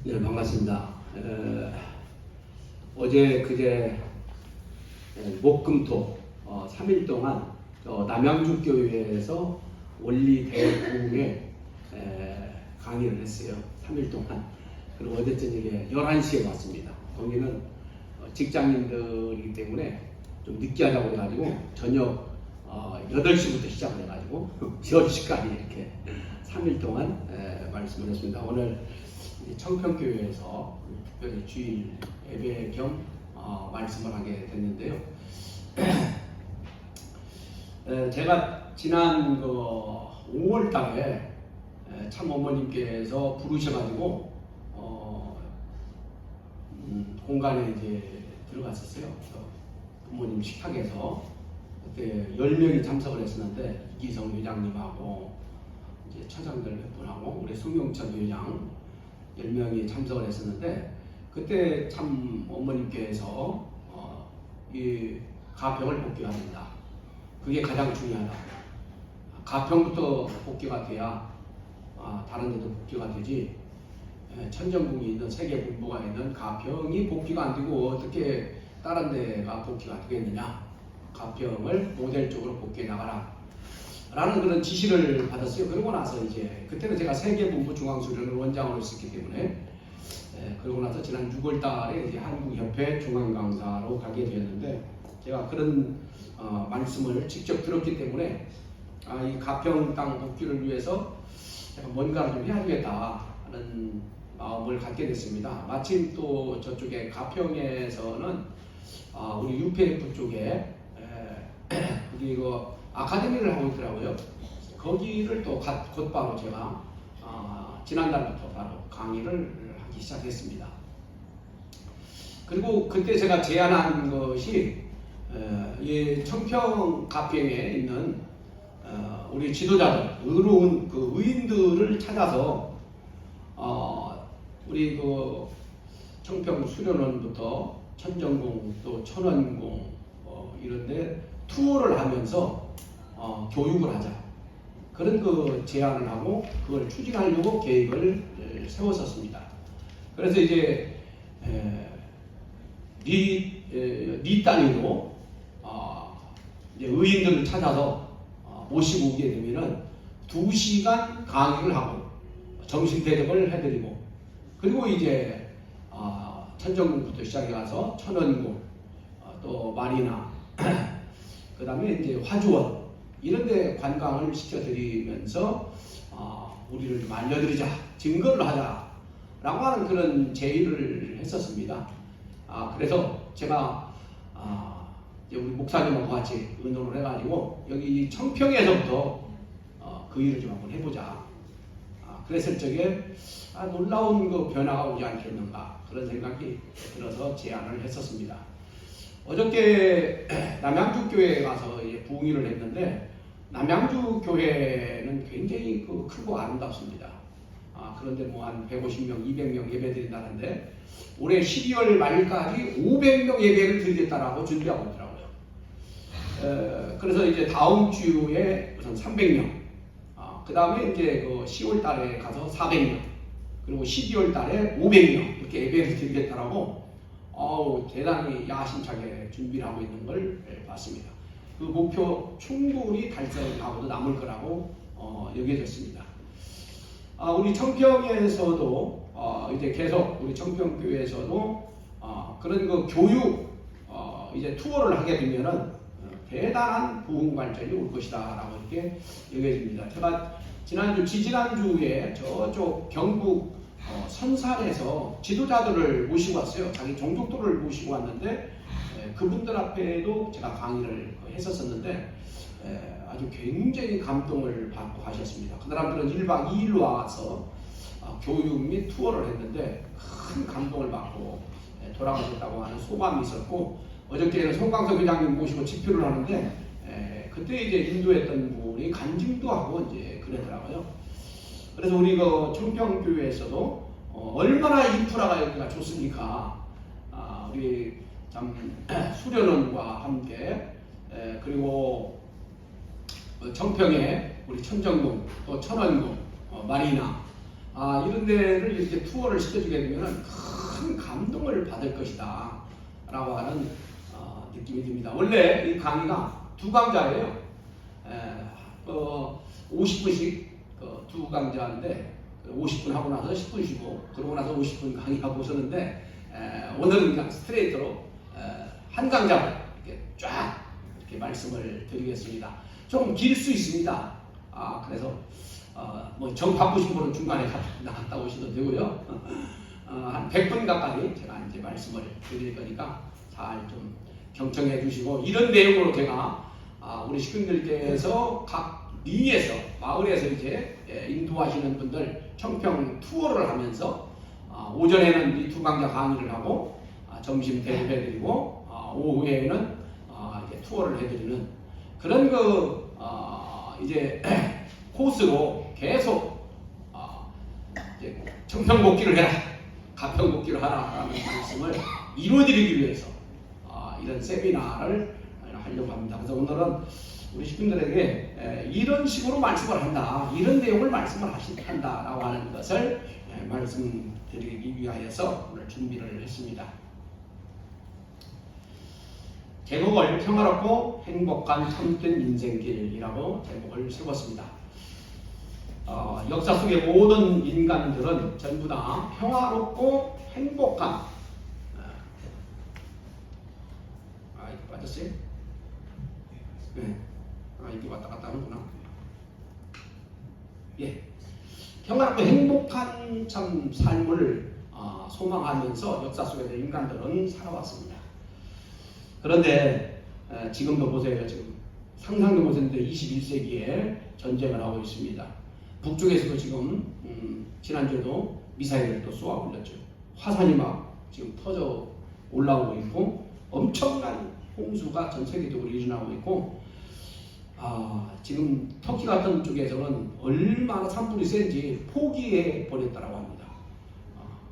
네, 반갑습니다. 어제 그제 목금토 3일 동안 남양주교회에서 원리 대부흥회 강의를 했어요. 3일 동안. 그리고 어제 저녁에 11시에 왔습니다. 거기는 직장인들이기 때문에 좀 늦게 하자고 해가지고 저녁 8시부터 시작을 해가지고 10시까지 이렇게 3일 동안 말씀을 했습니다. 오늘 청평교회에서 특별히 주일 예배 겸 말씀을 하게 됐는데요. 제가 지난 5월 달에 참어머님께서 부르셔가지고 공간에 이제 들어갔었어요. 부모님 식탁에서 그때 10명이 참석을 했었는데 이기성 회장님하고 이제 처장들 몇 분하고 우리 송영천 회장 10명이 참석을 했었는데 그때 참 어머님께서 이 가평을 복귀해야 된다. 그게 가장 중요하다. 가평부터 복귀가 돼야 다른 데도 복귀가 되지. 천정궁이 있는 세계분부가 있는 가평이 복귀가 안 되고 어떻게 다른 데가 복귀가 되겠느냐. 가평을 모델적으로 복귀해 나가라. 라는 그런 지시를 받았어요. 그러고 나서 이제 그때는 제가 세계본부 중앙수련을 원장으로 있었기 때문에 그러고 나서 지난 6월 달에 이제 한국협회 중앙강사로 가게 되었는데 제가 그런 말씀을 직접 들었기 때문에 이 가평 땅 복귀를 위해서 제가 뭔가를 좀 해야 되겠다 하는 마음을 갖게 됐습니다. 마침 또 저쪽에 가평에서는 우리 UPF 쪽에 우리 이거 아카데미를 하고 있더라고요. 거기를 또 곧바로 제가 지난달부터 바로 강의를 하기 시작했습니다. 그리고 그때 제가 제안한 것이 이 청평 가평에 있는 우리 지도자들, 의로운 그 의인들을 찾아서 우리 그 청평 수련원부터 천정궁 또 천원궁 이런데 투어를 하면서 교육을 하자. 그런 그 제안을 하고 그걸 추진하려고 계획을 세웠었습니다. 그래서 이제 네 단위로 이제 의인들을 찾아서 모시고 오게 되면은 2시간 강의를 하고 정신 대접을 해드리고 그리고 이제 천정궁부터 시작해 가서 천원궁 또 마리나 그 다음에 이제 화주원 이런 데 관광을 시켜드리면서 우리를 좀 알려드리자, 증거를 하자 라고 하는 그런 제의를 했었습니다. 그래서 제가 이제 우리 목사님하고 같이 의논을 해가지고 여기 청평에서부터 그 일을 좀 한번 해보자. 그랬을 적에 놀라운 그 변화가 오지 않겠는가 그런 생각이 들어서 제안을 했었습니다. 어저께 남양주교회에 가서 부흥회를 했는데 남양주교회는 굉장히 크고 아름답습니다. 그런데 뭐 한 150명, 200명 예배드린다는데 올해 12월 말까지 500명 예배를 드리겠다라고 준비하고 있더라고요. 그래서 이제 다음 주에 우선 300명, 그 다음에 이제 10월 달에 가서 400명, 그리고 12월 달에 500명 이렇게 예배를 드리겠다라고 대단히 야심차게 준비를 하고 있는 걸 봤습니다. 그 목표 충분히 달성하고도 남을 거라고 여겨졌습니다. 우리 청평에서도 이제 계속 우리 청평교회에서도 그런 그 교육 이제 투어를 하게 되면은 대단한 부흥 발전이 올 것이다라고 이렇게 여겨집니다. 제가 지지난주에 저쪽 경북 선산에서 지도자들을 모시고 왔어요. 자기 종족들을 모시고 왔는데 그분들 앞에도 제가 강의를 했었었는데 아주 굉장히 감동을 받고 가셨습니다. 그 사람들은 1박 2일로 와서 교육 및 투어를 했는데 큰 감동을 받고 돌아가셨다고 하는 소감이 있었고 어저께는 송광석 회장님 모시고 집회를 하는데 그때 이제 인도했던 분이 간증도 하고 이제 그러더라고요. 그래서 우리 그 청평교회에서도 얼마나 인프라가 여기가 좋습니까? 우리 참 수련원과 함께 그리고 청평에 우리 천정궁 또 천원궁 마리나 이런 데를 이렇게 투어를 시켜주게 되면 큰 감동을 받을 것이다 라고 하는 느낌이 듭니다. 원래 이 강의가 두 강좌예요. 50분씩 두 강좌인데 50분 하고 나서 10분 쉬고 그러고 나서 50분 강의하고 오셨는데 오늘은 그냥 스트레이트로 한 강좌 이렇게 쫙 이렇게 말씀을 드리겠습니다. 좀 길 수 있습니다. 그래서 정 바쁘신 분은 중간에 나갔다 오셔도 되고요. 한 100분 가까이 제가 이제 말씀을 드릴 거니까 잘 좀 경청해 주시고, 이런 내용으로 제가 우리 식구들께서 각 리에서 마을에서 이제 인도하시는 분들 청평 투어를 하면서 오전에는 이 두 강좌 강의를 하고 점심 대접해드리고 오후에는 이제 투어를 해드리는 그런 이제 코스로 계속 이제 청평 복귀를 해라, 가평 복귀를 하라라는 말씀을 이루어드리기 위해서 이런 세미나를 하려고 합니다. 그래서 오늘은 우리 식구들에게 이런 식으로 말씀을 한다, 이런 내용을 말씀을 한다라고 하는 것을 말씀드리기 위하여서 오늘 준비를 했습니다. 제목을 평화롭고 행복한 참된 인생길이라고 제목을 세웠습니다. 역사 속의 모든 인간들은 전부 다 평화롭고 행복한 이거 빠졌어요? 네. 이게 왔다 갔다 하는구나. 예. 평화롭고 행복한 참 삶을 소망하면서 역사 속에서 인간들은 살아왔습니다. 그런데 지금도 보세요. 지금 상상도 못했는데 21세기에 전쟁을 하고 있습니다. 북쪽에서도 지금 지난주에도 미사일을 또 쏘아 올렸죠. 화산이 막 지금 터져 올라오고 있고 엄청난 홍수가 전 세계적으로 일어나고 있고 지금 터키 같은 쪽에서는 얼마나 산불이 센지 포기해 버렸다고 합니다.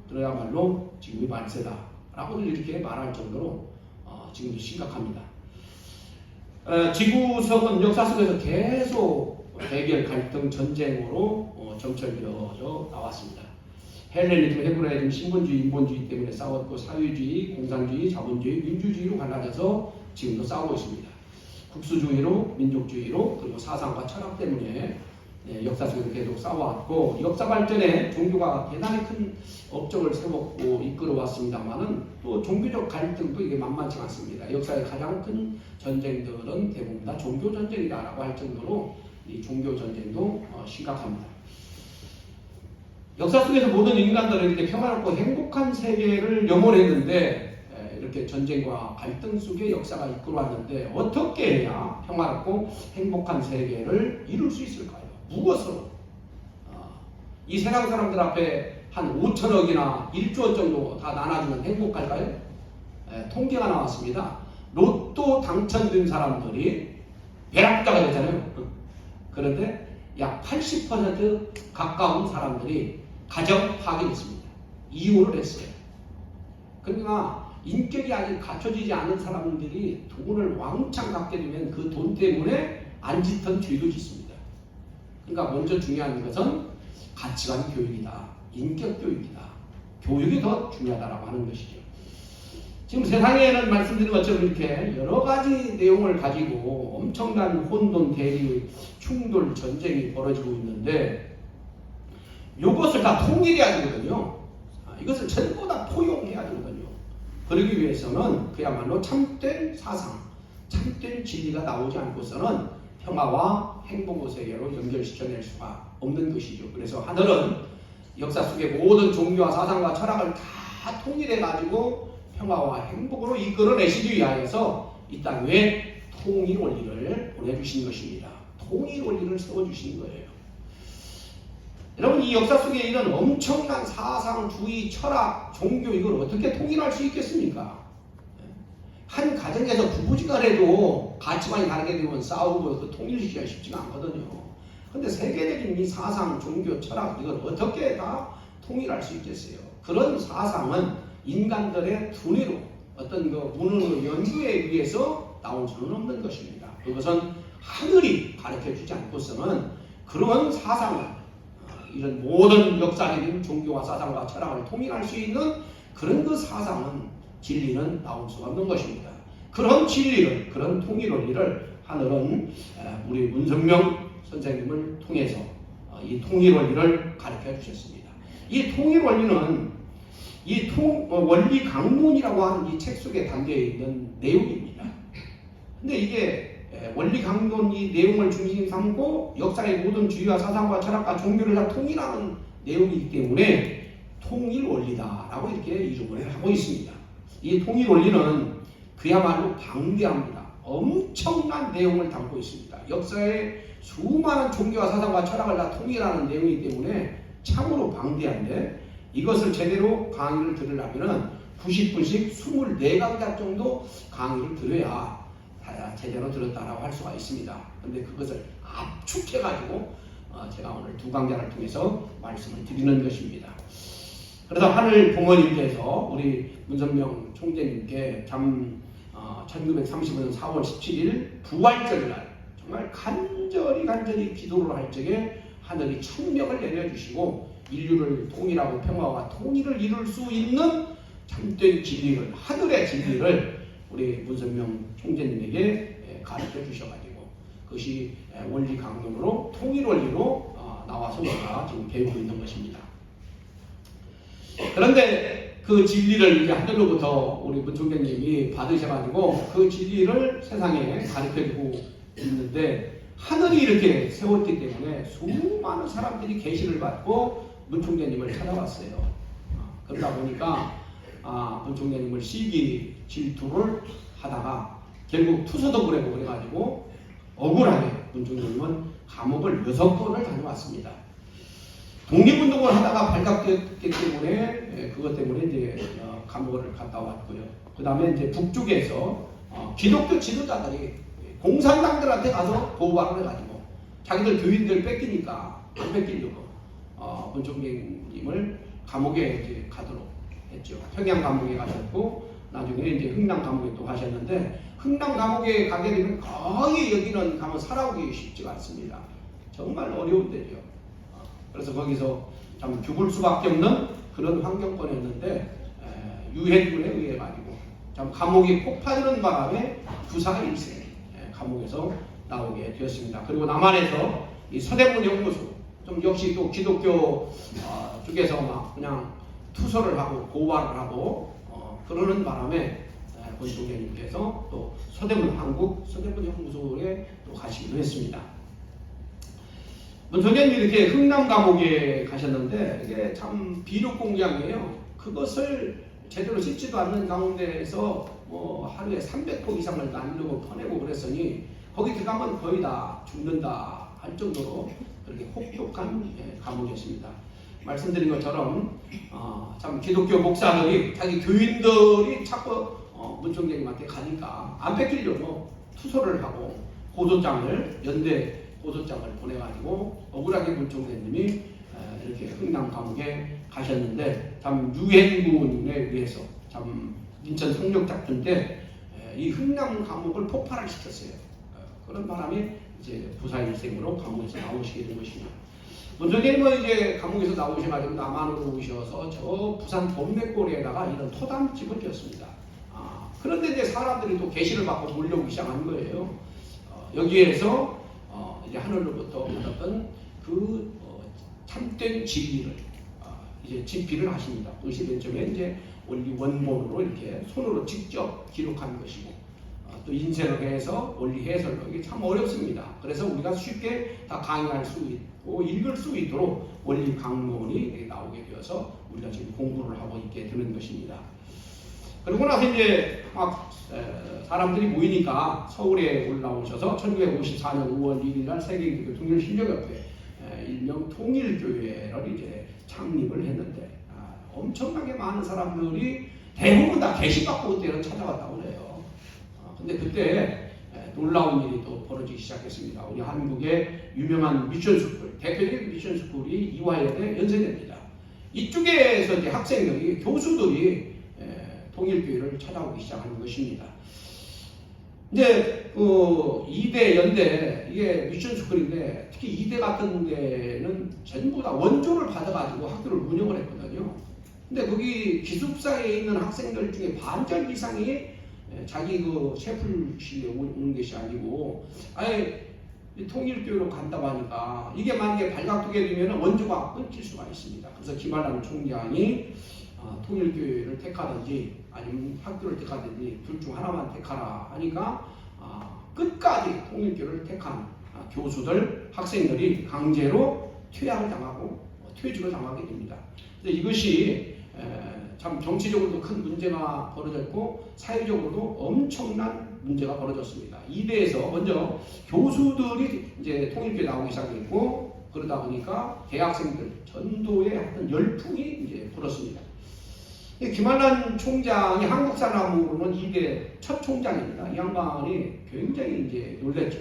그래야말로 지금이 만세다라고 이렇게 말할 정도로 지금도 심각합니다. 지구석은 역사 속에서 계속 대결, 갈등, 전쟁으로 점철되어져 나왔습니다. 헬레니즘, 헤브라이즘, 신본주의, 인본주의 때문에 싸웠고 사회주의, 공산주의, 자본주의, 민주주의로 갈라져서 지금도 싸우고 있습니다. 국수주의로, 민족주의로, 그리고 사상과 철학 때문에 역사 속에서 계속 싸워왔고, 역사 발전에 종교가 대단히 큰 업적을 세웠고 이끌어왔습니다만은 또 종교적 갈등도 이게 만만치 않습니다. 역사의 가장 큰 전쟁들은 대부분 다 종교 전쟁이다라고 할 정도로 이 종교 전쟁도 심각합니다. 역사 속에서 모든 인간들은 이렇게 평화롭고 행복한 세계를 염원했는데 이렇게 전쟁과 갈등 속에 역사가 이끌어왔는데 어떻게 해야 평화롭고 행복한 세계를 이룰 수 있을까요? 무엇으로? 이 세상 사람들 앞에 한 5천억이나 1조 원 정도 다 나눠주면 행복할까요? 통계가 나왔습니다. 로또 당첨된 사람들이 벼락부자가 됐잖아요. 그런데 약 80% 가까운 사람들이 가정 파괴했습니다. 이혼을 했어요. 그러니까 인격이 아직 갖춰지지 않은 사람들이 돈을 왕창 갖게 되면 그 돈 때문에 안 짓던 죄도 짓습니다. 그러니까 먼저 중요한 것은 가치관 교육이다. 인격 교육이다. 교육이 더 중요하다고 하는 것이죠. 지금 세상에는 말씀드린 것처럼 이렇게 여러 가지 내용을 가지고 엄청난 혼돈, 대립, 충돌, 전쟁이 벌어지고 있는데 이것을 다 통일해야 되거든요. 이것을 전부 다 포용해야 되거든요. 그러기 위해서는 그야말로 참된 사상, 참된 진리가 나오지 않고서는 평화와 행복의 세계로 연결시켜낼 수가 없는 것이죠. 그래서 하늘은 역사 속의 모든 종교와 사상과 철학을 다 통일해가지고 평화와 행복으로 이끌어내시기 위하여서 이 땅에 통일 원리를 보내주신 것입니다. 통일 원리를 세워주신 거예요. 여러분, 이 역사 속에 있는 엄청난 사상, 주의, 철학, 종교 이걸 어떻게 통일할 수 있겠습니까? 한 가정에서 부부지간에도 가치관이 다르게 되면 싸우고 그 통일시키기가 쉽지가 않거든요. 근데 세계적인 이 사상, 종교, 철학 이걸 어떻게 다 통일할 수 있겠어요? 그런 사상은 인간들의 두뇌로 어떤 그 문헌의 연구에 의해서 나올 수는 없는 것입니다. 그것은 하늘이 가르쳐주지 않고서는 그런 사상을 이런 모든 역사적인 종교와 사상과 철학을 통일할 수 있는 그런 그 사상은 진리는 나올 수가 없는 것입니다. 그런 진리를, 그런 통일 원리를 하늘은 우리 문선명 선생님을 통해서 이 통일 원리를 가르쳐 주셨습니다. 이 통일 원리는 이 원리 강론이라고 하는 이 책 속에 담겨 있는 내용입니다. 근데 이게 원리 강론 이 내용을 중심 삼고 역사의 모든 주의와 사상과 철학과 종교를 다 통일하는 내용이기 때문에 통일 원리다라고 이렇게 이름을 하고 있습니다. 이 통일 원리는 그야말로 방대합니다. 엄청난 내용을 담고 있습니다. 역사의 수많은 종교와 사상과 철학을 다 통일하는 내용이기 때문에 참으로 방대한데 이것을 제대로 강의를 들으려면 90분씩 24강좌 정도 강의를 들어야 제대로 들었다라고 할 수가 있습니다. 근데 그것을 압축해가지고 제가 오늘 2강좌를 통해서 말씀을 드리는 것입니다. 그래서 하늘 부모님께서 우리 문선명 총재님께 1935년 4월 17일 부활절날 정말 간절히 기도를 할 적에 하늘이 천명을 내려주시고 인류를 통일하고 평화와 통일을 이룰 수 있는 참된 진리를, 하늘의 진리를 우리 문선명 총재님에게 가르쳐 주셔가지고 그것이 원리 강론으로 통일 원리로 나와서 우리가 지금 배우고 있는 것입니다. 그런데 그 진리를 이제 하늘로부터 우리 문 총재님이 받으셔가지고 그 진리를 세상에 가르쳐주고 있는데 하늘이 이렇게 세웠기 때문에 수많은 사람들이 계시를 받고 문 총재님을 찾아왔어요. 그러다 보니까 문 총재님을 시기 질투를 하다가 결국 투서도 보내고 그래가지고 억울하게 문 총재님은 감옥을 6번을 다녀왔습니다. 독립운동을 하다가 발각됐기 때문에 그것 때문에 이제 감옥을 갔다 왔고요. 그 다음에 이제 북쪽에서 기독교 지도자들이 공산당들한테 가서 고발을 해가지고 자기들 교인들 뺏기니까 안 뺏기려고 문 총재님을 감옥에 이제 가도록 했죠. 평양 감옥에 가셨고 나중에 이제 흥남 감옥에 또 가셨는데 흥남 감옥에 가게 되면 거의 여기는 가면 살아오기 쉽지가 않습니다. 정말 어려운 데죠. 그래서 거기서 참 죽을 수밖에 없는 그런 환경권이었는데 유해군에 의해 가지고 참 감옥이 폭파되는 바람에 부사일생 감옥에서 나오게 되었습니다. 그리고 남한에서 이 서대문 연구소 좀 역시 또 기독교 쪽에서 막 그냥 투서를 하고 고발을 하고 그러는 바람에 문 총재님께서 또 서대문 연구소에 또 가시기도 했습니다. 문 총재님이 이렇게 흥남 감옥에 가셨는데 이게 참 비록 공장이에요. 그것을 제대로 씻지도 않는 가운데에서 하루에 300폭 이상을 날르고 퍼내고 그랬으니 거기 들어가면 거의 다 죽는다 할 정도로 그렇게 혹독한 감옥이었습니다. 말씀드린 것처럼 참 기독교 목사들이 자기 교인들이 자꾸 문 총재님한테 가니까 안 뺏기려고 투소를 하고 고소장을 연대 고소장을 보내가지고 억울하게 문 총재님이 이렇게 흥남 감옥에 가셨는데 참 유해군에 의해서 참 인천 상륙 작전 때 이 흥남 감옥을 폭발을 시켰어요. 그런 바람에 이제 부사일생으로 감옥에서 나오시게 된 것입니다. 문 총재님은 이제 감옥에서 나오셔가지고 남한으로 오셔서 저 부산 범맥골에다가 이런 토담집을 지었습니다. 그런데 이제 사람들이 또 계시를 받고 몰려오기 시작한 거예요. 여기에서 이제 하늘로부터 받았던 그 참된 진리를 이제 집필을 하십니다. 그것이 맨 처음에 이제 원리 원본으로 이렇게 손으로 직접 기록한 것이고 또 인쇄를 해서 원리 해설로 이게 참 어렵습니다. 그래서 우리가 쉽게 다 강의할 수 있고 읽을 수 있도록 원리 강론이 나오게 되어서 우리가 지금 공부를 하고 있게 되는 것입니다. 그러고 나서 이제 막 사람들이 모이니까 서울에 올라오셔서 1954년 5월 1일 날 세계기독교 통일신령협회 일명 통일교회를 이제 창립을 했는데 엄청나게 많은 사람들이 대부분 다 계시받고 그때는 찾아왔다고 그래요. 근데 그때 놀라운 일이 또 벌어지기 시작했습니다. 우리 한국의 유명한 미션스쿨, 대표적인 미션스쿨이 이화여대 연세대입니다. 이쪽에서 이제 학생들이, 교수들이 통일교회를 찾아오기 시작하는 것입니다. 이제 그 이대, 연대 이게 미션 스쿨인데 특히 이대 같은 데는 전부 다 원조를 받아가지고 학교를 운영을 했거든요. 근데 거기 기숙사에 있는 학생들 중에 반절 이상이 자기 그 셰플실에 오는 것이 아니고 아예 통일교회로 간다고 하니까 이게 만약에 발각되게 되면 원조가 끊길 수가 있습니다. 그래서 김한남 총장이 통일교회를 택하든지 아니면 학교를 택하든지 둘 중 하나만 택하라 하니까 끝까지 통일교회를 택한 교수들, 학생들이 강제로 퇴학을 당하고 퇴직을 당하게 됩니다. 이것이 참 정치적으로도 큰 문제가 벌어졌고 사회적으로도 엄청난 문제가 벌어졌습니다. 이대에서 먼저 교수들이 이제 통일교회 나오기 시작했고 그러다 보니까 대학생들 전도의 어떤 열풍이 이제 불었습니다. 김한남 총장이 한국 사람으로는 이대 첫 총장입니다. 이 양반이 굉장히 이제 놀랬죠.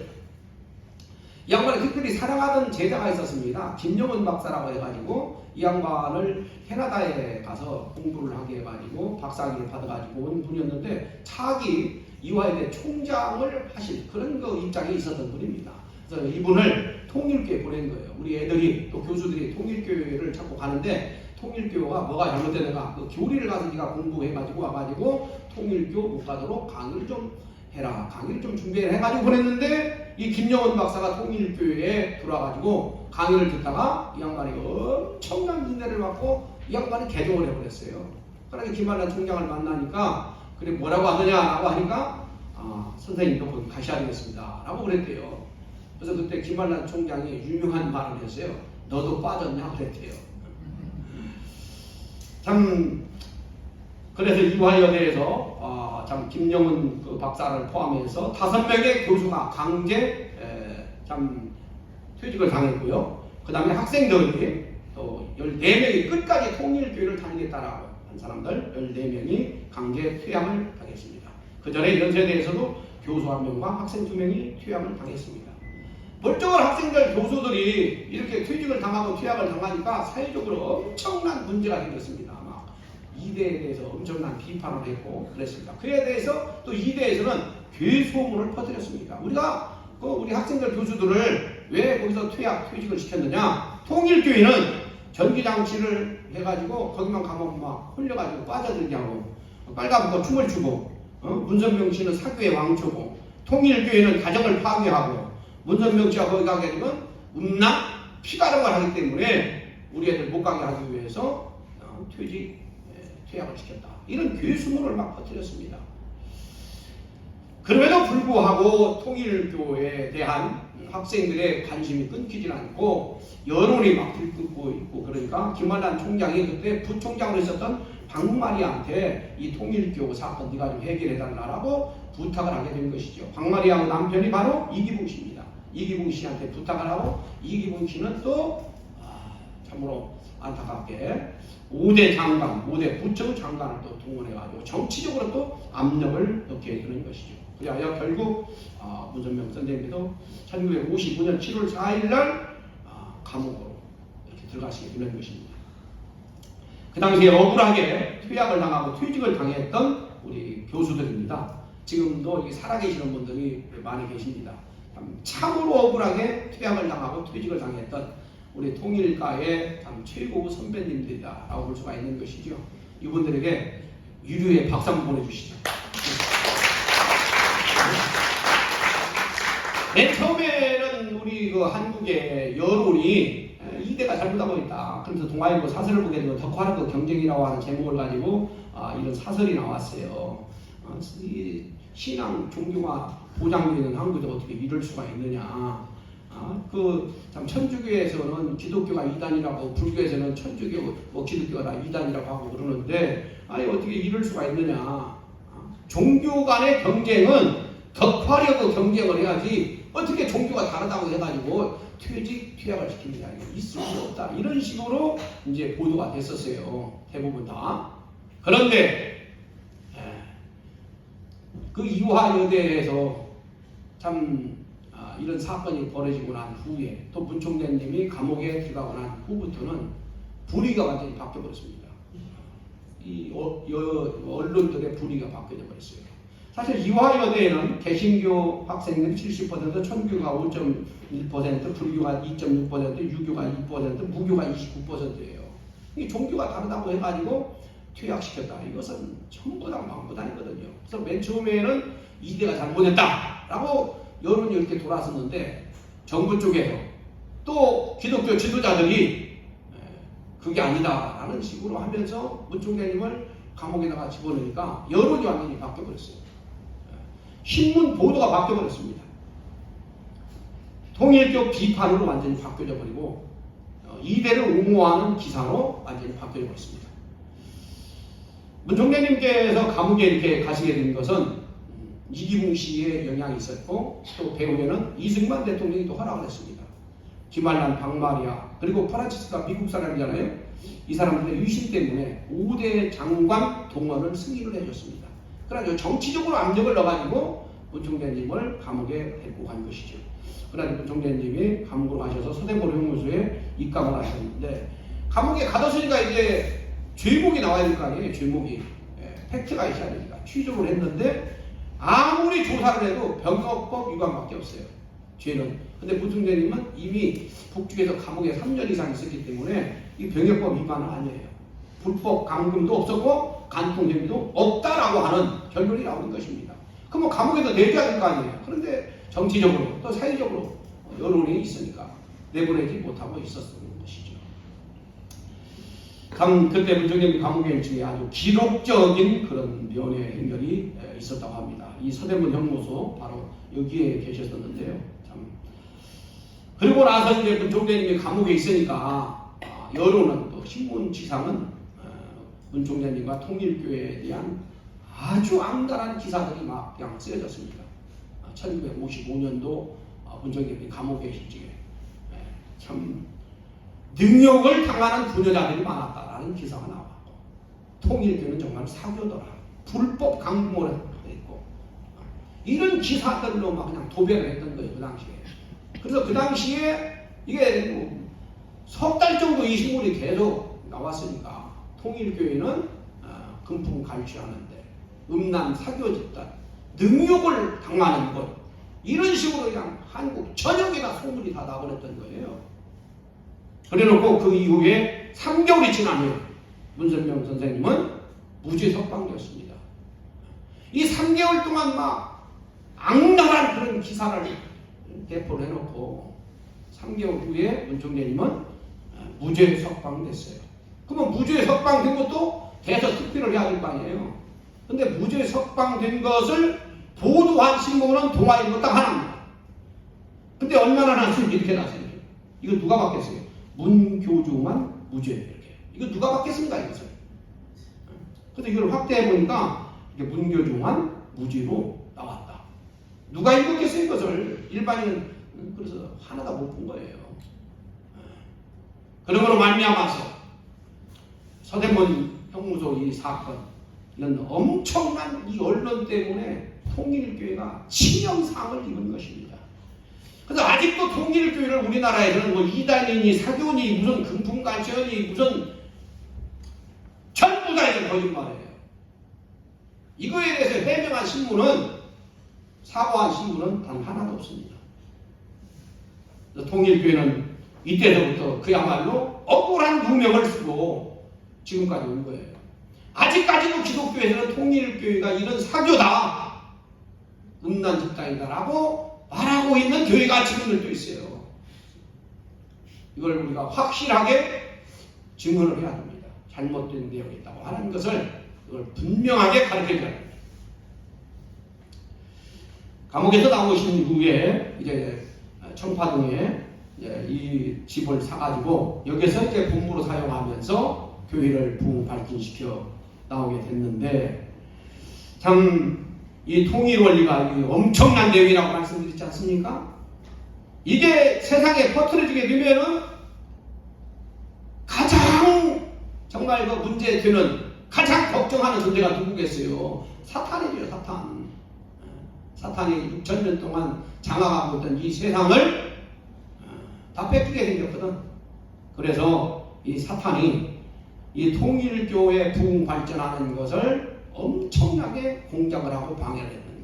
이 양반이 특별히 사랑하던 제자가 있었습니다. 김영은 박사라고 해가지고 이 양반을 캐나다에 가서 공부를 하게 해가지고 박사학위를 받아가지고 온 분이었는데 차기 이화여대 총장을 하실 그런 그 입장에 있었던 분입니다. 그래서 이분을 통일교회에 보낸 거예요. 우리 애들이 또 교수들이 통일교회를 찾고 가는데 통일교가 뭐가 잘못되는가? 그 교리를 가서 네가 공부해가지고 와가지고 통일교 못 가도록 강의를 좀 해라. 강의를 좀 준비해가지고 보냈는데 이 김영은 박사가 통일교회에 들어와가지고 강의를 듣다가 이 양반이 엄청난 인내를 받고 이 양반이 개종을 해버렸어요. 그러니까 김한남 총장을 만나니까 그래 뭐라고 하느냐라고 하니까 선생님도 거기 가셔야 되겠습니다. 라고 그랬대요. 그래서 그때 김한남 총장이 유명한 말을 했어요. 너도 빠졌냐 그랬대요. 참 그래서 이화여대에서 참 김영은 그 박사를 포함해서 5명의 교수가 강제 참 퇴직을 당했고요. 그 다음에 학생들이 또 14명이 끝까지 통일교회를 다니겠다라고 한 사람들 14명이 강제 퇴학을 당했습니다. 그 전에 연세대에서도 교수 1명과 학생 2명이 퇴학을 당했습니다. 멀쩡한 학생들, 교수들이 이렇게 퇴직을 당하고 퇴학을 당하니까 사회적으로 엄청난 문제가 생겼습니다. 아마 이대에 대해서 엄청난 비판을 했고 그랬습니다. 그에 대해서 또 이대에서는 괴소문을 퍼뜨렸습니다. 우리가 우리 학생들, 교수들을 왜 거기서 퇴직을 시켰느냐? 통일교회는 전기장치를 해가지고 거기만 가면 막 홀려가지고 빠져들게 하고 빨가벗고 춤을 추고 문선명 씨는 사교의 왕초고 통일교회는 가정을 파괴하고 문선명 씨가 거기 가게 되면 음란, 피가름을 하기 때문에 우리 애들 못 가게 하기 위해서 퇴학을 시켰다. 이런 괴수문을 막 퍼뜨렸습니다. 그럼에도 불구하고 통일교회에 대한 학생들의 관심이 끊기질 않고 여론이 막 들끓고 있고 그러니까 김한남 총장이 그때 부총장으로 있었던 박마리아한테 이 통일교 사건 네가 좀 해결해달라고 부탁을 하게 된 것이죠. 박마리아 남편이 바로 이기붕 씨입니다. 이기붕 씨한테 부탁을 하고 이기붕 씨는 또 참으로 안타깝게 5대 장관, 5대 부처 장관을 또 동원해가지고 정치적으로 또 압력을 넣게 되는 것이죠. 그래야 결국 문선명 선생님도 1955년 7월 4일날 감옥으로 이렇게 들어가시게 되는 것입니다. 그 당시에 억울하게 퇴학을 당하고 퇴직을 당했던 우리 교수들입니다. 지금도 살아계시는 분들이 많이 계십니다. 참으로 억울하게 퇴학을 당하고 퇴직을 당했던 우리 통일가의 참 최고 선배님들이다 라고 볼 수가 있는 것이죠. 이분들에게 유류의 박수 한번 보내주시죠. 맨 처음에는 우리 그 한국의 여론이 이대가 잘못하고 있다. 그래서 동아일보 사설을 보게 되면 덕화는 그 경쟁이라고 하는 제목을 가지고 이런 사설이 나왔어요. 이 신앙 종교가 보장되는 한국에 어떻게 이럴 수가 있느냐. 참 천주교에서는 기독교가 이단이라고, 불교에서는 천주교, 기독교가 다 이단이라고 하고 그러는데, 어떻게 이럴 수가 있느냐. 종교 간의 경쟁은 덕화려고 경쟁을 해야지, 어떻게 종교가 다르다고 해가지고 퇴학을 시킵니다. 있을 수 없다. 이런 식으로 이제 보도가 됐었어요. 대부분 다. 그런데, 그 이화여대에서 참, 이런 사건이 벌어지고 난 후에 또 문 총장님이 감옥에 들어가고 난 후부터는 분위기가 완전히 바뀌어버렸습니다. 이 언론들의 분위기가 바뀌어져 버렸어요. 사실 이화여대에는 개신교 학생들이 70%, 천교가 5.1%, 불교가 2.6%, 유교가 2%, 무교가 29%예요. 이 종교가 다르다고 해가지고 퇴학시켰다. 이것은 전부 다 망부단이거든요. 그래서 맨 처음에는 이대가 잘못했다라고 여론이 이렇게 돌았었는데 정부 쪽에서 또 기독교 지도자들이 그게 아니다라는 식으로 하면서 문총장님을 감옥에다가 집어넣으니까 여론이 완전히 바뀌어버렸어요. 신문 보도가 바뀌어버렸습니다. 통일교 비판으로 완전히 바뀌어져 버리고 이대를 옹호하는 기사로 완전히 바뀌어 버렸습니다. 문 총장님께서 감옥에 이렇게 가시게 된 것은 이기붕 씨의 영향이 있었고 또 배후에는 이승만 대통령이 또 허락을 했습니다. 김한란, 박마리아 그리고 프란치스가 미국 사람이잖아요. 이 사람들의 유신 때문에 5대 장관 동원을 승인을 해줬습니다. 그래가지고 정치적으로 압력을 넣어가지고 문 총장님을 감옥에 데리고 간 것이죠. 그래가지고 문 총장님이 감옥으로 가셔서 서대모로 형무소에 입감을 하셨는데 감옥에 가뒀으니까 이제 죄목이 나와야 될 거 아니에요. 죄목이 팩트가 있어야 되니까 취조를 했는데 아무리 조사를 해도 병역법 위반밖에 없어요. 죄는. 근데 문 총장님은 이미 북쪽에서 감옥에 3년 이상 있었기 때문에 이 병역법 위반은 아니에요. 불법 감금도 없었고 간통행위도 없다라고 하는 결론이 나오는 것입니다. 그럼 감옥에서 내줘야 될 거 아니에요. 그런데 정치적으로 또 사회적으로 여론이 있으니까 내보내지 못하고 있었던 것이죠. 그때 문 총장님 감옥에 중에 아주 기록적인 그런 면회 행렬이 있었다고 합니다. 이 서대문 형무소 바로 여기에 계셨었는데요. 참. 그리고 나서 이제 문 총장님이 감옥에 있으니까 여론은 또 신문지상은 문 총장님과 통일교회에 대한 아주 악랄한 기사들이 막 그냥 쓰여졌습니다. 1955년도 문 총장님이 감옥에 계실 적에 참 능욕을 당하는 부녀자들이 많았다라는 기사가 나왔고 통일교는 정말 사교더라. 불법 강금을 했고 이런 기사들로 막 그냥 도배를 했던 거예요. 그 당시에. 그래서 그 당시에 이게 석 달 정도 이 신문이 계속 나왔으니까 통일교회는 금품 갈취하는데 음란 사교 집단 능욕을 당하는 것 이런 식으로 그냥 한국 전역에다 소문이 다 나버렸던 거예요. 그래놓고 그 이후에 3개월이 지나면 문선명 선생님은 무죄 석방되었습니다. 이 3개월 동안 막 악랄한 그런 기사를 배포를 해놓고 3개월 후에 문 총장님은 무죄 석방됐어요. 그러면 무죄 석방된 것도 대서 특필을 해야 될 거 아니에요. 근데 무죄 석방된 것을 보도한 신문은 동아일보 딱 하나입니다. 근데 얼마나 났으면 이렇게 났어요. 이거 누가 받겠어요? 문교주만 무죄 이렇게. 이거 누가 받겠습니까 이것을? 그래서 이걸 확대해 보니까 문교주만 무죄로 나왔다. 누가 읽었겠어요 이것을? 일반인은 그래서 하나도 못 본 거예요. 그러므로 말미암아서 서대문 형무소 이 사건 이런 엄청난 이 언론 때문에 통일교회가 치명상을 입은 것입니다. 그래서 아직도 통일교회를 우리나라에서는 뭐 이단이니 사교니 무슨 금품관시니 무슨 전부 다 이제 거짓말이에요. 이거에 대해서 해명한 신문은 사과한 신문은 단 하나도 없습니다. 그래서 통일교회는 이때부터 그야말로 억울한 누명을 쓰고 지금까지 온 거예요. 아직까지도 기독교에서는 통일교회가 이런 사교다, 음란 집단이다라고 말하고 있는 교회가 지금도 있어요. 이걸 우리가 확실하게 증언을 해야 됩니다. 잘못된 내용이 있다고 하는 것을 이걸 분명하게 가르쳐야 됩니다. 감옥에서 나오신 후에 이제 청파동에 이제 이 집을 사가지고 여기서 이제 본부로 사용하면서 교회를 부흥 발전시켜 나오게 됐는데 참 이 통일 원리가 엄청난 내용이라고 말씀드렸지 않습니까? 이게 세상에 퍼뜨려지게 되면은 가장 정말 그 문제되는 가장 걱정하는 존재가 누구겠어요? 사탄이죠, 사탄. 사탄이 6,000년 동안 장악하고 있던 이 세상을 다 뺏기게 생겼거든. 그래서 이 사탄이 이 통일교회 부흥 발전하는 것을 엄청나게 공작을 하고 방해를 했는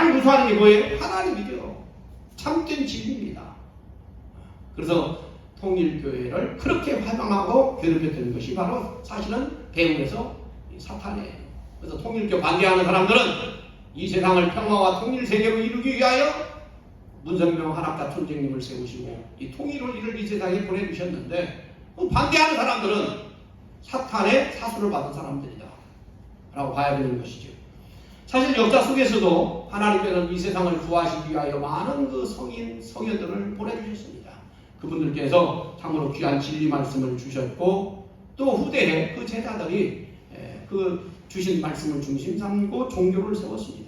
나를 구속하는 게 뭐예요? 하나님이죠. 참된 진리입니다. 그래서 통일교회를 그렇게 활용하고 괴롭혔던 것이 바로 사실은 배후에서 사탄이에요. 그래서 통일교 반대하는 사람들은 이 세상을 평화와 통일세계로 이루기 위하여 문선명 한학자 촌장님을 세우시고 이 통일을 이룰 이 세상에 보내주셨는데, 반대하는 사람들은 사탄의 사수를 받은 사람들이다 라고 봐야 되는 것이죠. 사실 역사 속에서도 하나님께서는 이 세상을 구하시기 위하여 많은 그 성인, 성현들을 보내주셨습니다. 그분들께서 참으로 귀한 진리 말씀을 주셨고, 또 후대에 그 제자들이 그 주신 말씀을 중심 삼고 종교를 세웠습니다.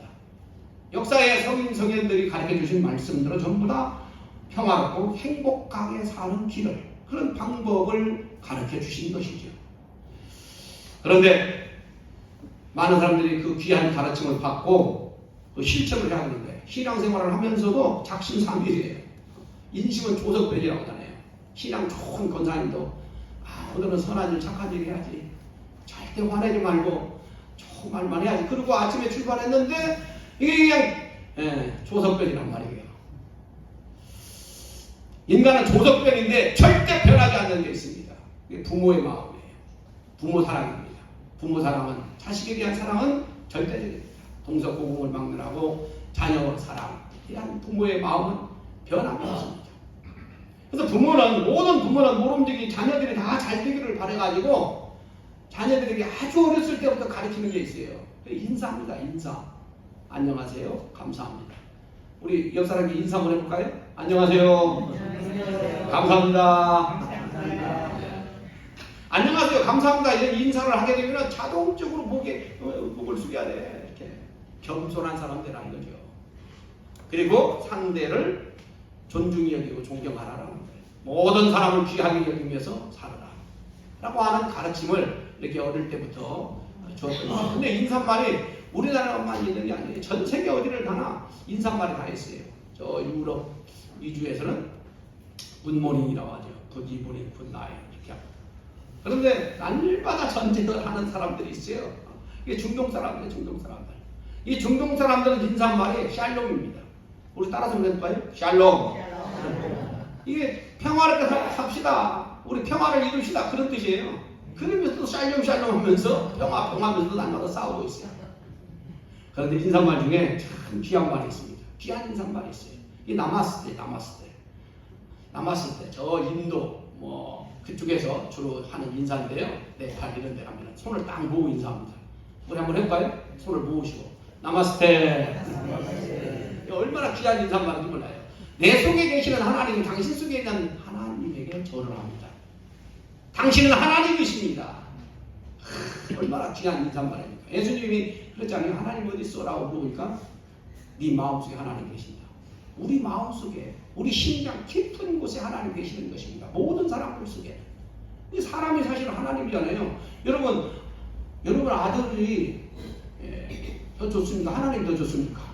역사의 성인, 성현들이 가르쳐 주신 말씀들은 전부 다 평화롭고 행복하게 사는 길을, 그런 방법을 가르쳐 주신 것이죠. 그런데 많은 사람들이 그 귀한 가르침을 받고 그 실천을 해야 하는데, 신앙생활을 하면서도 작심삼일이에요. 인심은 조석배지라고 하잖아요. 신앙 좋은 권사님도 오늘은 선한 일, 착한 일 해야지, 절대 화내지 말고 좋은 말만 해야지, 그리고 아침에 출발했는데 이게 그냥 조석배지란 말이에요. 인간은 조석배인데 절대 변하지 않는 게 있습니다. 이게 부모의 마음이에요. 부모 사랑입니다. 부모 사랑은, 자식에 대한 사랑은 절대적입니다. 동서고금을 막론하고 자녀 사랑, 이런 부모의 마음은 변함이 없습니다. 그래서 모든 부모는 모름지기 자녀들이 다 잘 되기를 바라가지고 자녀들에게 아주 어렸을 때부터 가르치는 게 있어요. 인사입니다. 인사. 안녕하세요. 감사합니다. 우리 옆 사람께 인사 한번 해볼까요? 안녕하세요. 감사합니다. 안녕하세요. 감사합니다. 이런 인사를 하게 되면 자동적으로 목을 숙여야 돼. 이렇게 겸손한 사람들이라는 거죠. 그리고 상대를 존중히 여기고 존경하라라는 거예요. 모든 사람을 귀하게 여기면서 살아라 라고 하는 가르침을 이렇게 어릴 때부터 줬거든요. 근데 인사말이 우리나라만 있는 게 아니에요. 전 세계 어디를 가나 인사말이 다 있어요. 저 유럽 위주에서는 굿모닝이라고 하죠. 굿이브닝, 굿나잇 이렇게 하고. 그런데 날마다 전쟁을 하는 사람들이 있어요. 이게 중동 사람들, 중동 사람들. 이 중동 사람들은 인사말이 샬롬입니다. 우리 따라서 해볼까요? 샬롬. 이게 평화를 삽시다. 우리 평화를 이루시다. 그런 뜻이에요. 그러면서도 샬롬 샬롬 하면서 평화하면서도 날마다 싸우고 있어요. 그런데 인사말 중에 참 귀한 말이 있습니다. 귀한 인사말이 있어요. 이 나마스테. 저 인도 그쪽에서 주로 하는 인사인데요. 네팔 이런 데 가면 손을 딱 모으고 인사합니다. 우리 한번 해볼까요? 손을 모으시고 나마스테. 얼마나 귀한 인사말인지 몰라요. 내 속에 계시는 하나님, 당신 속에 있는 하나님에게 절을 합니다. 당신은 하나님이십니다. 얼마나 귀한 인사말입니까? 예수님이 그랬잖아요. 하나님 어디 있어라고 물어보니까 네 마음속에 하나님 계십니다. 우리 마음속에, 우리 심장 깊은 곳에 하나님 계시는 것입니다. 모든 사람들 속에. 사람이 사실 하나님이잖아요. 여러분 아들이 더 좋습니까? 하나님 더 좋습니까?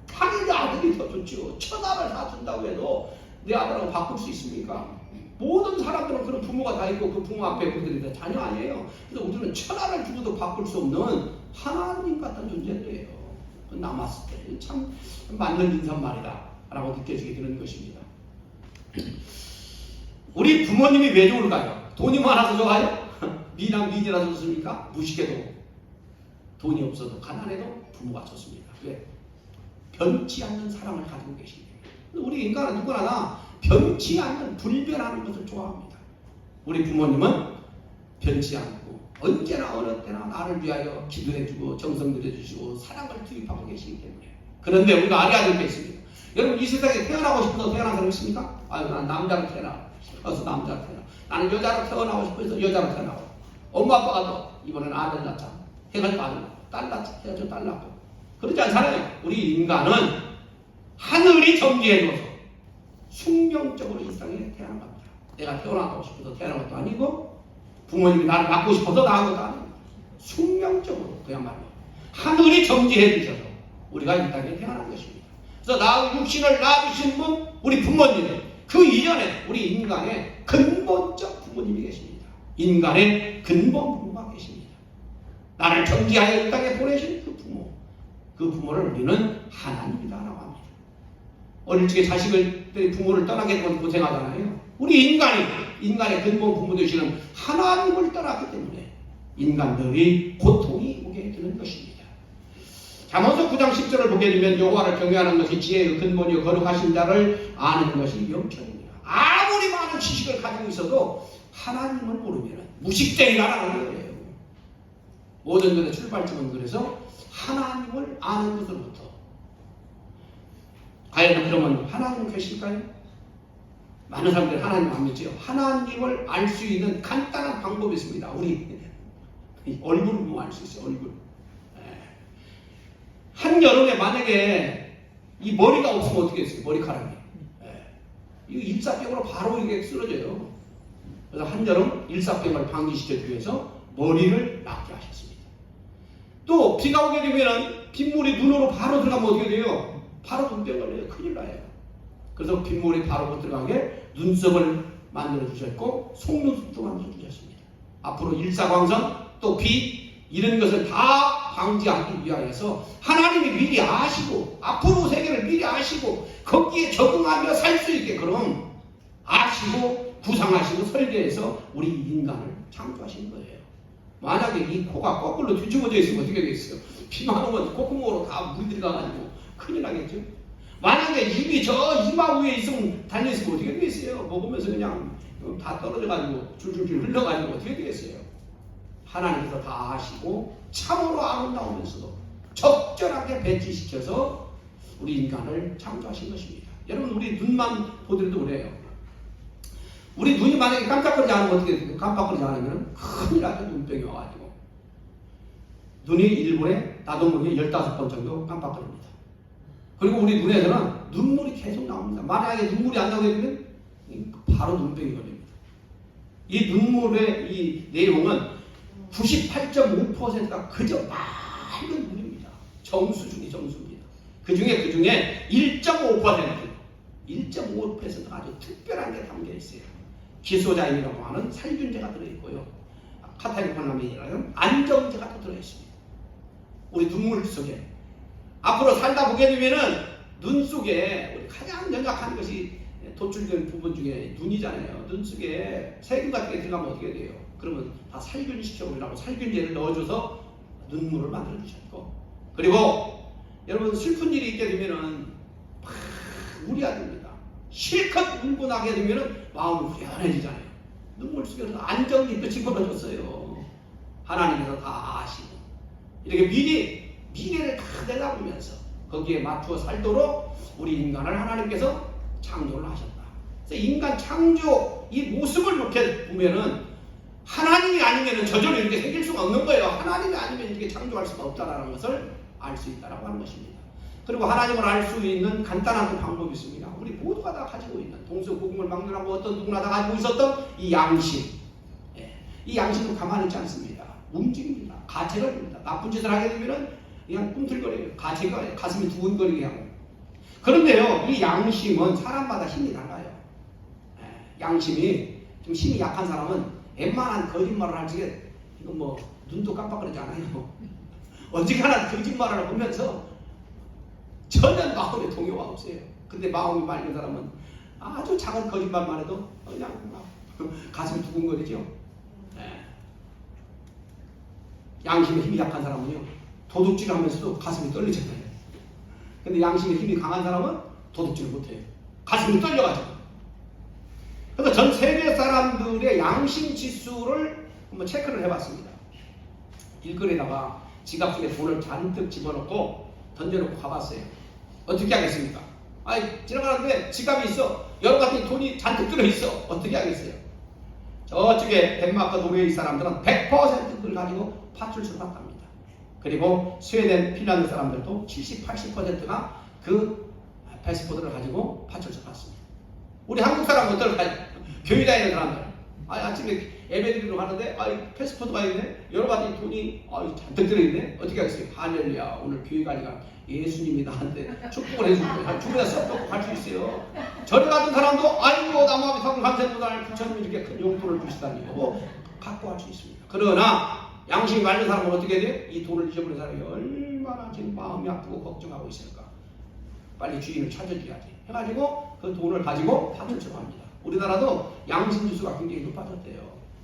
당연히 아들이 더 좋죠. 천하를 다 준다고 해도 내 아들하고 바꿀 수 있습니까? 모든 사람들은 그런 부모가 다 있고 그 부모 앞에 그들이 다 자녀 아니에요. 그래서 우리는 천하를 주고도 바꿀 수 없는 하나님 같은 존재들이에요. 남았을 때 참 맞는 인사말이다 라고 느껴지게 되는 것입니다. 우리 부모님이 왜 좋을까요? 돈이 많아서 좋아요? 미남미녀라서 좋습니까? 무식해도, 돈이 없어도, 가난해도 부모가 좋습니다. 왜? 변치 않는 사랑을 가지고 계십니다. 우리 인간은 누구나 다 변치 않는, 불변하는 것을 좋아합니다. 우리 부모님은 변치 않고 언제나 어느 때나 나를 위하여 기도해주고 정성 들여주시고 사랑을 투입하고 계시기 때문에. 그런데 우리가 알아야 될 게 있습니다. 여러분 이 세상에 태어나고 싶어서 태어난 사람 있습니까? 난 남자로 태어나 싶어서 남자로 태어나. 나는 여자로 태어나고 싶어서 여자로 태어나고. 엄마 아빠가 또 이번에는 아들 낳자 해가지고 아들 낳고, 딸 낳자 해가지고 딸 낳고. 그렇지 않잖아요. 우리 인간은 하늘이 정지해줘서 숙명적으로 이 세상에 태어난 겁니다. 내가 태어나고 싶어서 태어난 것도 아니고 부모님이 나를 낳고 싶어서 낳은 것도 아니고 숙명적으로 그야말로 하늘이 정지해 주셔서 우리가 이 땅에 태어난 것입니다. 그래서 나의 육신을 낳으신 분, 우리 부모님, 그 이전에 우리 인간의 근본적 부모님이 계십니다. 인간의 근본 부모가 계십니다. 나를 정지하여 이 땅에 보내신 그 부모, 그 그 부모를 우리는 하나님이다라고 합니다. 어릴 적에 자식을 부모를 떠나게 되면 고생하잖아요. 우리 인간의 근본 부모 되시는 하나님을 떠났기 때문에 인간들이 고통이 오게 되는 것입니다. 잠언서 9장 10절을 보게 되면 여호와를 경외하는 것이 지혜의 근본이요 거룩하신 자를 아는 것이 영적입니다. 아무리 많은 지식을 가지고 있어도 하나님을 모르면 무식쟁이라는 거예요. 모든 것의 출발점은 그래서 하나님을 아는 것으로부터. 과연 그러면 하나님은 계실까요? 많은 사람들이 하나님 안 믿죠. 하나님을 알 수 있는 간단한 방법이 있습니다. 우리 얼굴을 보면 알 수 있어요. 얼굴. 한여름에 만약에 이 머리가 없으면 어떻게 했어요? 머리카락이. 이거 일사병으로 바로 이게 쓰러져요. 그래서 한여름 일사병을 방지시켜주기 위해서 머리를 낫게 하셨습니다. 또 비가 오게 되면 빗물이 눈으로 바로 들어가면 어떻게 돼요? 바로 눈병 걸려요. 큰일 나요. 그래서 빗물이 바로 못 들어가게 눈썹을 만들어 주셨고 속눈썹도 만들어 주셨습니다. 앞으로 일사광선 또 비 이런 것을 다 방지하기 위하여서 하나님이 미리 아시고 앞으로 세계를 미리 아시고 거기에 적응하며 살 수 있게 그럼 아시고 구상하시고 설계해서 우리 인간을 창조하신 거예요. 만약에 이 코가 거꾸로 뒤집어져 있으면 어떻게 되겠어요? 비만 오면 콧구멍으로 다 물이 들어가가지고 큰일 나겠죠? 만약에 입이 저 이마 위에 있으면 달려있으면 어떻게 되겠어요? 먹으면서 그냥 다 떨어져가지고 줄줄줄 흘러가지고 어떻게 되겠어요? 하나님께서 다 아시고 참으로 아름다우면서도 적절하게 배치시켜서 우리 인간을 창조하신 것입니다. 여러분 우리 눈만 보더라도 그래요. 우리 눈이 만약에 깜짝거리지 않으면 어떻게 돼요? 깜빡거리지 않으면 큰일 나죠. 눈병이 와가지고. 눈이 1분에 나도 모르게 15번 정도 깜빡거립니다. 그리고 우리 눈에서는 눈물이 계속 나옵니다. 만약에 눈물이 안 나오게 되면 바로 눈병이 걸립니다. 이 눈물의 이 내용은 98.5%가 그저 맑은 물입니다. 정수 중에 정수입니다. 그 중에 1.5%가 아주 특별한 게 담겨 있어요. 기소자인이라고 하는 살균제가 들어있고요. 카타리코나민이라는 안정제가 또 들어있습니다. 우리 눈물 속에 앞으로 살다 보게 되면은 눈 속에 우리 가장 연약한 것이 도출된 부분 중에 눈이잖아요. 눈 속에 세균 같은 게 들어가면 어떻게 돼요? 그러면 다 살균시켜보려고 살균제를 넣어줘서 눈물을 만들어 주셨고, 그리고 여러분 슬픈 일이 있게 되면은 막 울어야 됩니다. 실컷 울고 나게 되면은 마음이 후련해지잖아요. 눈물 속에서 안정이 집어넣어줬어요. 하나님께서 다 아시고 이렇게 미래를 다 내다보면서 거기에 맞추어 살도록 우리 인간을 하나님께서 창조를 하셨다. 그래서 인간 창조 이 모습을 이렇게 보면은 하나님이 아니면 저절로 이렇게 생길 수가 없는 거예요. 하나님이 아니면 이렇게 창조할 수가 없다는 것을 알 수 있다고 하는 것입니다. 그리고 하나님을 알 수 있는 간단한 방법이 있습니다. 우리 모두가 다 가지고 있는 동서고금을 막론하고 어떤 누구나 다 가지고 있었던 이 양심. 이 양심은 가만히 있지 않습니다. 움직입니다. 가책을 줍니다. 나쁜 짓을 하게 되면 그냥 꿈틀거려요. 가책이 가슴이 두근거리게 하고. 그런데요, 이 양심은 사람마다 힘이 달라요. 양심이 좀 힘이 약한 사람은 웬만한 거짓말을 할 적에 이건 뭐 눈도 깜빡거리지 않아요. 어지간한 거짓말을 보면서 전혀 마음에 동요가 없어요. 근데 마음이 맑은 사람은 아주 작은 거짓말만 해도 그냥 막 가슴이 두근거리죠. 양심에 힘이 약한 사람은요, 도둑질을 하면서도 가슴이 떨리잖아요. 근데 양심에 힘이 강한 사람은 도둑질을 못해요. 가슴이 떨려가지고. 그래서 전 세계 사람들의 양심 지수를 한번 체크를 해봤습니다. 일거리에다가 지갑 속에 돈을 잔뜩 집어넣고 던져놓고 가봤어요. 어떻게 하겠습니까? 아니, 지나가는데 지갑이 있어. 여러 가지 돈이 잔뜩 들어있어. 어떻게 하겠어요? 저쪽에 덴마크 노르웨이 사람들은 100% 그걸 가지고 파출소로 갔답니다. 그리고 스웨덴, 핀란드 사람들도 70, 80%가 그 패스포드를 가지고 파출소 갔습니다. 우리 한국 사람은 어떨까요? 교회 다니는 사람들. 아침에 예배드리러 가는데 패스포드가 있네. 여러 가지 돈이 잔뜩 들어있네. 어떻게 하겠어요? 할렐루야. 오늘 교회 가니까 예수님이 나한테 축복을 해주고 주변에 썩 갈 수 있어요. 저를 같은 사람도 아이고 나무 앞에 서 감사합니다. 부처님이 이렇게 큰 용돈을 주시다니 갖고 갈 수 있습니다. 그러나 양심이 맑은 사람은 어떻게 돼? 이 돈을 잊어버린 사람이 얼마나 지금 마음이 아프고 걱정하고 있을까. 빨리 주인을 찾아줘야지 해가지고 그 돈을 가지고 파출소로 합니다. 우리나라도 양심지수가 굉장히 높아졌대요.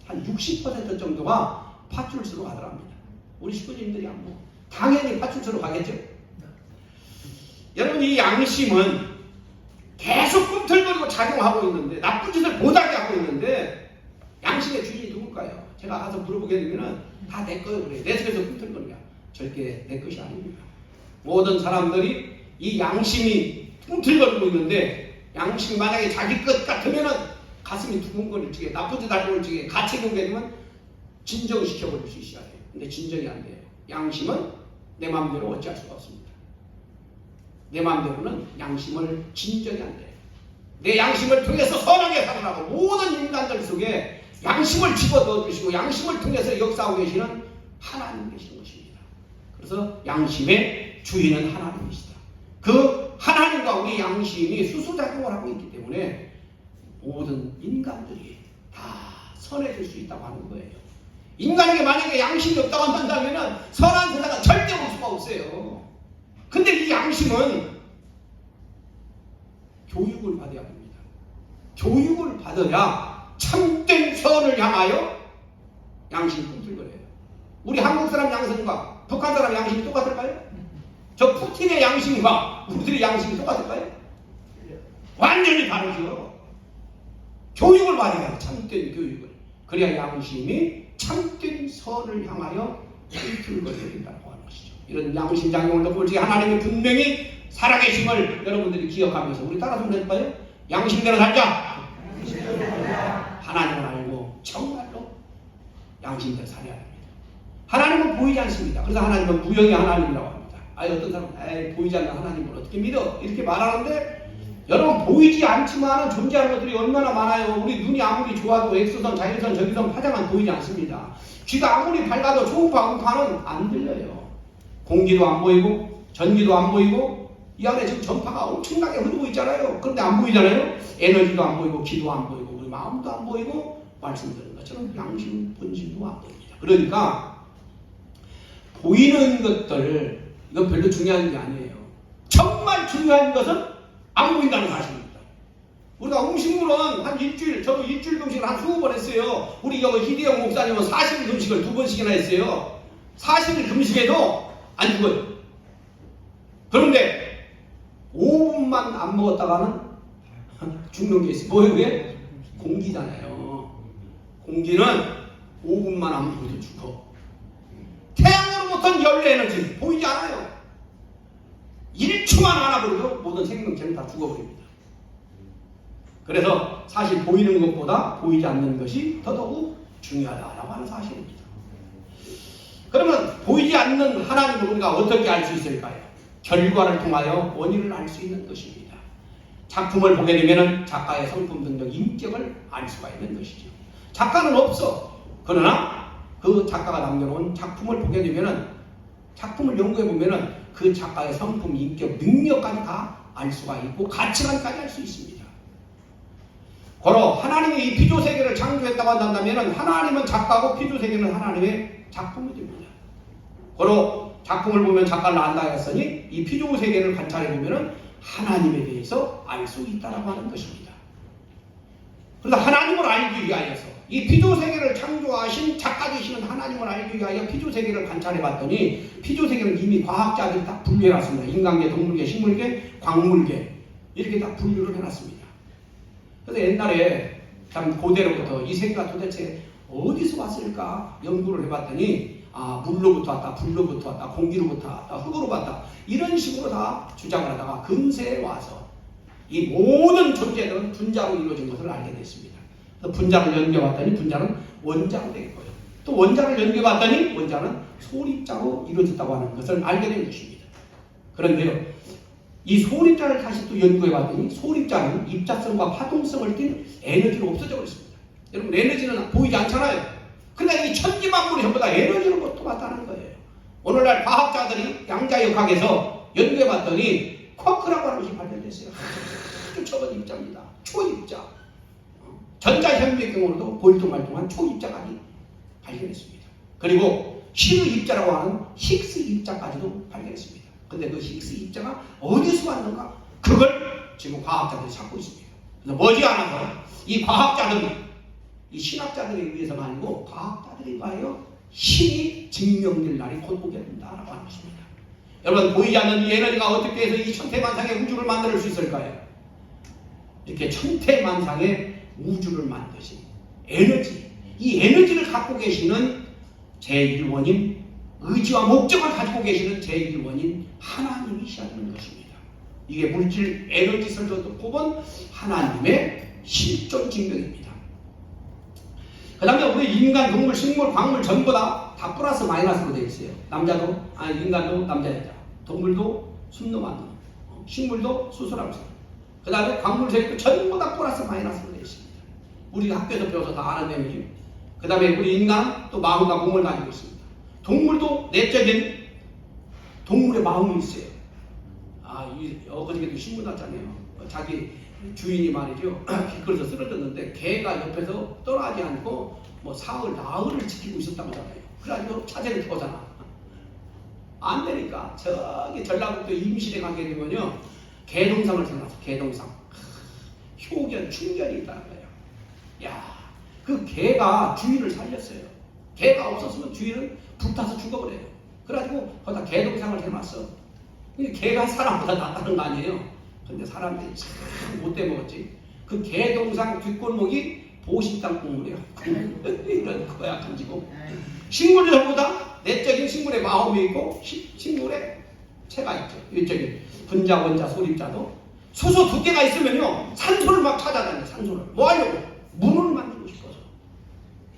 한 60% 정도가 파출소로 가더랍니다. 우리 식구님들이 뭐 당연히 파출소로 가겠죠. 여러분, 이 양심은 계속 꿈틀거리고 작용하고 있는데, 나쁜 짓을 못하게 하고 있는데, 양심의 주인이 누굴까요? 제가 가서 물어보게 되면은 다 내 거예요 그래요. 내 속에서 꿈틀거리냐? 절대 내 것이 아닙니다. 모든 사람들이 이 양심이 꿈틀거리고 있는데, 양심이 만약에 자기 것 같으면은 가슴이 두근거릴 적에, 나쁜 짓 할 적에 가책이 오게 되면 진정시켜버릴 수 있어야 돼요. 근데 진정이 안 돼요. 양심은 내 마음대로 어찌할 수가 없습니다. 내 마음대로는 양심을 진정이 안 돼요. 내 양심을 통해서 선하게 살아나고, 모든 인간들 속에 양심을 집어넣어 주시고 양심을 통해서 역사하고 계시는 하나님 계시는 것입니다. 그래서 양심의 주인은 하나님이시다. 그 하나님과 우리 양심이 수수작용을 하고 있기 때문에 모든 인간들이 다 선해질 수 있다고 하는 거예요. 인간에게 만약에 양심이 없다고 한다면 선한 세상은 절대 올 수가 없어요. 근데 이 양심은 교육을 받아야 합니다. 교육을 받아야 참된 선을 향하여 양심이 꿈틀거려요. 우리 한국 사람 양심과 북한 사람 양심이 똑같을까요? 저 푸틴의 양심과 우리들의 양심이 똑같을까요? 완전히 다르죠. 교육을 받아야 해요. 참된 교육을. 그래야 양심이 참된 선을 향하여 꿈틀거려야 된다고 하는 것이죠. 이런 양심 작용을 넣고 하나님이 분명히 살아계심을 여러분들이 기억하면서 우리 따라서 해볼까요? 양심대로 살자. 하나님을 알고 정말로 양심대로 살아야 합니다. 하나님은 보이지 않습니다. 그래서 하나님은 부영의 하나님이라고 합니다. 어떤 사람은 보이지 않는 하나님을 어떻게 믿어? 이렇게 말하는데, 여러분, 보이지 않지만 존재하는 것들이 얼마나 많아요. 우리 눈이 아무리 좋아도 X선, 자연선, 저기선 파장은 보이지 않습니다. 귀가 아무리 밝아도 초음파, 음파는 안 들려요. 공기도 안 보이고 전기도 안 보이고 이 안에 지금 전파가 엄청나게 흐르고 있잖아요. 그런데 안 보이잖아요. 에너지도 안 보이고 기도 안 보이고 우리 마음도 안 보이고 말씀드린 것처럼 양심 본심도 안 보입니다. 그러니까 보이는 것들, 이건 별로 중요한 게 아니에요. 정말 중요한 것은 안 보인다는 사실입니다. 우리가 음식물은 한 일주일, 저도 일주일 금식을 한 20번 했어요. 우리 희대영 목사님은 40일 금식을 2번씩이나 했어요. 40일 금식에도 안 죽어요. 그런데 5분만 안 먹었다가는 죽는 게 있어요. 뭐예요 그게? 공기잖아요. 공기는 5분만 안 먹어도 죽어. 태양으로부터 열린 에너지 보이지 않아요. 1초만 안 하고도 모든 생명체는 다 죽어버립니다. 그래서 사실 보이는 것보다 보이지 않는 것이 더더욱 중요하다고 하는 사실입니다. 그러면 보이지 않는 하나님을 우리가 어떻게 알 수 있을까요? 결과를 통하여 원인을 알 수 있는 것입니다. 작품을 보게 되면 작가의 성품 등등 인격을 알 수가 있는 것이죠. 작가는 없어. 그러나 그 작가가 남겨놓은 작품을 보게 되면, 작품을 연구해 보면 그 작가의 성품, 인격, 능력까지 다 알 수가 있고 가치관까지 알 수 있습니다. 고로 하나님이 이 피조세계를 창조했다고 한다면 하나님은 작가고 피조세계는 하나님의 작품이 됩니다. 고로 작품을 보면 작가를 안다 했으니 이 피조세계를 관찰해 보면 하나님에 대해서 알 수 있다고 하는 것입니다. 그래서 하나님을 알기 위하여서 이 피조세계를 창조하신 작가 되시는 하나님을 알기 위하여 피조세계를 관찰해 봤더니 피조세계는 이미 과학자들이 딱 분류해 놨습니다. 인간계, 동물계, 식물계, 광물계 이렇게 딱 분류를 해놨습니다. 그래서 옛날에 참 고대로부터 이 세계가 도대체 어디서 왔을까 연구를 해봤더니 물로부터 왔다, 불로부터 왔다, 공기로부터 왔다, 흙으로 왔다 이런 식으로 다 주장을 하다가 근세에 와서 이 모든 존재들은 분자로 이루어진 것을 알게 됐습니다. 분자를 연결해봤더니 분자는 원자로 된 거예요. 또 원자를 연결해봤더니 원자는 소립자로 이루어졌다고 하는 것을 알게 된 것입니다. 그런데요, 이 소립자를 다시 또 연구해봤더니 소립자는 입자성과 파동성을 띤 에너지로 없어져 버렸습니다. 여러분, 에너지는 보이지 않잖아요. 근데 이 천지만물이 전부 다 에너지로 고통받다는 거예요. 오늘날 과학자들이 양자역학에서 연구해봤더니 쿼크라고 하는 것이 발견됐어요. 아주 적은 입자입니다. 초입자. 전자현미경으로도 볼통말통한 초입자각이 발견했습니다. 그리고 신의 입자라고 하는 히그스 입자까지도 발견했습니다. 근데 그 히그스 입자가 어디서 왔는가? 그걸 지금 과학자들이 찾고 있습니다. 그래서 머지않아서 이 과학자들이, 이 신학자들에 의해서가 아니고 과학자들에 의하여 신이 증명될 날이 곧 오게 된다라고 하는 것입니다. 여러분, 보이지 않는 이 에너지가 어떻게 해서 이 천태만상의 우주를 만들 수 있을까요? 이렇게 천태만상의 우주를 만드신 에너지, 이 에너지를 갖고 계시는 제1원인, 의지와 목적을 가지고 계시는 제1원인 하나님이셔야 되는 것입니다. 이게 물질 에너지에서도 뽑은 하나님의 실존 증명입니다. 그 다음에 우리 인간, 동물, 식물, 광물 전부 다 플러스 마이너스로 되어 있어요. 남자도, 인간도 남자, 여자, 동물도 순놈, 안놈, 식물도 수소람수, 그 다음에 광물, 세력도 전부 다 플러스 마이너스로 되어 있습니다. 우리가 학교에서 배워서 다 아는 내용이죠. 그 다음에 우리 인간 또 마음과 몸을 가지고 있습니다. 동물도 내적인 동물의 마음이 있어요. 어저께도 신문 났잖아요. 자기 주인이 말이죠. 길거리에서 쓰러졌는데 개가 옆에서 떠나지 않고 뭐 사흘, 나흘을 지키고 있었다고 하잖아요. 그래가지고 차제를 켜잖아. 안 되니까 저기 전라북도 임실에 가게 되면요. 개동상을 생각해서 개동상. 효견, 충견이 있다는 거예요. 야, 그 개가 주인을 살렸어요. 개가 없었으면 주인은 불타서 죽어버려요. 그래가지고 거기다 개동상을 해놨어. 근데 개가 사람보다 낫다는 거 아니에요. 근데 사람들이 참 못돼 먹었지. 그 개동상 뒷골목이 보신당 국물이야. 이런 거약한 지고. 식물이 전부 다 내적인 식물의 마음이 있고 식물의 체가 있죠. 외적인 분자, 원자, 소립자도 수소 2개가 있으면요 산소를 막 찾아다녀요. 산소를 뭐 하려고? 문을 만들고 싶어서.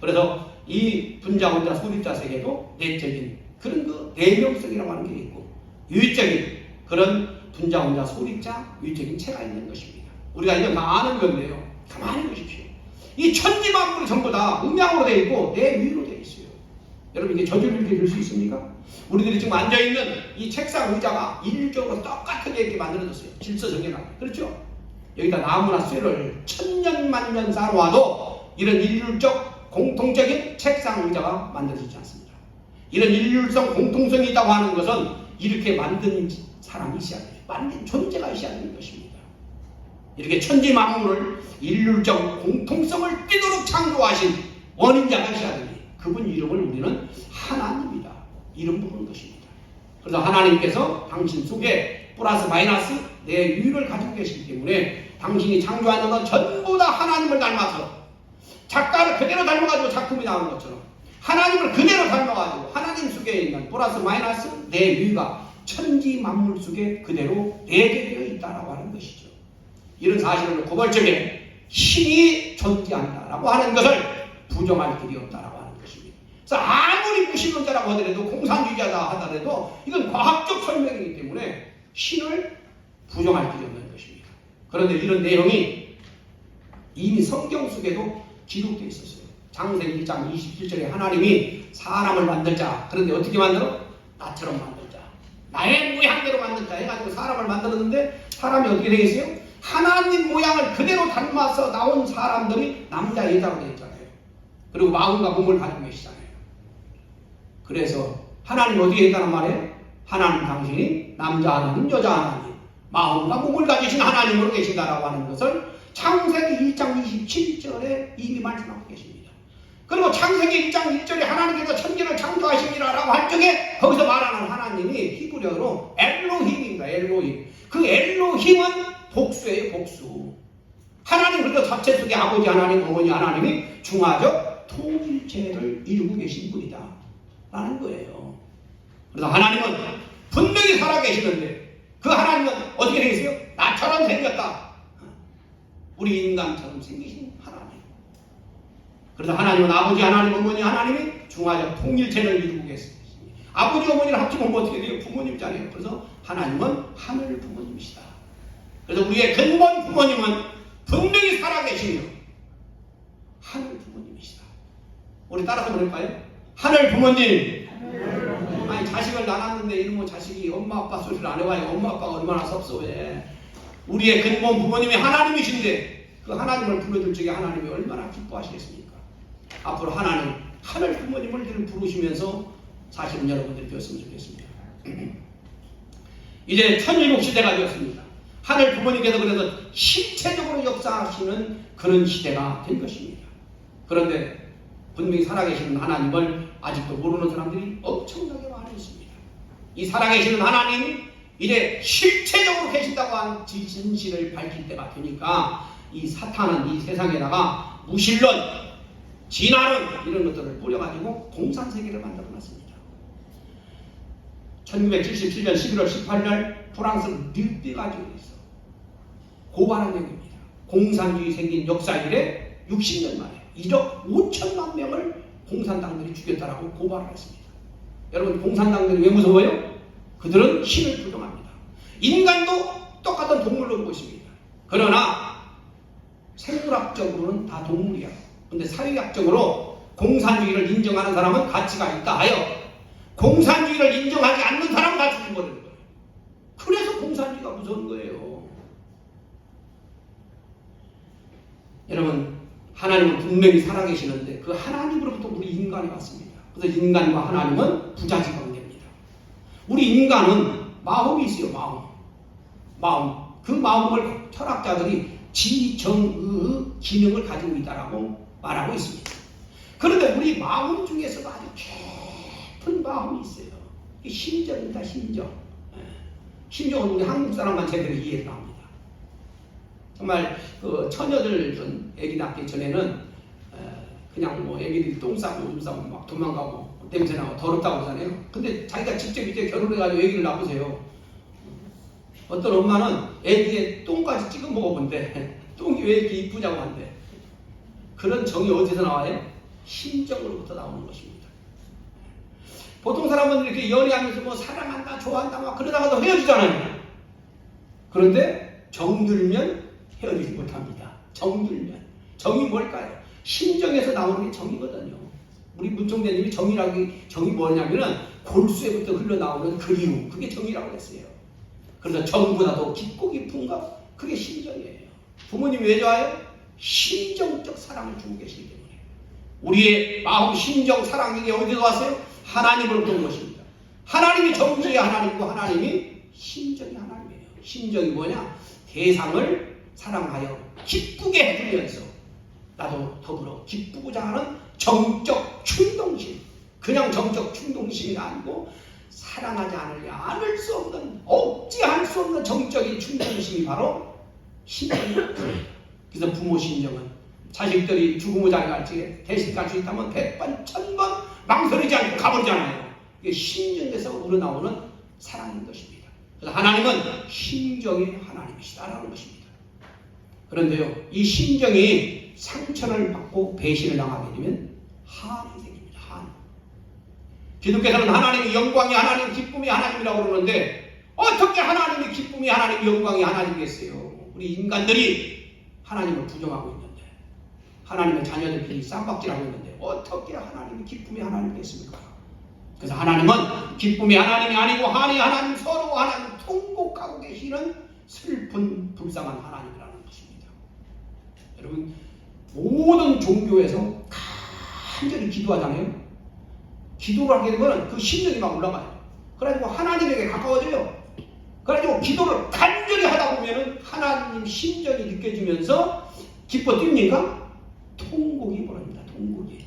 그래서 이 분자, 원자, 소립자 세계도 내적인 그런 그 내명성이라고 하는 게 있고 유의적인 그런 분자, 원자, 소립자, 유의적인 체가 있는 것입니다. 우리가 이건 다 아는 건데요. 가만히 보십시오. 이 천지만물이 전부 다 음양으로 되어 있고 내 위로 되어 있어요. 여러분 이게 저절로 이렇게 될 수 있습니까? 우리들이 지금 앉아있는 이 책상 의자가 일률적으로 똑같게 이렇게 만들어졌어요. 질서 정연하게. 그렇죠? 여기다 나무나 쇠를 천년 만년 쌓아와도 이런 일률적 공통적인 책상 의자가 만들어지지 않습니다. 이런 일률성 공통성이 있다고 하는 것은 이렇게 만든 사람이 있어야 돼요. 만든 존재가 있어야 되는 것입니다. 이렇게 천지만물을 일률적 공통성을 띠도록 창조하신 원인자가 있어야 됩니다. 그분 이름을 우리는 하나님이다. 이름 부르는 것입니다. 그래서 하나님께서 당신 속에 플러스 마이너스 내 유를 가지고 계시기 때문에 당신이 창조하는 건 전부 다 하나님을 닮아서 작가를 그대로 닮아가지고 작품이 나오는 것처럼 하나님을 그대로 닮아가지고 하나님 속에 있는 플러스 마이너스 내 유가 천지 만물 속에 그대로 내재되어 있다라고 하는 것이죠. 이런 사실을 고발적에 신이 존재한다라고 하는 것을 부정할 길이 없다라고 하는 것입니다. 그래서 아무리 무신론자라고 하더라도 공산주의자다 하더라도 이건 과학적 설명이기 때문에 신을 부정할 길이 없는 것입니다. 그런데 이런 내용이 이미 성경 속에도 기록되어 있었어요. 창세기 1장 27절에 하나님이 사람을 만들자. 그런데 어떻게 만들어? 나처럼 만들자. 나의 모양대로 만들자 해가지고 사람을 만들었는데 사람이 어떻게 되겠어요? 하나님 모양을 그대로 닮아서 나온 사람들이 남자, 여자로 되어 있잖아요. 그리고 마음과 몸을 가지고 계시잖아요. 그래서 하나님 어디에 있다는 말이에요? 하나님 당신이 남자 하나님, 여자 하나님, 마음과 몸을 가지신 하나님으로 계신다라고 하는 것을 창세기 1장 27절에 이미 말씀하고 계십니다. 그리고 창세기 1장 1절에 하나님께서 천지를 창조하시니라라고 할 적에 거기서 말하는 하나님이 히브리어로 엘로힘입니다. 엘로힘. 그 엘로힘은 복수예요. 복수. 하나님 그래서 자체 속에 아버지 하나님, 어머니 하나님이 중화적 통일체를 이루고 계신 분이다 라는 거예요. 그래서 하나님은 분명히 살아계시는데 그 하나님은 어떻게 되겠어요? 나처럼 생겼다. 우리 인간처럼 생기신 하나님. 그래서 하나님은 아버지 하나님, 어머니 하나님이 중화적 통일체를 이루고 계십니다. 아버지 어머니를 합치면 뭐 어떻게 돼요? 부모님이잖아요. 그래서 하나님은 하늘 부모님이시다. 그래서 우리의 근본 부모님은 분명히 살아계시며 하늘 부모님이시다. 우리 따라서 그럴까요? 하늘 부모님. 아니 자식을 낳았는데 이놈의 자식이 엄마 아빠 소리를 안 해봐요. 엄마 아빠가 얼마나 섭섭해. 우리의 근본 부모님이 하나님이신데 그 하나님을 불러줄 적에 하나님이 얼마나 기뻐하시겠습니까? 앞으로 하나님 하늘 부모님을 늘 부르시면서 사실은 여러분들이 배웠으면 좋겠습니다. 이제 천일국 시대가 되었습니다. 하늘 부모님께서 그래서 실체적으로 역사하시는 그런 시대가 된 것입니다. 그런데 분명히 살아계시는 하나님을 아직도 모르는 사람들이 엄청나게 많이 있습니다. 이 살아계시는 하나님 이제 실체적으로 계신다고 한 진실을 밝힐 때가 되니까 이 사탄은 이 세상에다가 무신론, 진화론 이런 것들을 뿌려가지고 공산세계를 만들어놨습니다. 1977년 11월 18일 프랑스 르비가지오에서 고발한 얘기입니다. 공산주의 생긴 역사 이래 60년 만에 1억 5천만 명을 공산당들이 죽였다라고 고발을 했습니다. 여러분 공산당들이 왜 무서워요? 그들은 신을 부정합니다. 인간도 똑같은 동물로 보고 있습니다. 그러나 생물학적으로는 다 동물이야. 그런데 사회학적으로 공산주의를 인정하는 사람은 가치가 있다 하여 공산주의를 인정하지 않는 사람은 다 죽여버리는 거예요. 그래서 공산주의가 무서운 거예요. 여러분 하나님은 분명히 살아계시는데 그 하나님으로부터 우리 인간이 왔습니다. 그래서 인간과 하나님은 부자지 관계입니다. 우리 인간은 마음이 있어요. 마음. 그 마음을 철학자들이 지정의 기능을 가지고 있다라고 말하고 있습니다. 그런데 우리 마음 중에서도 아주 깊은 마음이 있어요. 심정입니다. 심정은 우리 한국 사람만 제대로 이해를 합니다. 정말 그 처녀들 애기 낳기 전에는 그냥 뭐 애기들이 똥 싸고 오줌 싸고 막 도망가고 냄새나고 더럽다고 하잖아요. 근데 자기가 직접 이제 결혼해가지고 애기를 낳으세요. 어떤 엄마는 애기의 똥까지 찍어 먹어본대. 똥이 왜 이렇게 이쁘냐고 한대. 그런 정이 어디서 나와요? 심정으로부터 나오는 것입니다. 보통 사람은 이렇게 연애하면서 뭐 사랑한다, 좋아한다 막 그러다가도 헤어지잖아요. 그런데 정들면 헤어지지 못합니다. 정들면. 정이 뭘까요? 심정에서 나오는 게 정이거든요. 우리 문총대님이 정이 뭐냐면은 골수에부터 흘러나오는 그리움. 그게 정이라고 했어요. 그래서 정보다도 깊고 깊은 것, 그게 심정이에요. 부모님이 왜 좋아요? 심정적 사랑을 주고 계시기 때문에. 우리의 마음, 심정, 사랑 이게 어디서 왔어요? 하나님을 본 것입니다. 하나님이 정죄의 하나님이고 하나님이 심정의 하나님이에요. 심정이 뭐냐? 대상을 사랑하여 기쁘게 해주면서 나도 더불어 기쁘고자 하는 정적 충동심. 그냥 정적 충동심이 아니고 사랑하지 않을 수 없는, 억제할 수 없는 정적인 충동심이 바로 심정입니다. 그래서 부모 심정은 자식들이 죽음의 자리 갈지 대신 갈 수 있다면 100번, 1000번 망설이지 않고 가버리잖아요. 이게 심정에서 우러나오는 사랑인 것입니다. 그래서 하나님은 심정이 하나님이시다라는 것입니다. 그런데요, 이 심정이 상처를 받고 배신을 당하게 되면 한이 생깁니다. 한. 기독교에서는 하나님의 영광이 하나님, 기쁨이 하나님이라고 그러는데 어떻게 하나님의 기쁨이 하나님, 영광이 하나님이겠어요? 우리 인간들이 하나님을 부정하고 있는데, 하나님의 자녀들끼리 쌈박질하고 있는데 어떻게 하나님의 기쁨이 하나님이겠습니까? 그래서 하나님은 기쁨이 하나님이 아니고 한이 하나님, 서로 하나님 통곡하고 계시는 슬픈 불쌍한 하나님이라는 것입니다. 여러분 모든 종교에서 간절히 기도하잖아요. 기도를 하게 되면 그 심령이 막 올라가요. 그래가지고 하나님에게 가까워져요. 그래가지고 기도를 간절히 하다 보면은 하나님 심정이 느껴지면서 기뻐 뜁니까? 통곡이 벌어집니다. 통곡이.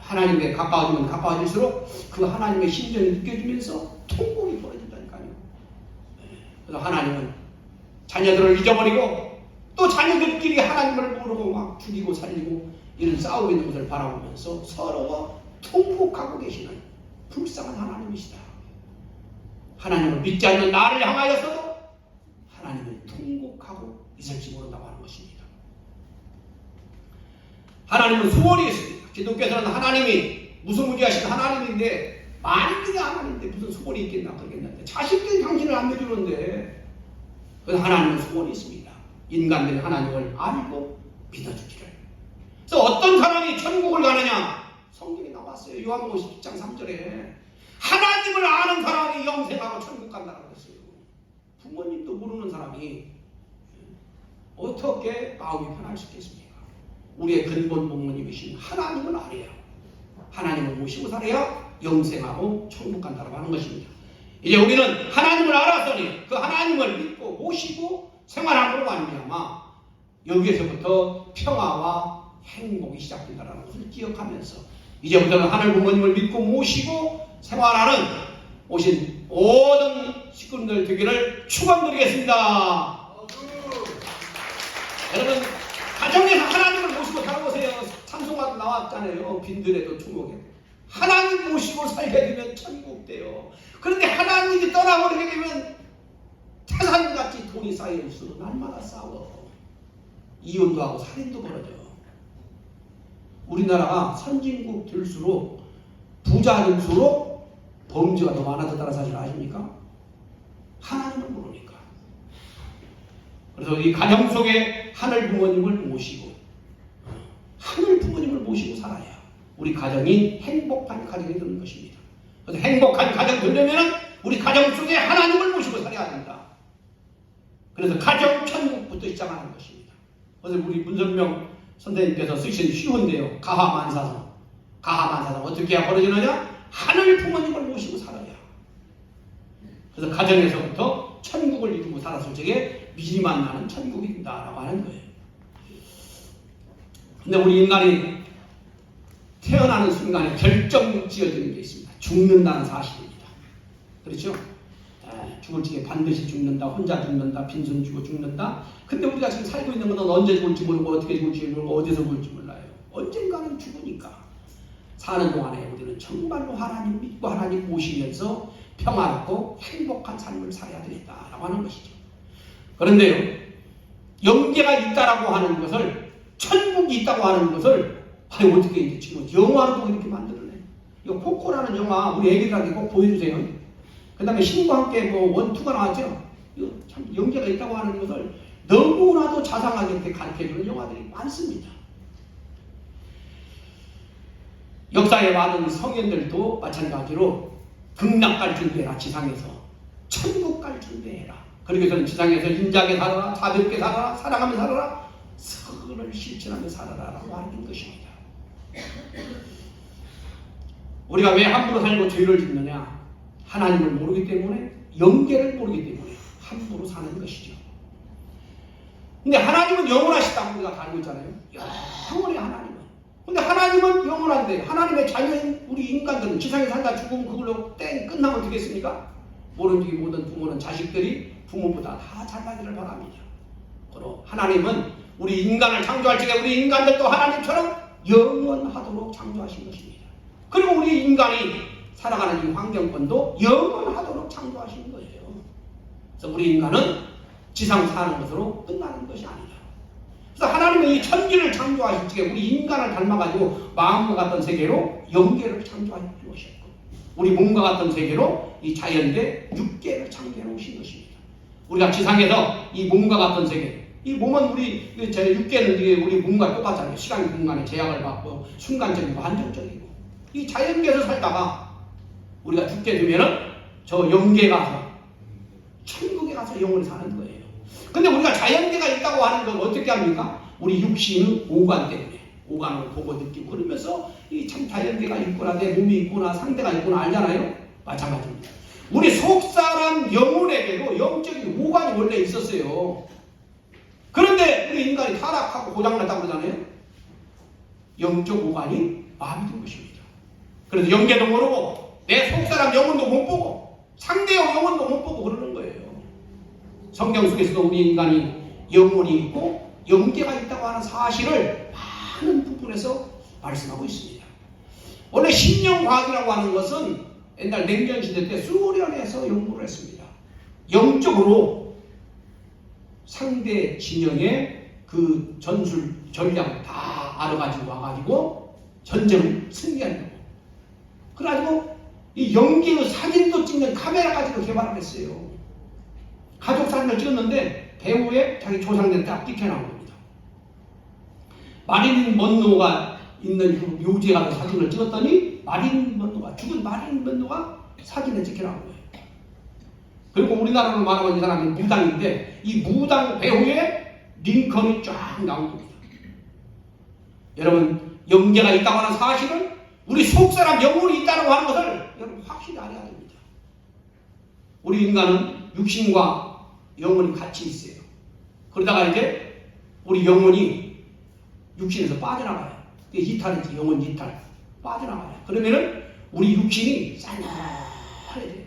하나님께 가까워지면 가까워질수록 그 하나님의 심정이 느껴지면서 통곡이 벌어진다니까요. 그래서 하나님은 자녀들을 잊어버리고 또 자녀들끼리 하나님을 모르고 막 죽이고 살리고 이런 싸우고 있는 것을 바라보면서 서로 통곡하고 계시는 불쌍한 하나님이시다. 하나님을 믿지 않는 나를 향하여서도 하나님을 통곡하고 있을지 모른다고 하는 것입니다. 하나님은 소원이 있습니다. 기독교에서는 하나님이 무소무지하신 하나님인데 만민의 하나님인데 무슨 소원이 있겠나 그러겠는데 자식들이 당신을 안 믿어주는데 그래서 하나님은 소원이 있습니다. 인간들이 하나님을 알고 믿어주기를. 그래서 어떤 사람이 천국을 가느냐? 성경에 나왔어요. 요한복음 10장 3절에 하나님을 아는 사람이 영생하고 천국 간다고 했어요. 부모님도 모르는 사람이 어떻게 마음이 편할 수 있겠습니까? 우리의 근본 부모님이신 하나님을 알아야 하나님을 모시고 살아야 영생하고 천국 간다고 하는 것입니다. 이제 우리는 하나님을 알았더니 그 하나님을 믿고 모시고 생활함으로 말미암아 여기에서부터 평화와 행복이 시작된다는 것을 기억하면서 이제부터는 하늘 부모님을 믿고 모시고 생활하는 오신 모든 식구들 되기를 축원드리겠습니다. 여러분 가정에서 하나님을 모시고 살아보세요. 찬송가도 나왔잖아요. 빈들에도 주목해. 하나님 모시고 살게 되면 천국 돼요. 그런데 하나님이 떠나버리게 되면 태산같이 돈이 쌓여있어 날마다 싸워. 이혼도 하고 살인도 벌어져. 우리나라가 선진국 될수록 부자일수록 범죄가 더 많아졌다는 사실 아십니까? 하나님을 모르니까. 그래서 이 가정 속에 하늘 부모님을 모시고 하늘 부모님을 모시고 살아야 우리 가정이 행복한 가정이 되는 것입니다. 그래서 행복한 가정 되려면 우리 가정 속에 하나님을 모시고 살아야 된다. 그래서 가정 천국부터 시작하는 것입니다. 그래서 우리 문선명 선생님께서 쓰신 쉬운데요. 가하만사성. 가하만사성 어떻게 해야 벌어지느냐? 하늘 부모님을 모시고 살아야. 그래서 가정에서부터 천국을 이루고 살았을 적에 미리만 나는 천국이 된다라고 하는 거예요. 근데 우리 인간이 태어나는 순간에 결정 지어지는 게 있습니다. 죽는다는 사실입니다. 그렇죠? 죽을 적에 반드시 죽는다, 혼자 죽는다, 빈손 주고 죽는다. 근데 우리가 지금 살고 있는 것은 언제 죽을지 모르고 어떻게 죽을지 모르고 어디서 죽을지 몰라요. 언젠가는 죽으니까. 사는 동안에 우리는 정말로 하나님 믿고 하나님 모시면서 평화롭고 행복한 삶을 살아야 되겠다라고 하는 것이죠. 그런데요, 영계가 있다라고 하는 것을, 천국이 있다고 하는 것을 어떻게 이제 지금 영화로도 이렇게 만들어내. 이 코코라는 영화 우리 애기들한테 꼭 보여주세요. 그 다음에 신과 함께 뭐 원투가 나왔죠. 이거 참 영계가 있다고 하는 것을 너무나도 자상하게 이렇게 가르쳐주는 영화들이 많습니다. 역사에 많은 성현들도 마찬가지로 극락 갈 준비해라. 지상에서 천국 갈 준비해라. 그렇게 저는 지상에서 인자하게 살아라, 자비롭게 살아라, 사랑하며 살아라, 선을 실천하며 살아라라고 하는 것입니다. 우리가 왜 함부로 살고 죄를 짓느냐? 하나님을 모르기 때문에, 영계를 모르기 때문에 함부로 사는 것이죠. 근데 하나님은 영원하시다고 우리가 알고 있잖아요. 영원히 하나님은. 근데 하나님은 영원한데 하나님의 자녀인 우리 인간들은 지상에 살다 죽으면 그걸로 땡 끝나면 되겠습니까? 모든 모든 부모는 자식들이 부모보다 다 잘나기를 바랍니다. 그리고 하나님은 우리 인간을 창조할 적에 우리 인간들도 하나님처럼 영원하도록 창조하신 것입니다. 그리고 우리 인간이 살아가는 이 환경권도 영원하도록 창조하신 거예요. 그래서 우리 인간은 지상 사는 것으로 끝나는 것이 아니다. 그래서 하나님은 이 천지를 창조하실 적에 우리 인간을 닮아가지고 마음과 같은 세계로 영계를 창조하신 것이었고, 우리 몸과 같은 세계로 이 자연계 육계를 창조해 놓으신 것입니다. 우리가 지상에서 이 몸과 같은 세계, 이 몸은 우리 육계는 우리 몸과 똑같잖아요. 시간 공간에 제약을 받고 순간적이고 한정적이고, 이 자연계에서 살다가 우리가 죽게 되면은 저 영계 가서 천국에 가서 영원히 사는 거예요. 근데 우리가 자연계가 있다고 하는 건 어떻게 합니까? 우리 육신은 오간 때문에, 오간을 보고 느끼고 그러면서 이 참 자연계가 있구나, 내 몸이 있구나, 상대가 있구나 알잖아요. 마찬가지입니다. 우리 속사람 영혼에게도 영적인 오간이 원래 있었어요. 그런데 우리 인간이 타락하고 고장났다고 그러잖아요. 영적 오간이 마비된 것입니다. 그래서 영계도 모르고 내 속사람 영혼도 못 보고 상대의 영혼도 못 보고 그러는 거예요. 성경 속에서도 우리 인간이 영혼이 있고 영계가 있다고 하는 사실을 많은 부분에서 말씀하고 있습니다. 원래 심령과학이라고 하는 것은 옛날 냉전시대 때 소련에서 연구를 했습니다. 영적으로 상대 진영의 그 전술, 전략을 다 알아가지고 와가지고 전쟁을 승리하는 거고, 그래가지고 이 영계의 사진도 찍는 카메라까지도 개발을 했어요. 가족 사진을 찍었는데 배우의 자기 조상들을 딱 찍혀나온 겁니다. 마릴린 먼로가 있는 그 묘지에 가서 사진을 찍었더니 마릴린 먼로가, 죽은 마릴린 먼로가 사진에 찍혀나온 거예요. 그리고 우리나라로 말하면 이 사람이 무당인데 이 무당 배우의 링컨이 쫙 나온 겁니다. 여러분, 영계가 있다고 하는 사실을 우리 속사람 영혼이 있다고 하는 것을 여러분 확실히 알아야 됩니다. 우리 인간은 육신과 영혼이 같이 있어요. 그러다가 이제 우리 영혼이 육신에서 빠져나가요. 이탈이지, 영혼 이탈. 빠져나가요. 그러면은 우리 육신이 짠해져요.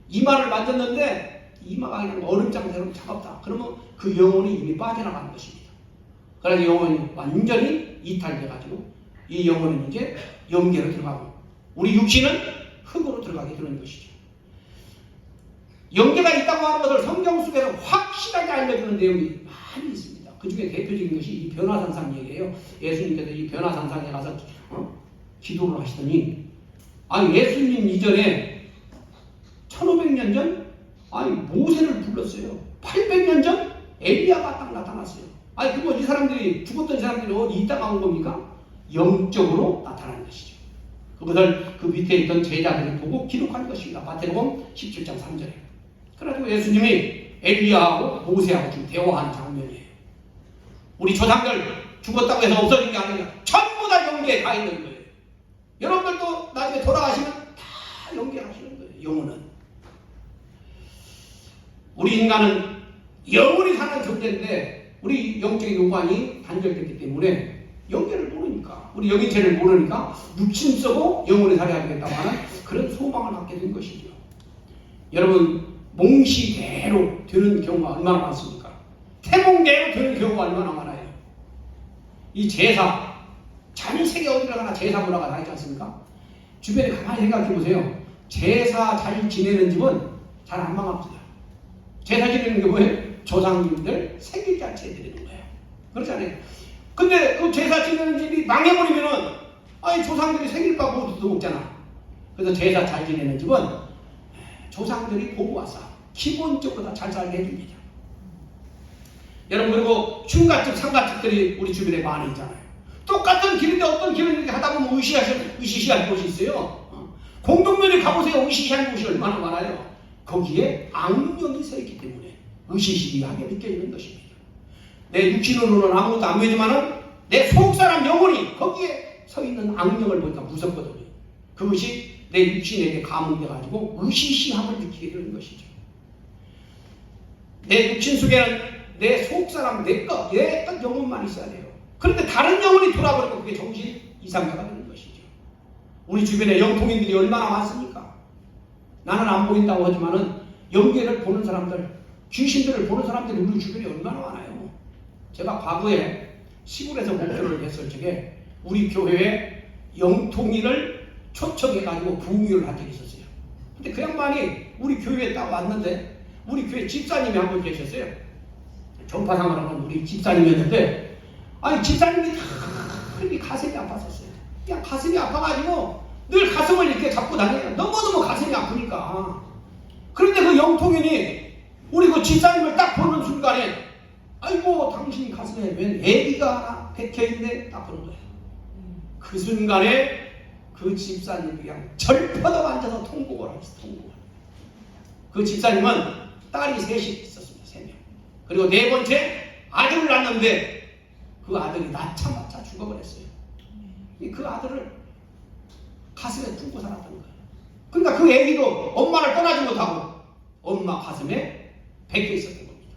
이마를 만졌는데 이마가 그냥 얼음장처럼 차갑다. 그러면 그 영혼이 이미 빠져나가는 것입니다. 그래서 영혼이 완전히 이탈돼가지고 이 영혼은 이제 영계로 들어가고 우리 육신은 흙으로 들어가게 되는 것이죠. 영계가 있다고 하는 것을 성경 속에서 확실하게 알려주는 내용이 많이 있습니다. 그 중에 대표적인 것이 이 변화산상 얘기예요. 예수님께서 이 변화산상에 가서 기도를 하시더니 예수님 이전에 1500년 전 모세를 불렀어요. 800년 전 엘리야가 딱 나타났어요. 그거 이 사람들이 죽었던 사람들이 어디 있다가 온 겁니까? 영적으로 나타나는 것이죠. 그것을 그 밑에 있던 제자들이 보고 기록한 것입니다. 마태복음 17장 3절에. 그래가지고 예수님이 엘리야하고 모세하고 지금 대화하는 장면이에요. 우리 조상들 죽었다고 해서 없어진 게 아니라 전부 다 영계에 가 있는 거예요. 여러분들도 나중에 돌아가시면 다 영계하시는 거예요. 영혼은. 우리 인간은 영원히 사는 존재인데 우리 영적인 요관이 단절됐기 때문에 영계를 모르니까 우리 영인체를 모르니까 육신 쓰고 영원히 살아야 되겠다고 하는 그런 소망을 갖게 된 것이죠. 여러분 몽시대로 되는 경우가 얼마나 많습니까? 태몽대로 되는 경우가 얼마나 많아요. 이 제사 전 세계 어디 가나 제사 문화가 다 있지 않습니까? 주변에 가만히 생각해 보세요. 제사 잘 지내는 집은 잘 안 망합니다. 제사 지내는 게 뭐예요? 조상님들 생일잔치 드리는 거예요. 그렇잖아요. 근데 그 제사 지내는 집이 망해버리면은 조상들이 생일밥 못 먹잖아. 그래서 제사 잘 지내는 집은 조상들이 보고 와서 기본적으로 다 잘 살게 해줍니다. 여러분 그리고 흉가집 상가집들이 우리 주변에 많이 있잖아요. 똑같은 길인데 어떤 길을 이렇게 하다 보면 으시시한 곳이 있어요. 공동면에 가보세요. 으시시한 곳이 얼마나 많아요. 거기에 악령이 서 있기 때문에 으시시하게 느껴지는 것입니다. 내 육신으로는 아무것도 안 보이지만은 내 속사람 영혼이 거기에 서 있는 악령을 보니까 무섭거든요. 그것이 내 육신에게 감응돼가지고 으시시함을 느끼게 되는 것이죠. 내 육신 속에는 내 속사람, 내 것 영혼만 있어야 돼요. 그런데 다른 영혼이 돌아버리면 그게 정신 이상자가 되는 것이죠. 우리 주변에 영통인들이 얼마나 많습니까? 나는 안 보인다고 하지만은 영계를 보는 사람들, 귀신들을 보는 사람들이 우리 주변에 얼마나 많아요. 제가 과거에 시골에서 목표를 했을 적에 우리 교회에 영통인을 초청해가지고 부흥회를 한 적이 있었어요. 근데 그 양반이 우리 교회에 딱 왔는데 우리 교회 집사님이 한 분 계셨어요. 전파상을 우리 집사님이었는데 집사님이 이렇게 가슴이 아팠었어요. 그냥 가슴이 아파가지고 늘 가슴을 이렇게 잡고 다녀요. 너무너무 가슴이 아프니까. 그런데 그 영통인이 우리 그 집사님을 딱 보는 순간에 당신 가슴에 웬 애기가 하나 박혀있네 딱 그런 거예요. 그 순간에 그 집사님이 그냥 절퍼덕 앉아서 통곡을 하셨어요. 통곡을. 그 집사님은 딸이 셋이 있었습니다. 3명. 그리고 4번째 아들을 낳았는데 그 아들이 낳자마자 죽어버렸어요. 그 아들을 가슴에 품고 살았던 거예요. 그러니까 그 애기도 엄마를 떠나지 못하고 엄마 가슴에 박혀 있었던 겁니다.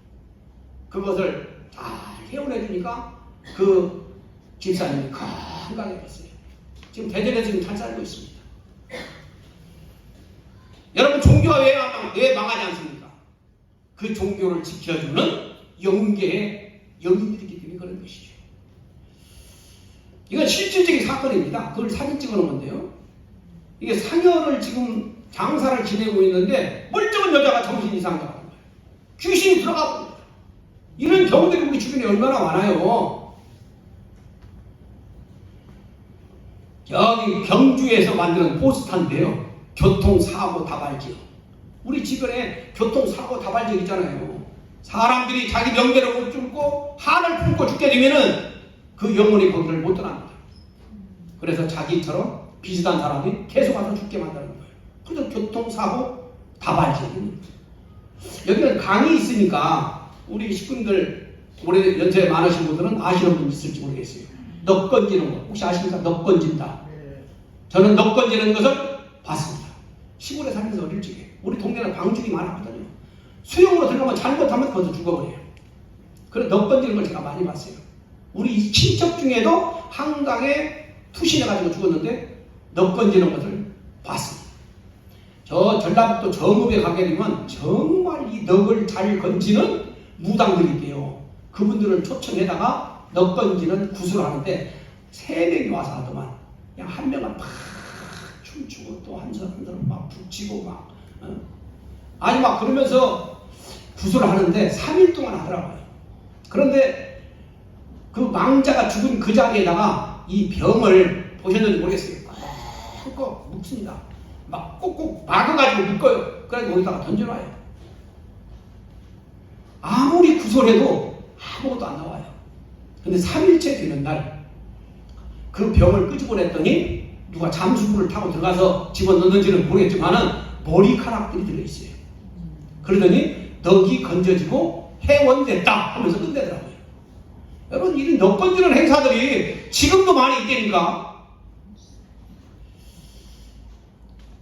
그것을 잘 헤어내주니까 그 집사님이 건강해졌어요. 지금 대전에 지금 잘 살고 있습니다. 여러분 종교가 왜 망하지 않습니까? 그 종교를 지켜주는 영계의 영인들이기 때문에 그런 것이죠. 이건 실질적인 사건입니다. 그걸 사진 찍어놓은 건데요. 이게 4년을 지금 장사를 지내고 있는데 멀쩡한 여자가 정신 이상자가 된 거예요. 귀신이 들어가 버립니다. 이런 경우들이 우리 주변에 얼마나 많아요. 여기 경주에서 만드는 포스터인데요. 교통사고 다발지역. 우리 주변에 교통사고 다발지역 있잖아요. 사람들이 자기 명예를 못 줄고 한을 품고 죽게 되면은 그 영혼이 거기를 못 떠납니다. 그래서 자기처럼 비슷한 사람이 계속 와서 죽게 만드는 거예요. 그래서 교통사고 다발지역입니다. 여기는 강이 있으니까 우리 식구들 올해 연세 많으신 분들은 아시는 분 있을지 모르겠어요. 넉 건지는 거 혹시 아십니까? 넉 건진다. 저는 넉 건지는 것을 봤습니다. 시골에 살면서 어릴 적에 우리 동네는 방죽이 많았거든요. 수영으로 들어가면 잘못하면 거기서 죽어버려요. 그래서 넉 건지는 걸 제가 많이 봤어요. 우리 친척 중에도 한강에 투신해가지고 죽었는데 넉 건지는 것을 봤습니다. 저 전라북도 정읍에 가게 되면 정말 이 넉을 잘 건지는 무당들이 있대요. 그분들을 초청해다가 넉 건지는 구슬을 하는데 3명이 와서 하더만 그냥 한 명은 막 춤추고 또 한 사람들은 막 북치고 막 아니 막 그러면서 구슬을 하는데 3일 동안 하더라고요. 그런데 그 망자가 죽은 그 자리에다가 이 병을 보셨는지 모르겠어요. 꼭 묶습니다. 막 꼭꼭 막아가지고 묶어요. 그래서 거기다가 던져놔요. 아무리 구슬해도 아무것도 안 나와요. 근데 3일째 되는 날 그 병을 끄집어냈더니 누가 잠수부를 타고 들어가서 집어넣는지는 모르겠지만은 머리카락들이 들어있어요. 그러더니 넉이 건져지고 해원됐다 하면서 끝내더라고요. 여러분 이 넉 건지는 행사들이 지금도 많이 있다니까.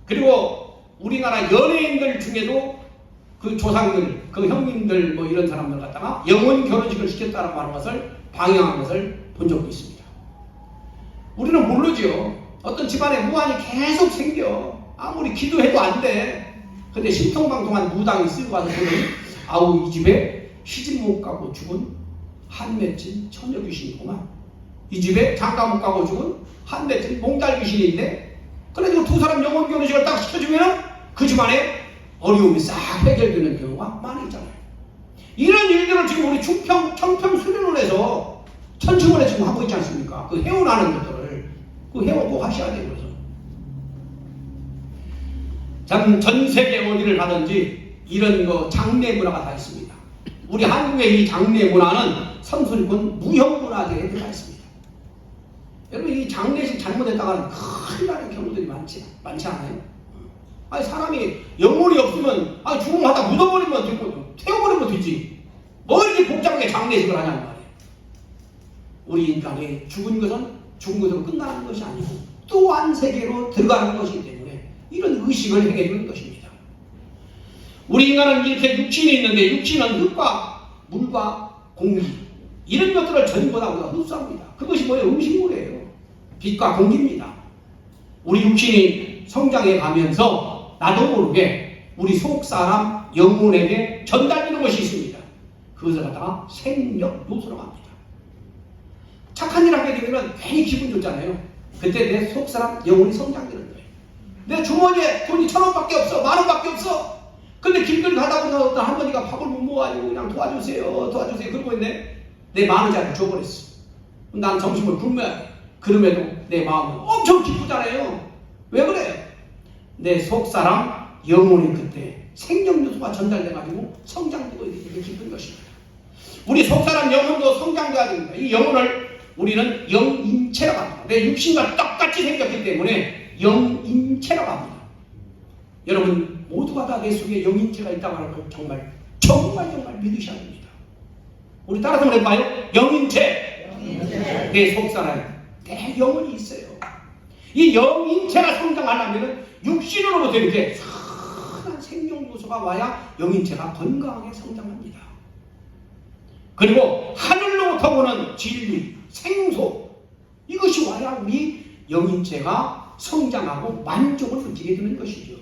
그리고 우리나라 연예인들 중에도 그 조상들, 그 형님들 뭐 이런 사람들 갖다가 영혼 결혼식을 시켰다라고 하는 것을 방영한 것을 본 적도 있습니다. 우리는 모르죠. 어떤 집안에 무한이 계속 생겨. 아무리 기도해도 안 돼. 근데 신통방통한 무당이 쓰고 와서 보니 아우 이 집에 시집 못 가고 죽은 한맺힌 처녀 귀신이구만. 이 집에 장가 못 가고 죽은 한맺힌 몽달 귀신이 있네. 그래가지고 두 사람 영혼 결혼식을 딱 시켜주면 그 집안에 어려움이 싹 해결되는 경우가 많이 있잖아요. 이런 일들을 지금 우리 청평 수련원에서 천층원에 지금 하고 있지 않습니까? 그 회원하는 것들을 그 회원 꼭 하셔야 돼요. 그래서 전 세계 어디를 가든지 이런 거 장례 문화가 다 있습니다. 우리 한국의 이 장례 문화는 선술권 무형 문화재에 들어가 있습니다. 여러분 이 장례식 잘못했다가는 큰일 나는 경우들이 많지 않아요? 아니 사람이 영혼이 없으면 죽음하다 묻어버리면 되고 태워버리면 되지. 뭐 이렇게 복잡하게 장례식을 하냐는 말이에요. 우리 인간이 죽은 것은 죽은 것으로 끝나는 것이 아니고 또한 세계로 들어가는 것이기 때문에 이런 의식을 행해주는 것입니다. 우리 인간은 이렇게 육신이 있는데 육신은 흙과 물과 공기 이런 것들을 전부 다 우리가 흡수합니다. 그것이 뭐예요? 음식물이에요. 빛과 공기입니다. 우리 육신이 성장해 가면서 나도 모르게 우리 속사람 영혼에게 전달되는 것이 있습니다. 그것을 갖다가 생력 요소라고 합니다. 착한 일 하게 되면 괜히 기분 좋잖아요. 그때 내 속사람 영혼이 성장되는 거예요. 내 주머니에 돈이 1,000원밖에 없어. 10,000원밖에 없어. 근데 길거리 가다 보니까 어떤 할머니가 밥을 못 먹어가지고 그냥 도와주세요 그러고 있네. 내 10,000원짜리를 줘버렸어. 난 점심을 굶어야 돼. 그럼에도 내 마음은 엄청 기쁘잖아요. 왜 그래요? 내 속사람 영혼이 그때 생명요소가 전달돼가지고 성장되고 이렇게 기쁜 것입니다. 우리 속사람 영혼도 성장돼야 됩니다. 이 영혼을 우리는 영인체라고 합니다. 내 육신과 똑같이 생겼기 때문에 영인체라고 합니다. 여러분 모두가 다 내 속에 영인체가 있다고 하는 걸 정말 믿으셔야 됩니다. 우리 따라서 한번 해봐요. 영인체. 내 속사람 내 영혼이 있어요. 이 영인체가 성장하려면 육신으로부터 이렇게 선한 생명요소가 와야 영인체가 건강하게 성장합니다. 그리고 하늘로부터 오는 진리, 생소 이것이 와야 우리 영인체가 성장하고 만족을 느끼게 되는 것이죠.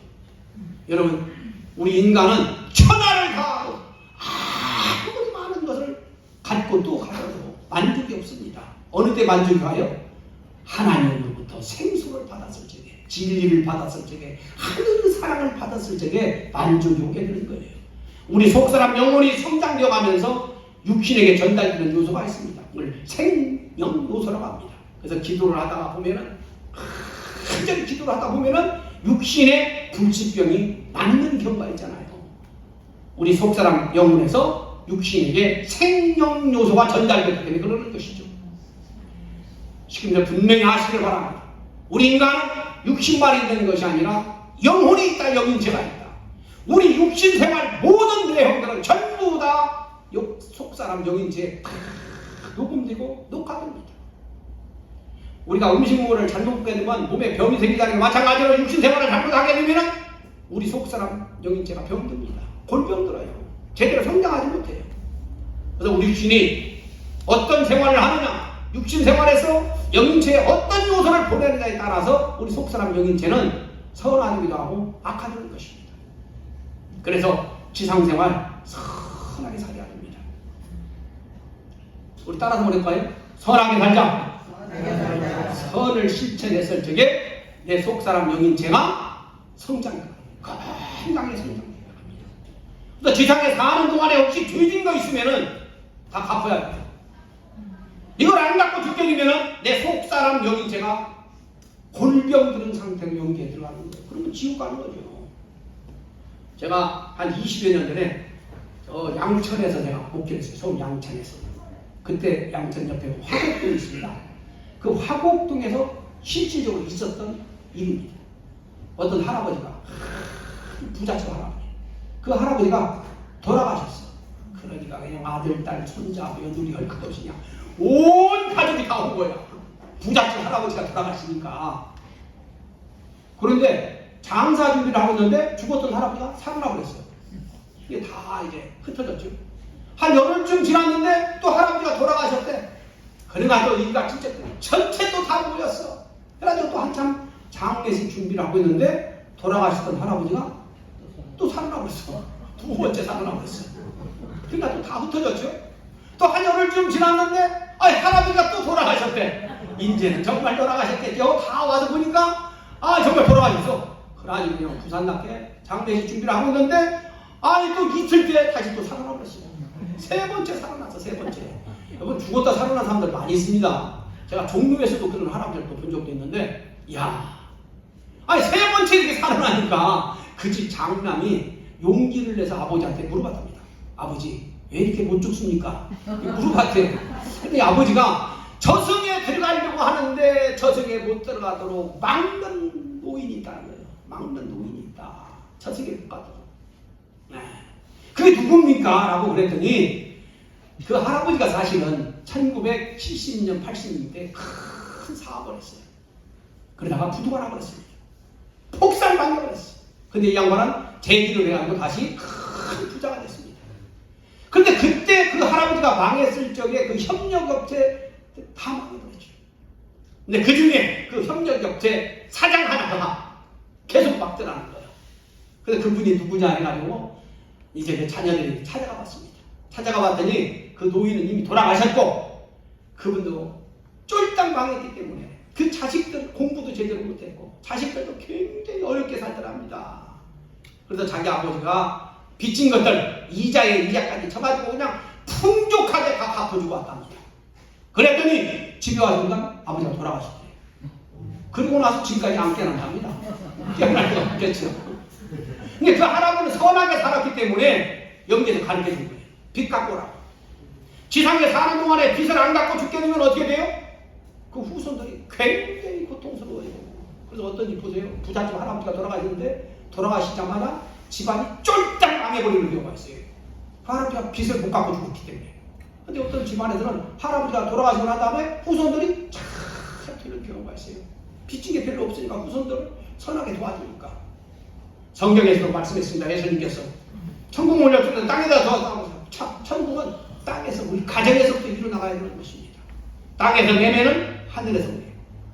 여러분 우리 인간은 천하를 다하고 아무리 많은 것을 갖고 또 가져도 만족이 없습니다. 어느 때 만족이 가요? 하나님으로부터 생수를 받았을 적에, 진리를 받았을 적에, 하늘의 사랑을 받았을 적에 만족이 오게 되는 거예요. 우리 속사람 영혼이 성장되어 가면서 육신에게 전달되는 요소가 있습니다. 그걸 생명 요소라고 합니다. 그래서 기도를 하다가 보면은 간절히 기도를 하다 보면은 육신의 불치병이 낫는 경우가 있잖아요. 우리 속사람 영혼에서 육신에게 생명 요소가 전달되기 때문에 그러는 것이죠. 지금 분명히 아시길 바랍니다. 우리 인간은 육신만이 있는 것이 아니라 영혼이 있다, 영인체가 있다. 우리 육신 생활 모든 내용들은 전부 다 속사람 영인체에 다 녹음되고 녹화됩니다. 우리가 음식물을 잘못 먹게 되면 몸에 병이 생기다는 게 마찬가지로 육신 생활을 잘못하게 되면 우리 속사람 영인체가 병듭니다. 골병 들어요. 제대로 성장하지 못해요. 그래서 우리 육신이 어떤 생활을 하느냐, 육신 생활에서 영인체에 어떤 요소를 보내느냐에 따라서 우리 속사람 영인체는 선하기도 하고 악하다는 것입니다. 그래서 지상생활 선하게 살아야 됩니다. 우리 따라서 뭐랄까요? 선하게 살자. 선을 실천했을 적에 내 속사람 영인체가 성장합니다. 건강하게 성장합니다. 또 지상에 사는 동안에 혹시 죄진 거 있으면은 다 갚아야 돼요. 이걸 안 갚고 죽게 되면은 내 속사람 영인체가 골병 들은 상태로 영계에 들어가는 거예요. 그러면 지옥 가는 거죠. 제가 한 20여 년 전에 양천에서 제가 목회를 했어요. 서울 양천에서. 그때 양천 옆에 화곡동이 있습니다. 그 화곡동에서 실질적으로 있었던 일입니다. 어떤 할아버지가 부잣집 할아버지. 그 할아버지가 돌아가셨어. 그러니까 그냥 아들, 딸, 손자, 며느리 할 것 없이 그냥 온 가족이 다 온 거야. 부잣집 할아버지가 돌아가시니까. 그런데 장사 준비를 하고 있는데 죽었던 할아버지가 살아나고 그랬어요. 이게 다 이제 흩어졌죠. 한 열흘쯤 지났는데 또 할아버지가 돌아가셨대. 그래가지고 이가 진짜 전체 또 다 모였어. 그래가지고 또 한참 장례식 준비를 하고 있는데 돌아가셨던 할아버지가 또 살아나고 그랬어. 두 번째 살아나고 그랬어. 그러니까 또 다 흩어졌죠. 또 한 열흘쯤 지났는데 할아버지가 또 돌아가셨대. 이제는 정말 돌아가셨겠죠. 다 와서 보니까 정말 돌아가셨어. 그러니 그냥 부산답게 장례식 준비를 하고 있는데 또 이틀 뒤에 다시 또 살아나고 그랬어요. 세 번째 살아났어. 세 번째. 여러분 죽었다 살아난 사람들 많이 있습니다. 제가 종로에서도 그런 할아버지를 또 본 적도 있는데 세 번째 이렇게 살아나니까 그 집 장남이 용기를 내서 아버지한테 물어봤답니다. 아버지 왜 이렇게 못 죽습니까? 물어봤대요. 근데 아버지가 저승에 들어가려고 하는데 저승에 못 들어가도록 막는 노인이 있다는 거예요. 막는 노인이 있다. 저승에 못 가도록. 그게 누굽니까? 라고 그랬더니 그 할아버지가 사실은 1970년 80년대 큰 사업을 했어요. 그러다가 부도가 나버렸습니다. 폭삭 망해버렸어요. 근데 이 양반은 재기를 해가지고 다시 큰 부자가 됐습니다. 그런데 그때 그 할아버지가 망했을 적에 그 협력업체 다 망해버렸죠. 근데 그 중에 그 협력업체 사장 하나가 계속 막더라는 거예요. 그래서 그분이 누구냐 해가지고 이제 그 자녀들이 찾아가 봤습니다. 찾아가 봤더니 그 노인은 이미 돌아가셨고 그분도 쫄딱 망했기 때문에 그 자식들 공부도 제대로 못했고 자식들도 굉장히 어렵게 살더랍니다. 그래서 자기 아버지가 빚진 것들 이자에 이자까지 쳐가지고 그냥 풍족하게 다 갚아주고 왔답니다. 그랬더니 집에 와서니까 아버지가 돌아가셨대요. 그리고 나서 지금까지 안 깨어난답니다. 깨어날 수 없겠죠. 근데 그 할아버지는 선하게 살았기 때문에 여기에서 가르쳐준 거예요. 빚 갚고 오라고. 지상에 사는 동안에 빚을 안 갚고 죽게 되면 어떻게 돼요? 그 후손들이 굉장히 고통스러워요. 그래서 어떤지 보세요. 부잣집 할아버지가 돌아가셨는데 돌아가시자마자 집안이 쫄딱 망해버리는 경우가 있어요. 할아버지가 빚을 못 갚고 죽었기 때문에. 근데 어떤 집안에서는 할아버지가 돌아가시고 난 다음에 후손들이 잘 되는 경우가 있어요. 빚진 게 별로 없으니까 후손들을 선하게 도와주니까. 성경에서도 말씀했습니다. 예수님께서 천국 올려주는 땅에다 더 천국은 땅에서 우리 가정에서부터 일어나가야 되는 것입니다. 땅에서 내면은 하늘에서 오래요.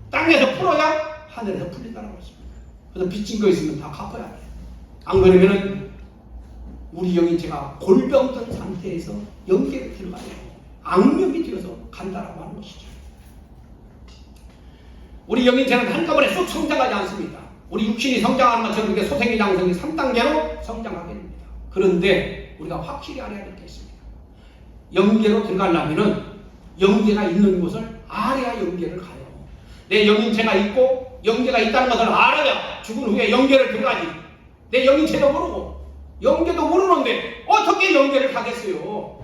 땅에서 풀어야 하늘에서 풀린다는 것입니다. 그래서 빚진 거 있으면 다 갚아야 돼요. 안 그러면은 우리 영인체가 골병든 상태에서 영계에 들어가요. 악명이 되어서 간다라고 하는 것이죠. 우리 영인체는 한꺼번에 쑥 성장하지 않습니다. 우리 육신이 성장하는 것처럼 이렇게 소생이 장성이 3단계로 성장하게 됩니다. 그런데 우리가 확실히 알아야 될 게 있습니다. 영계로 들어가려면은 영계가 있는 곳을 알아야 영계를 가요. 내 영인체가 있고 영계가 있다는 것을 알아야 죽은 후에 영계를 들어가지. 내 영인체도 모르고 영계도 모르는데 어떻게 영계를 가겠어요?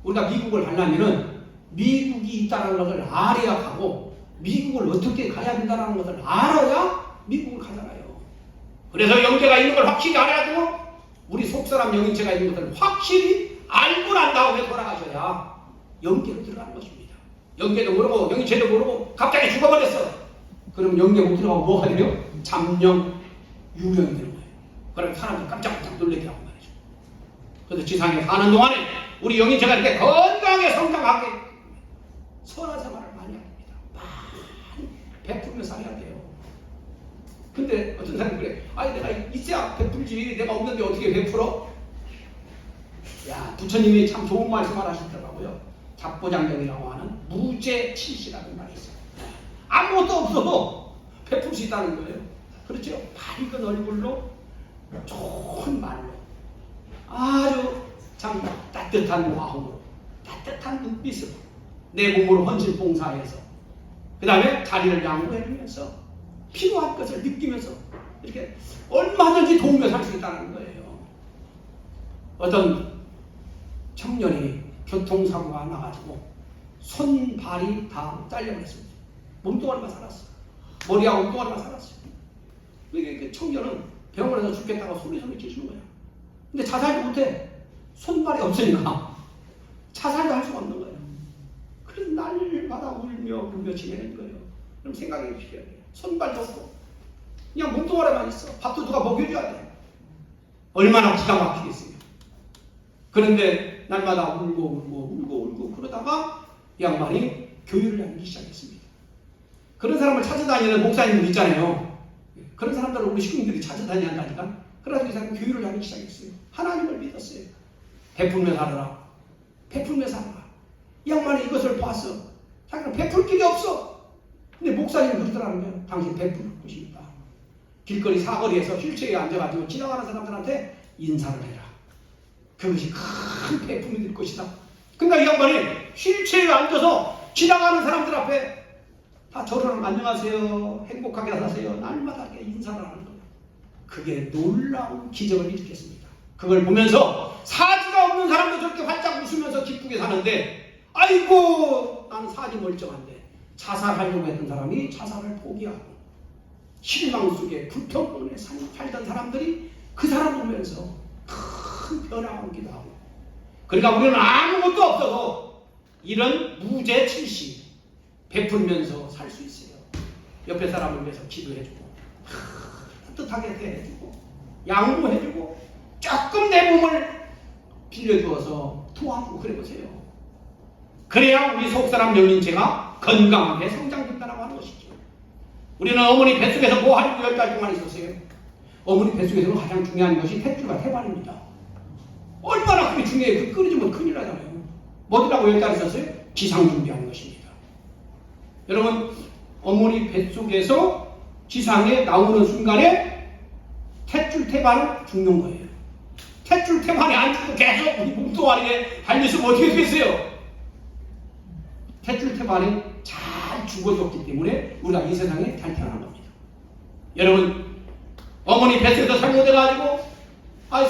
우리가 미국을 가려면은 미국이 있다는 것을 알아야 가고 미국을 어떻게 가야 된다는 것을 알아야 미국을 가잖아요. 그래서 영계가 있는 걸 확실히 알아야 되고 우리 속사람 영인체가 있는 것을 확실히 알고 난 다음에 돌아가셔야 영계로 들어가는 것입니다. 영계도 모르고 영인체도 모르고 갑자기 죽어버렸어. 그럼 영계 못 들어가고 뭐가 되려? 잠령, 유령이 되는 거예요. 그럼 사람들 깜짝깜짝 놀라게 하고 말이죠. 그래서 지상에 사는 동안에 우리 영인체가 이렇게 건강하게 성장하게 선한 생활을 많이 합니다. 많이 베풀며 살아야 돼요. 근데 어떤 사람이 그래. 아니 내가 있어야 베풀지. 내가 없는데 어떻게 베풀어? 야, 부처님이 참 좋은 말씀을 하시더라고요. 잡보장경이라고 하는 무죄칠시라는 말이 있어요. 아무것도 없어도 베풀 수 있다는 거예요. 그렇죠? 밝은 얼굴로 좋은 말로 아주 참 따뜻한 마음으로 따뜻한 눈빛으로 내 몸으로 헌신 봉사해서 그 다음에 자리를 양보해주면서 필요한 것을 느끼면서 이렇게 얼마든지 도우며 살 수 있다는 거예요. 어떤 청년이 교통사고가 나가지고 손발이 다 잘려버렸습니다. 몸뚱아리만 살았어. 머리하고 몸뚱아리만 살았어. 그 청년은 병원에서 죽겠다고 소리 지르는 거야. 근데 자살도 못해. 손발이 없으니까 자살도 할 수가 없는 거예요. 그래서 날마다 울며 지내는 거예요. 그럼 생각해 보십시오. 손발도 없고 그냥 몸뚱아리만 있어. 밥도 누가 먹여줘야 돼. 얼마나 기가 막히겠어요. 그런데 날마다 울고 그러다가 이 양반이 교회를 다니기 시작했습니다. 그런 사람을 찾아다니는 목사님들 있잖아요. 그런 사람들을 우리 식구들이 찾아다녀야 한다니까. 그래서 이 사람이 교회를 다니기 시작했어요. 하나님을 믿었어요. 베풀며 살아라. 베풀며 살아라. 이 양반이 이것을 봤어. 자기는 베풀 길이 없어. 근데 목사님이 그러더라는 거예요. 당신 베풀 것입니다. 길거리 사거리에서 휠체어에 앉아가지고 지나가는 사람들한테 인사를 해라. 그것이 큰 베품이 될 것이다. 그러니까 이 양반이 휠체어에 앉아서 지나가는 사람들 앞에 다 저를 안녕하세요. 행복하게 사세요. 날마다 인사를 하는 거예요. 그게 놀라운 기적을 일으켰습니다. 그걸 보면서 사지가 없는 사람도 저렇게 활짝 웃으면서 기쁘게 사는데 아이고 나는 사지 멀쩡한데 자살하려고 했던 사람이 자살을 포기하고 실망 속에 불평 때문에 살던 사람들이 그 사람 보면서 큰 변화가 오기도 하고 그러니까 우리는 아무것도 없어도 이런 무죄칠시 베풀면서 살 수 있어요. 옆에 사람을 위해서 기도해주고 따뜻하게 대해주고 양보해주고 조금 내 몸을 빌려주어서 도와주고 그래보세요. 그래야 우리 속사람 영인체가 건강하게 성장된다고 하는 것이죠. 우리는 어머니 뱃속에서 뭐 하려고 10달 동안 있었어요? 어머니 뱃속에서는 가장 중요한 것이 탯줄과 태반입니다. 얼마나 그게 중요해요. 그 끊어지면 큰일 나잖아요. 뭐라고 10달 있었어요? 지상 준비하는 것입니다. 여러분 어머니 뱃속에서 지상에 나오는 순간에 탯줄 태반은 죽는 거예요. 탯줄 태반이 안 죽고 계속 우리 몸뚱아리에 달려있으면 어떻게 되겠어요? 탯줄 태반이 잘 죽어졌기 때문에 우리가 이 세상에 잘 태어난 겁니다. 여러분 어머니 뱃속에서 잘못해가지고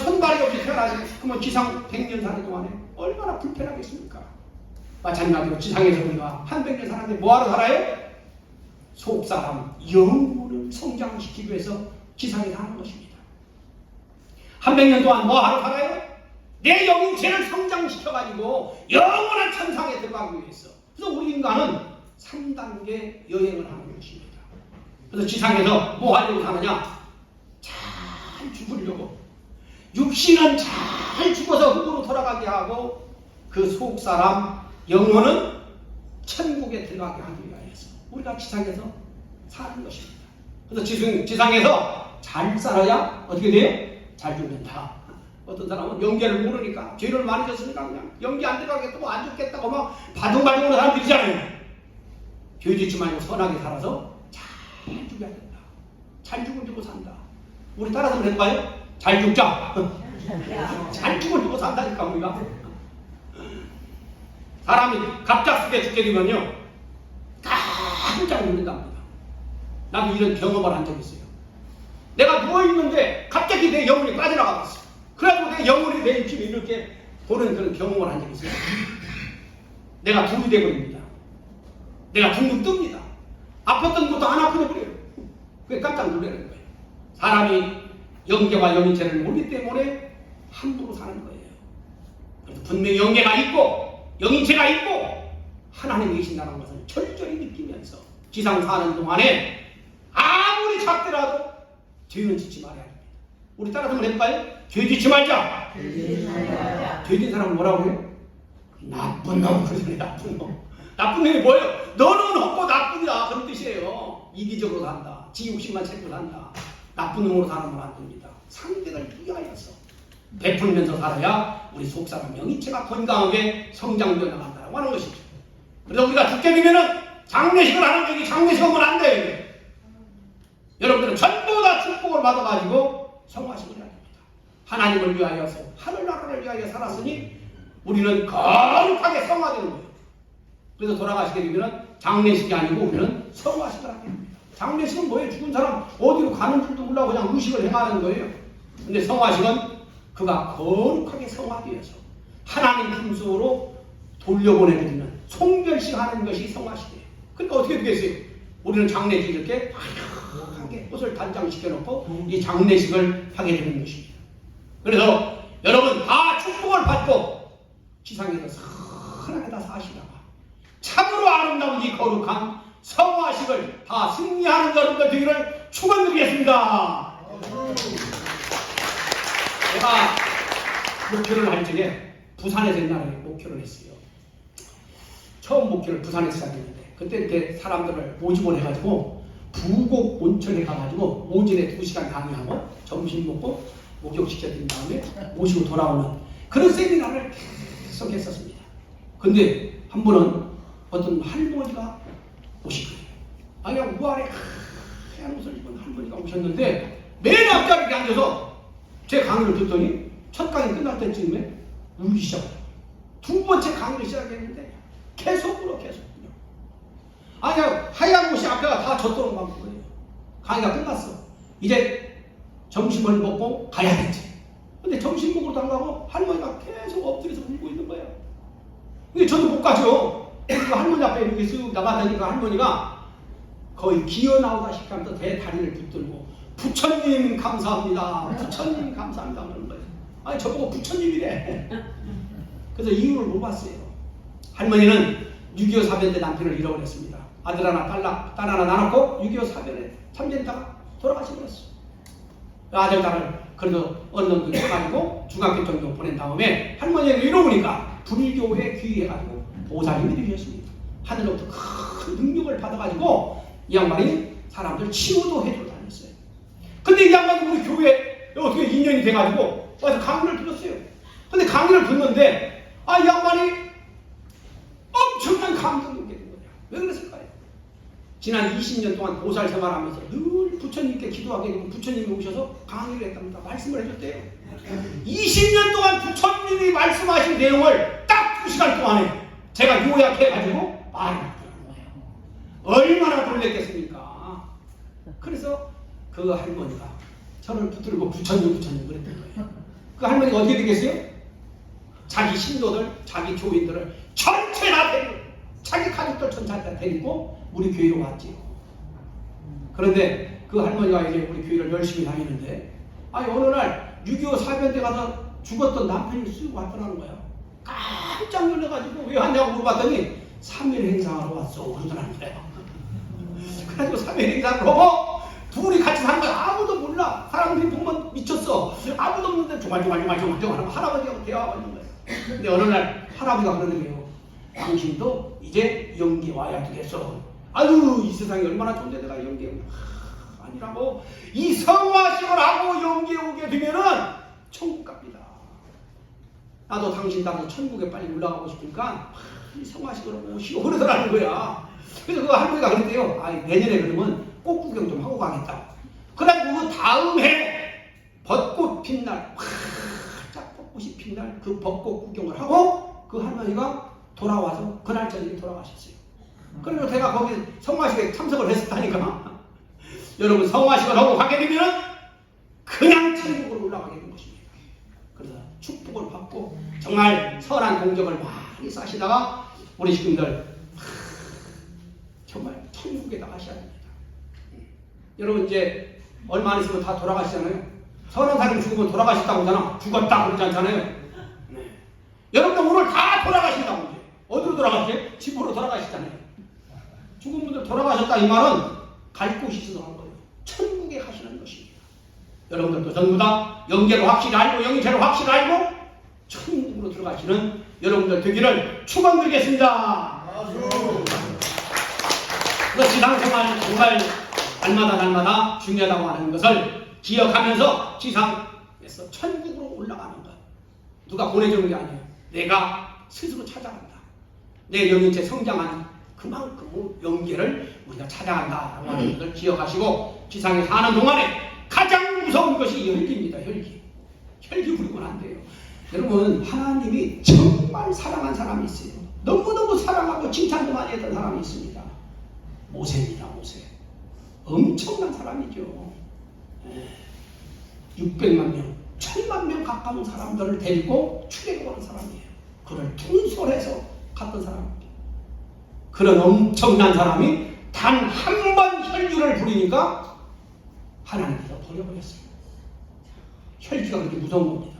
손발이 없이 태어나지 그러면 지상 100년 사는 동안에 얼마나 불편하겠습니까? 마찬가지로 지상에서 우리가 한 100년 사는데 뭐하러 살아요? 속사람 영혼을 성장시키기 위해서 지상에 사는 것입니다. 한 100년 동안 뭐하러 살아요? 내 영인체를 성장시켜가지고 영원한 천상에 들어가기 위해서. 그래서 우리 인간은 3단계 여행을 하는 것입니다. 그래서 지상에서 뭐 하려고 사느냐? 잘 죽으려고. 육신은 잘 죽어서 흙으로 돌아가게 하고 그 속사람 영혼은 천국에 들어가게 하기 위해서 우리가 지상에서 사는 것입니다. 그래서 지상에서 잘 살아야 어떻게 돼요? 잘 죽는다. 어떤 사람은 영계를 모르니까 죄를 많이 졌으니까 그냥 영계 안 들어가겠다고 안 죽겠다고 막 바둥바둥하는 사람들이잖아요. 죄 짓지 말고 선하게 살아서 잘 죽여야 된다. 잘 죽으려고 산다. 우리 따라서 해볼까요? 잘 죽자. 잘 죽으려고 산다니까 우리가. 사람이 갑작스럽게 죽게 되면요 깜짝 놀란답니다. 나도 이런 경험을 한 적이 있어요. 내가 누워있는데 갑자기 내 영혼이 빠져나가봤어. 그래가지고 내 영혼이 내 입술에 이렇게 보는 그런 경험을 한 적이 있어요. 내가 둘이 돼버립니다. 내가 둥둥 뜹니다. 아팠던 것도 안 아프게 버려요. 그게 깜짝 놀라는 거예요. 사람이 영계와 영인체를 모르기 때문에 함부로 사는 거예요. 그래서 분명히 영계가 있고 영인체가 있고 하나님이 계신다는 것을 철저히 느끼면서 지상 사는 동안에 아무리 작더라도 죄는 짓지 말아야 합니다. 우리 따라서 한번 해볼까요? 죄 짓지 말자. 죄 짓는 사람은 뭐라고 해요? 나쁜 놈. 그러잖아요. 나쁜 놈. 나쁜 놈이 뭐예요? 너는 없고 나쁜이다. 그런 뜻이에요. 이기적으로 산다. 지 욕심만 채고 산다. 나쁜 놈으로 살아면 안 됩니다. 상대를 위하여서 베풀면서 살아야 우리 속사람 영이체가 건강하게 성장되어 나간다고 하는 것이죠. 그래서 우리가 죽게 되면은 장례식을 하는 얘기, 장례식 하면 안 돼요. 여러분들은 전부 다 축복을 받아가지고 성화식을 해야 됩니다. 하나님을 위하여서 하늘나라를 위하여 살았으니 우리는 거룩하게 성화되는 거예요. 그래서 돌아가시게 되면 장례식이 아니고 우리는 성화식을 하게 됩니다. 장례식은 뭐예요? 죽은 사람 어디로 가는 줄도 몰라고 그냥 의식을 행하는 거예요. 근데 성화식은 그가 거룩하게 성화되어서 하나님 품속으로 돌려보내드리는 송별식 하는 것이 성화식이에요. 그러니까 어떻게 되겠어요? 우리는 장례식 이렇게 화려하게 옷을 단장시켜놓고 이 장례식을 하게 되는 것입니다. 그래서 여러분 다 축복을 받고 지상에서 선하게 다 사시다가 참으로 아름다운 이 거룩한 성화식을 다 승리하는 여러분들 되기를 축원드리겠습니다. 제가 목표를 할 적에 부산에서 옛날에 목표를 했어요. 처음 목표를 부산에서 시작했는데 그때 이렇게 사람들을 모집을 해가지고 부곡 온천에 가가지고 오전에 2시간 강의하고 점심 먹고 목욕시켜드린 다음에 모시고 돌아오는 그런 세미나를 계속 했었습니다. 근데 한 번은 어떤 할머니가 오신 거예요. 그냥 우아래 하얀 옷을 입은 할머니가 오셨는데 맨 앞자리에 이렇게 앉아서 제 강의를 듣더니 첫 강의 끝날 때쯤에 울기 시작해요. 두 번째 강의를 시작했는데 계속 울어. 아니 하얀 옷이 앞에가 다 젖도록 막 거예요. 강의가 끝났어. 이제 점심을 먹고 가야겠지. 근데 점심 먹으러 달라고 할머니가 계속 엎드려서 울고 있는 거예요. 근데 저도 못 가죠. 그 할머니 앞에 이렇게 쓱 나가다니까 할머니가 거의 기어 나오다시피 하면서 대다리를 붙들고 부처님 감사합니다. 부처님 감사합니다. 그러는 거예요. 아니 저보고 부처님이래. 그래서 이유를 물어봤어요. 할머니는 6.25 사변 때 남편을 잃어버렸습니다. 아들 하나, 딸 하나 낳았고 6.25 사변에 참전다가 돌아가셔버렸어. 아들, 딸을 그래도 어느 정도 해가지고 중학교 정도 보낸 다음에 할머니가 잃어보니까 불교에 귀의해가지고 보살님이 되셨습니다. 하늘로부터 큰 능력을 받아가지고 이 양반이 사람들 치유도 해주러 다녔어요. 근데 이 양반이 우리 교회에 어떻게 인연이 돼가지고 와서 강의를 들었어요. 근데 강의를 듣는데 이 양반이 엄청난 감동을 받게 된 거예요. 왜 그랬을까요? 지난 20년 동안 보살 생활하면서 늘 부처님께 기도하게 되고 부처님이 오셔서 강의를 했답니다. 말씀을 해줬대요. 20년 동안 부처님이 말씀하신 내용을 딱 2시간 동안에 제가 요약해가지고 말을 하는 거예요. 얼마나 놀랬겠습니까? 그래서 그 할머니가 저를 붙들고 부처님 그랬던 거예요. 그 할머니가 어떻게 되겠어요? 자기 신도들, 자기 교인들을 전체 다 데리고 자기 가족들 전체 다 데리고 우리 교회로 왔지요. 그런데 그 할머니가 이제 우리 교회를 열심히 다니는데 어느 날 6.25 사변대 가서 죽었던 남편이 쓰고 왔더라는 거예요. 깜짝 놀라가지고 왜 왔냐고 물어봤더니 3일 행사하러 왔어 그러더라는 거예요. 그래가지고 3일 행사를 하고 둘이 같이 사는 거 아무도 몰라. 사람들이 보면 미쳤어. 아무도 없는데 조말조말 할아버지하고 대화하고 있는 거예요. 근데 어느 날 할아버지가 그러는 거예요. 당신도 이제 영계 와야 되겠어. 아유 이 세상이 얼마나 좋은데 내가 영계 아니라고. 이 성화식을 하고 영계 오게 되면은 천국 갑니다. 나도 당신 따라서 천국에 빨리 올라가고 싶으니까 이 성화식으로 오시오 그러더라는 거야. 그래서 그 할머니가 그랬대요. 내년에 그러면 꽃 구경 좀 하고 가겠다고. 그래가지고 그 다음 해 벚꽃 핀 날 활짝 벚꽃이 핀 날 그 벚꽃 구경을 하고 그 할머니가 돌아와서 그날 저녁에 돌아가셨어요. 그리고 제가 거기 성화식에 참석을 했었다니까. 여러분 성화식을 하고 가게 되면 그냥 천국으로 올라가게 된 것입니다. 그래서 축복을 받고 정말 선한 공적을 많이 쌓으시다가 우리 식구들 정말 천국에 나가셔야 됩니다. 여러분 이제 얼마 안 있으면 다 돌아가시잖아요. 선한 사람이 죽으면 돌아가셨다고 하잖아. 죽었다 그러지 않잖아요. 네. 여러분들 오늘 다 돌아가신다고 이제. 어디로 돌아가시게? 집으로 돌아가시잖아요. 죽은 분들 돌아가셨다 이 말은 갈 곳이 있어서 한 거예요. 천국에 가시는 것입니다. 여러분들도 전부 다 영계로 확실히 알고 영계로 확실히 알고 천국으로 들어가시는 여러분들 되기를 축원드리겠습니다. 그래서 지상생활 정말 날마다 중요하다고 하는 것을 기억하면서 지상에서 천국으로 올라가는 것. 누가 보내주는 게 아니에요. 내가 스스로 찾아간다. 내 영인체 성장하는 그만큼 영계를 우리가 찾아간다라고 하는 것을 기억하시고 지상에 사는 동안에 가장 무서운 것이 혈기입니다. 혈기 부리고는 안 돼요. 여러분 하나님이 정말 사랑한 사람이 있어요. 너무너무 사랑하고 칭찬도 많이 했던 사람이 있습니다. 모세입니다. 모세. 엄청난 사람이죠. 600만 명, 1000만 명 가까운 사람들을 데리고 출애굽하는 사람이에요. 그를 통솔해서 갔던 사람입니다. 그런 엄청난 사람이 단 한 번 혈기를 부리니까 하나님께서 버려버렸어요. 혈기가 그렇게 무서운 겁니다.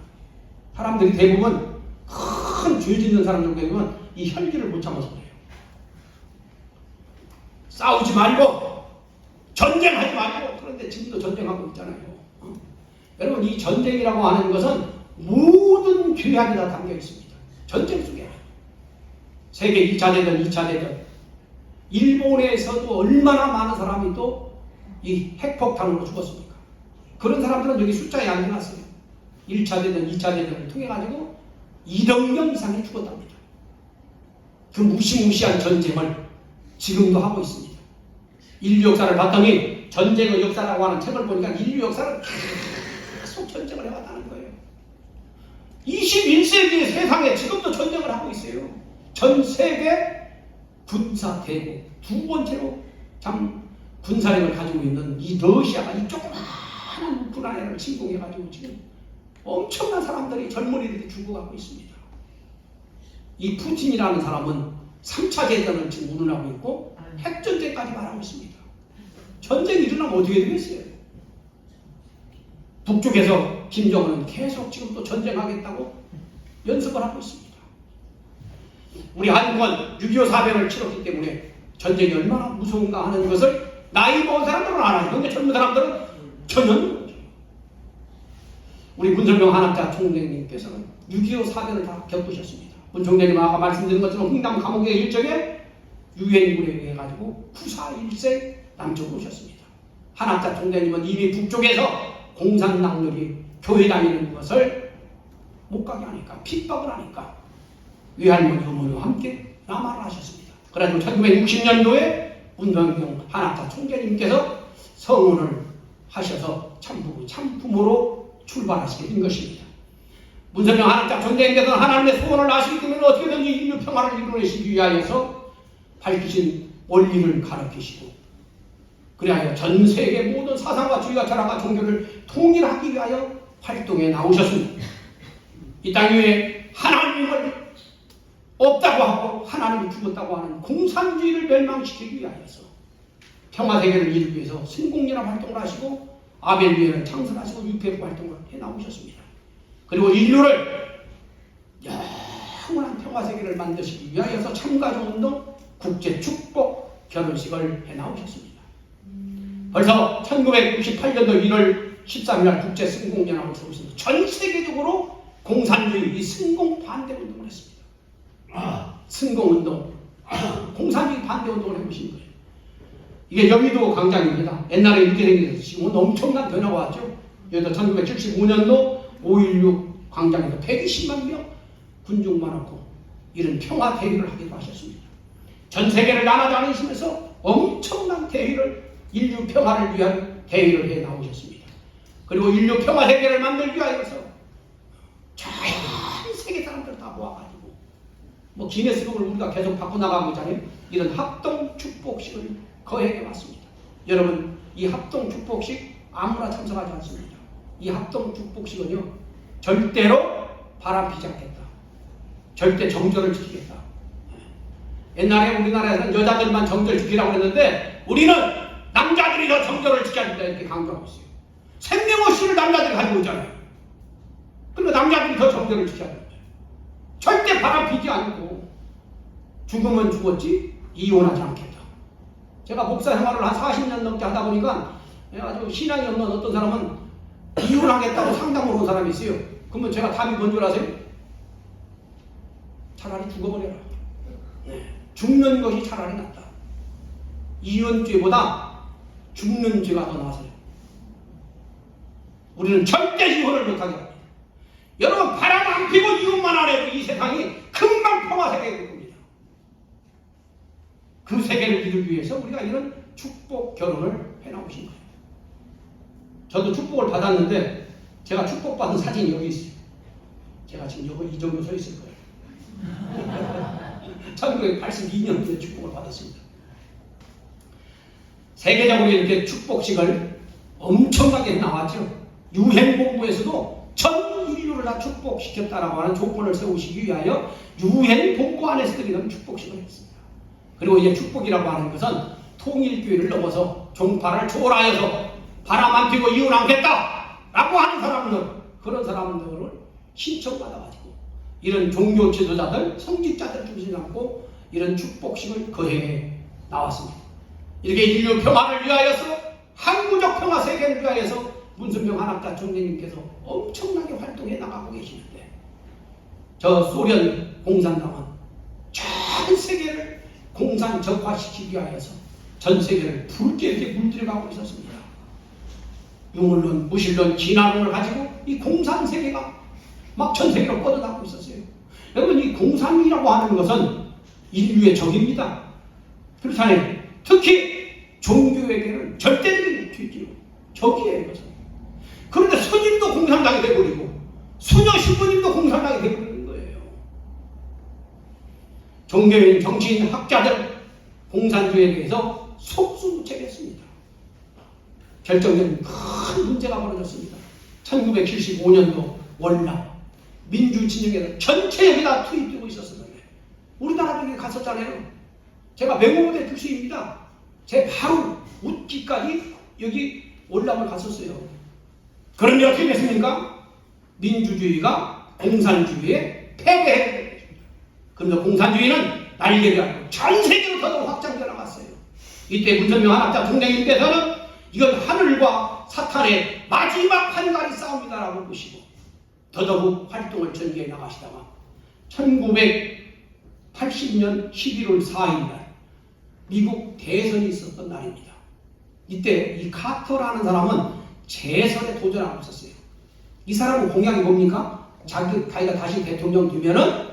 사람들이 대부분 큰 죄 짓는 사람들 보면 이 혈기를 못 참아서 그래요. 싸우지 말고 전쟁하지 말고. 그런데 지금도 전쟁하고 있잖아요. 여러분 이 전쟁이라고 하는 것은 모든 죄악이 다 담겨 있습니다. 전쟁 속에 세계 1차 대전, 2차 대전 일본에서도 얼마나 많은 사람이 또 이 핵폭탄으로 죽었습니까? 그런 사람들은 여기 숫자에 안 해놨어요. 1차 대전, 2차 대전을 통해 가지고 2억 명 이상이 죽었답니다. 그 무시무시한 전쟁을 지금도 하고 있습니다. 인류 역사를 봤더니 전쟁의 역사라고 하는 책을 보니까 인류 역사는 계속 전쟁을 해왔다는 거예요. 21세기의 세상에 지금도 전쟁을 하고 있어요. 전 세계 군사 대국 두 번째로 군사력을 가지고 있는 이 러시아가 이 조그마한 우크라이나를 침공해가지고 지금 엄청난 사람들이 젊은이들이 죽어가고 있습니다. 이 푸틴이라는 사람은 3차 대전을 지금 운운하고 있고 핵전쟁까지 말하고 있습니다. 전쟁이 일어나면 어떻게 되겠어요? 북쪽에서 김정은은 계속 지금 또 전쟁하겠다고 연습을 하고 있습니다. 우리 한국은 6.25 사변을 치렀기 때문에 전쟁이 얼마나 무서운가 하는 것을 나이 먹은 사람들은 알아요. 그런데 젊은 사람들은 전혀 모르죠. 우리 문선명 한학자 총장님께서는 6.25 사변을 다 겪으셨습니다. 문 총장님 아까 말씀드린 것처럼 흥남 감옥의 일정에 유엔군에 의해 가지고 구사 일세 남쪽으로 오셨습니다. 한학자 총장님은 이미 북쪽에서 공산당들이 교회 다니는 것을 못 가게 하니까 핍박을 하니까 외할머니 어머니와 함께 남하를 하셨습니다. 그래서 1960년도에 문선명 한학자 총장님께서 성원을 하셔서 참부모로 출발하시게 된 것입니다. 문선명 한학자 총장님께서는 하나님의 소원을 아시기 때문에 어떻게든지 인류 평화를 이루어내시기 위하여서 밝히신 원리를 가르치시고 그리하여 전 세계 모든 사상과 주의와 철학과 종교를 통일하기 위하여 활동에 나오셨습니다. 이 땅 위에 하나님을 없다고 하고 하나님이 죽었다고 하는 공산주의를 멸망시키기 위하여서 평화세계를 이루기 위해서 신공연합 활동을 하시고 아벨리에를 창설하시고 UPF 활동을 해나오셨습니다. 그리고 인류를 영원한 평화세계를 만드시기 위하여서 참가정운동, 국제축복, 결혼식을 해나오셨습니다. 벌써 1968년도 1월 13일 날 국제승공연합을 세우면서 전 세계적으로 공산주의 승공 반대운동을 했습니다. 승공운동, 공산주의 반대운동을 해보신 거예요. 이게 여의도 광장입니다. 옛날에 이렇게 생겨서 지금은 엄청난 변화가 왔죠. 여기도 1975년도 5.16 광장에서 120만 명 군중 많았고 이런 평화 대회를 하기도 하셨습니다. 전 세계를 날아다니시면서 엄청난 대회를 인류 평화를 위한 대회를 해 나오셨습니다. 그리고 인류 평화 세계를 만들기 위하여서 전 세계 사람들 다 모아가지고 뭐 기네스북을 우리가 계속 바꿔나가고 있잖아요. 이런 합동 축복식을 거행해 왔습니다. 여러분 이 합동 축복식 아무나 참석하지 않습니다. 이 합동 축복식은요 절대로 바람피지 않겠다. 절대 정절을 지키겠다. 옛날에 우리나라에서는 여자들만 정절 지키라고 했는데 우리는 남자들이 더 정절을 지켜야 된다 이렇게 강조하고 있어요. 생명의식을 남자들이 가지고 있잖아요. 그러니까 남자들이 더 정절을 지켜야 된다. 절대 바람피지 않고 죽으면 죽었지 이혼하지 않겠다. 제가 목사 생활을 한 40년 넘게 하다 보니까 아주 신앙이 없는 어떤 사람은 이혼하겠다고 상담을 온 사람이 있어요. 그러면 제가 답이 뭔 줄 아세요? 차라리 죽어버려라. 죽는 것이 차라리 낫다. 이혼죄보다 죽는 죄가 더 나아서요. 우리는 절대 이혼을 못하게 합니다. 여러분, 바람 안 피고 이혼만 안 해도 이 세상이 금방 평화 세계가 될 겁니다. 그 세계를 이루기 위해서 우리가 이런 축복 결혼을 해나오신 거예요. 저도 축복을 받았는데 제가 축복받은 사진이 여기 있어요. 제가 지금 여기 이 정도 서 있을 거예요. 1982년도에 축복을 받았습니다. 세계적으로 이렇게 축복식을 엄청나게 나왔죠. 유엔 본부에서도 전 인류를 다 축복시켰다라고 하는 조건을 세우시기 위하여 유엔 본부 안에서 드리는 축복식을 했습니다. 그리고 이제 축복이라고 하는 것은 통일교회를 넘어서 종파를 초월하여서 바람 안 피고 이혼 안 하겠다라고 하는 사람들, 그런 사람들을 신청받아가지고 이런 종교 지도자들, 성직자들 중심 잡고 이런 축복식을 거행해 나왔습니다. 이렇게 인류 평화를 위하여서, 항구적 평화 세계를 위하여서 문선명 한학자 총재님께서 엄청나게 활동해 나가고 계시는데, 저 소련 공산당은 전 세계를 공산 적화시키기 위하여서 전 세계를 붉게 이렇게 물들여가고 있었습니다. 유물론, 무신론, 진화론을 가지고 이 공산 세계가 막 전 세계로 뻗어나가고 있었어요. 여러분, 이 공산이라고 하는 것은 인류의 적입니다. 그렇잖아요. 특히 종교에게는 절대적인 적이에요. 이것은. 그런데 스님도 공산당이 되어버리고 수녀 신부님도 공산당이 되어버리는 거예요. 종교인, 정치인, 학자들 공산주의에 대해서 속수무책했습니다. 결정적인 큰 문제가 벌어졌습니다. 1975년도 월남 민주진영회를 전체 여기다 투입되고 있었는데 우리나라 쪽에 갔었잖아요. 제가 맹호부대 특수입니다. 제 바로 웃기까지 여기 월남을 갔었어요. 그런데 어떻게 됐습니까? 민주주의가 공산주의에 패배했습니다. 그런데 공산주의는 날개를 갖고 전 세계로 더더욱 확장되어 나갔어요. 이때 문선명 한학자 총장님께서는 이건 하늘과 사탄의 마지막 한가리 싸움이다라고 보시고 더더욱 활동을 전개해 나가시다가 1980년 11월 4일날 미국 대선이 있었던 날입니다. 이때 이 카터라는 사람은 재선에 도전하고 있었어요. 이 사람은 공약이 뭡니까? 자기가 다시 대통령 되면은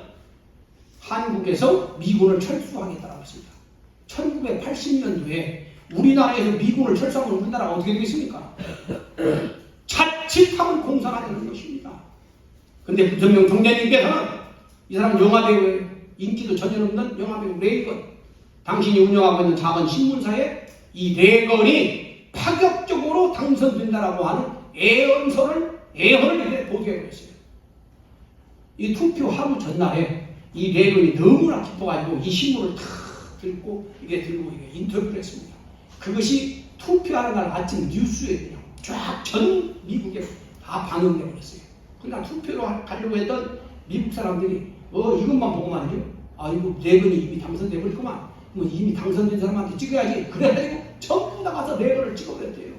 한국에서 미군을 철수하겠다라고 했습니다. 1980년도에 우리나라에서 미군을 철수하면 우리나라가 어떻게 되겠습니까? 자칫하면 공산화 되는 것입니다. 근데 문선명 총재님께서는 이 사람 영화배우예요. 인기도 전혀 없는 영화배우 레이건. 당신이 운영하고 있는 작은 신문사에 이 레이건이 파격적으로 당선된다라고 하는 애언을 이렇게 보도해 버렸어요. 이 투표 하루 전날에 이 레이건이 너무나 기뻐가지고 이 신문을 다 들고 이게 인터뷰를 했습니다. 그것이 투표하는 날 아침 뉴스에 그냥 쫙 전 미국에 다 방영돼 버렸어요. 그러니까 투표를 가려고 했던 미국 사람들이 이것만 보고 말이죠. 이거 레이건이 이미 당선돼 버렸구만. 뭐 이미 당선된 사람한테 찍어야지. 그래가지고 전부 다 가서 레이건을 찍어버렸대요.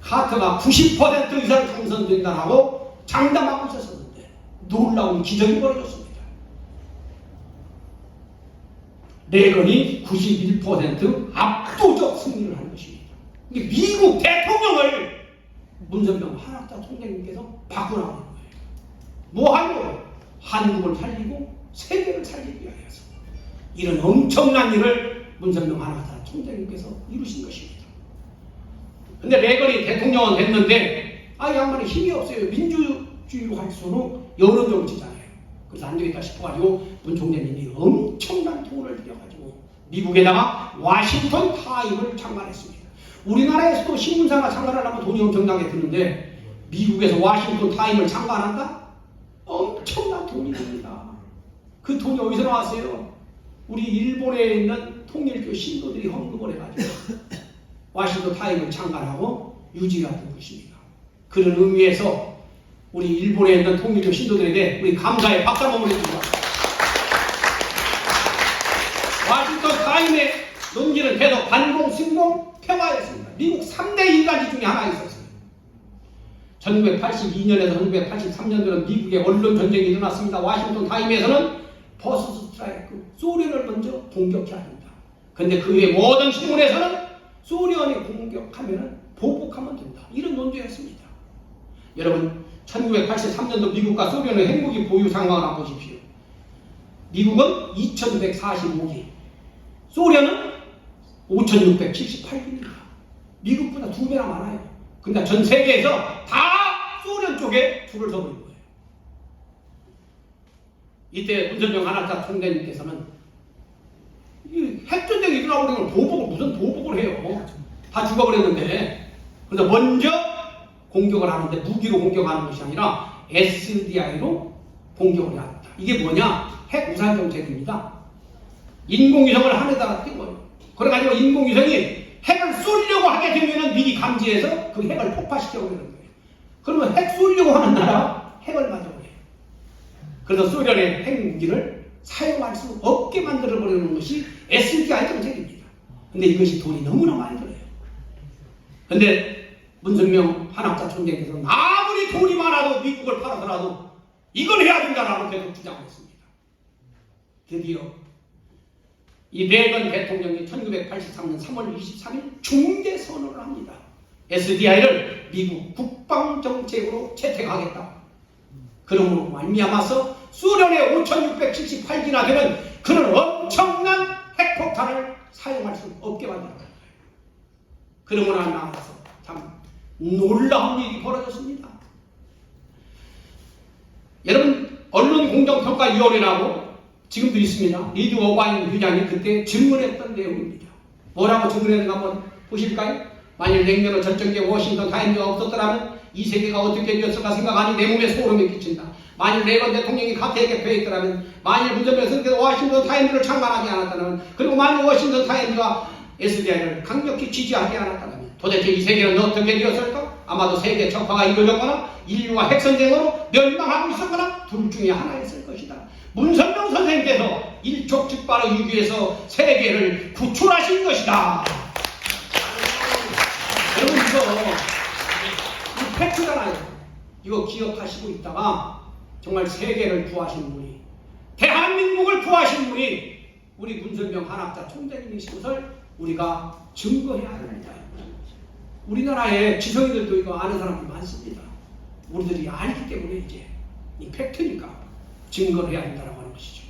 카터가 90% 이상 당선된다라고 장담하고 있었는데 놀라운 기적이 벌어졌습니다. 레이건이 91% 압도적 승리를 한 것입니다. 미국 대통령을 문선명 한학자 총장님께서 바꾸라고 하는 거예요. 뭐 하려고? 한국을 살리고 세계를 살리기 위하여서 이런 엄청난 일을 문선명 한학자 총장님께서 이루신 것입니다. 근데 레이건이 대통령은 됐는데 이 양반이 힘이 없어요. 민주주의로 할수록 여러 정치잖아요. 그래서 안 되겠다 싶어가지고 문 총장님이 엄청난 돈을 들여가지고 미국에다가 워싱턴 타임을 창간했습니다. 우리나라에서도 신문사가 창간하려면 돈이 엄청나게 드는데 미국에서 워싱턴 타임을 창간한다? 엄청난 돈이 듭니다. 그 돈이 어디서 나왔어요? 우리 일본에 있는 통일교 신도들이 헌금을 해가지고 워싱턴 타임을 창간하고 유지하는 것입니다. 그런 의미에서 우리 일본에 있는 통일교 신도들에게 우리 감사의 박수 한번 보내드립니다. 와싱턴 타임의 논지는 계속 반공, 승공, 평화였습니다. 미국 3대 일가지 중에 하나 있었어요. 1982년에서 1983년도는 미국의 언론 전쟁이 일어났습니다. 와싱턴 타임에서는 버스트 스트라이크, 소련을 먼저 공격해야 된다. 근데 그 외 모든 신문에서는 소련이 공격하면 보복하면 된다. 이런 논조였습니다. 여러분, 1983년도 미국과 소련의 핵무기 보유 상황을 한번 보십시오. 미국은 2145기, 소련은 5678기입니다. 미국보다 2배나 많아요. 근데 전 세계에서 다 소련 쪽에 줄을 서버린 거예요. 이때 문선명 한학사 총대님께서는 핵전쟁이 일어나고 그러면 보복을, 무슨 보복을 해요. 다 죽어버렸는데. 그래서 먼저 공격을 하는데 무기로 공격하는 것이 아니라 SDI로 공격을 해야 한다. 이게 뭐냐? 핵 우산 정책입니다. 인공위성을 하늘에다가 띄워요. 그래가지고 인공위성이 핵을 쏘려고 하게 되면 미리 감지해서 그 핵을 폭파시켜버리는 거예요. 그러면 핵 쏘려고 하는 나라 핵을 맞아버려요. 그래서 소련의 핵무기를 사용할 수 없게 만들어버리는 것이 SDI 정책입니다. 근데 이것이 돈이 너무나 많이 들어요. 근데 문선명 한학사 총재께서는 아무리 돈이 많아도 미국을 팔아서라도 이걸 해야 된다라고 계속 주장했습니다. 드디어 이 레건 대통령이 1983년 3월 23일 중대 선언을 합니다. SDI를 미국 국방정책으로 채택하겠다. 그러므로 말미암아서 소련의 5678기나 되는 그런 엄청난 핵폭탄을 사용할 수 없게 만들어요. 그러므로 나아가서 참 놀라운 일이 벌어졌습니다. 여러분, 언론공정평가위원회라고 지금도 있습니다. 리드 오바인 위원장이 그때 질문했던 내용입니다. 뭐라고 질문했는가 한번 보실까요? 만일 냉면은 절정기에 워싱턴 타임즈가 없었더라면 이 세계가 어떻게 되었을까 생각하니 내 몸에 소름이 끼친다. 만일 레건 대통령이 카페에 개표해 있더라면, 만일 문선명 선생께서 워싱턴 타임즈를 창간하지 않았다면, 그리고 만일 워싱턴 타임즈가 SDI를 강력히 지지하지 않았다면 도대체 이 세계는 어떻게 되었을까? 아마도 세계 적화가 이루어졌거나 인류가 핵전쟁으로 멸망하고 있었거나 둘 중에 하나였을 것이다. 문선명 선생님께서 일촉즉발의 위기에서 세계를 구출하신 것이다. 여러분, 이 팩트잖아요. 이거 기억하시고 있다가 정말 세계를 구하신 분이, 대한민국을 구하신 분이 우리 문선명 한학사 총재님이신 것을 우리가 증거해야 합니다. 우리나라에 지성이들도 이거 아는 사람이 많습니다. 우리들이 알기 때문에 이제 이 팩트니까 증거를 해야 된다고 하는 것이죠.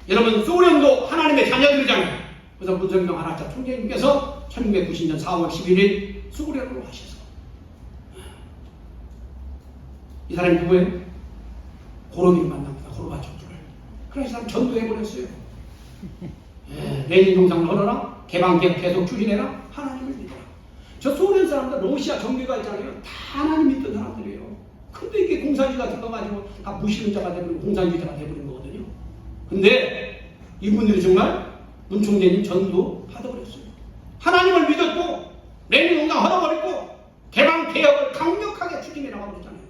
여러분, 소련도 하나님의 자녀들이잖아요. 그래서 문선명 한학사 총재님께서 1990년 4월 11일 소련으로 하셔서, 이 사람이 누구예요? 고로비를 만납니다. 고르바초프를. 그래서 이 사람 전도해버렸어요. 레닌 동상을 헐어라, 개방개혁 계속 추진해라, 하나님을 믿어라. 저 소련 사람들, 러시아 정교가 있잖아요. 다 하나님 믿던 사람들이에요. 근데 이게 공산주의 같은 거 가지고 다 무신론자가 되버리고 공산주의자가 되버린 거거든요. 근데 이분들이 정말 문 총재님 전도 받아버렸어요. 하나님을 믿었고 레닌 동상 헐어버렸고 개방개혁을 강력하게 추진해 나가버렸잖아요.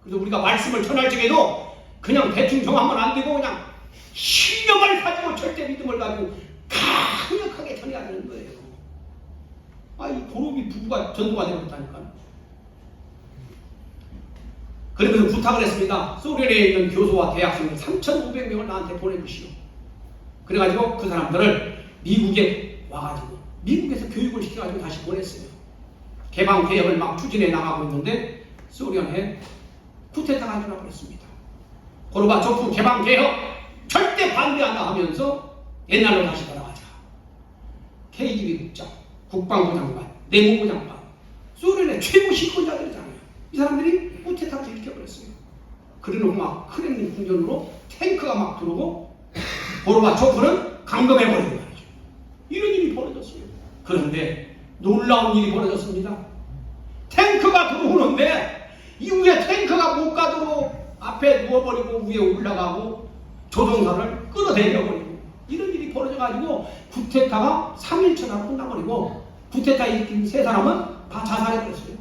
그래서 우리가 말씀을 전할 적에도 그냥 대충 정하면 안 되고 그냥 신념을 가지고, 절대 믿음을 가지고 강력하게 전해야 되는 거예요. 이 고로비 부부가 전도가 되었다니까요. 그러면서 부탁을 했습니다. 소련에 있는 교수와 대학생들 3,500명을 나한테 보내주시오. 그래가지고 그 사람들을 미국에 와가지고 미국에서 교육을 시켜가지고 다시 보냈어요. 개방개혁을 막 추진해 나가고 있는데 소련에 쿠데타가 일어나고 그랬습니다. 고르바초프 개방개혁 절대 반대한다 하면서 옛날로 다시 돌아가자. KGB 국장, 국방부 장관, 내무부 장관, 소련의 최고 실권자들이잖아요. 이 사람들이 쿠데타를 일으켜버렸어요. 그러고 막 크렘린 궁전으로 탱크가 막 들어오고 고르바초프는 감금해버리는 말이죠. 이런 일이 벌어졌어요. 그런데 놀라운 일이 벌어졌습니다. 탱크가 들어오는데 이후에 탱크가 못 가도록 앞에 누워버리고 위에 올라가고 조종사를 끌어내려버리고 이런 일이 벌어져가지고 쿠데타가 3일째 안에 끝나버리고 쿠데타 일으킨 세 사람은 다 자살해버렸어요.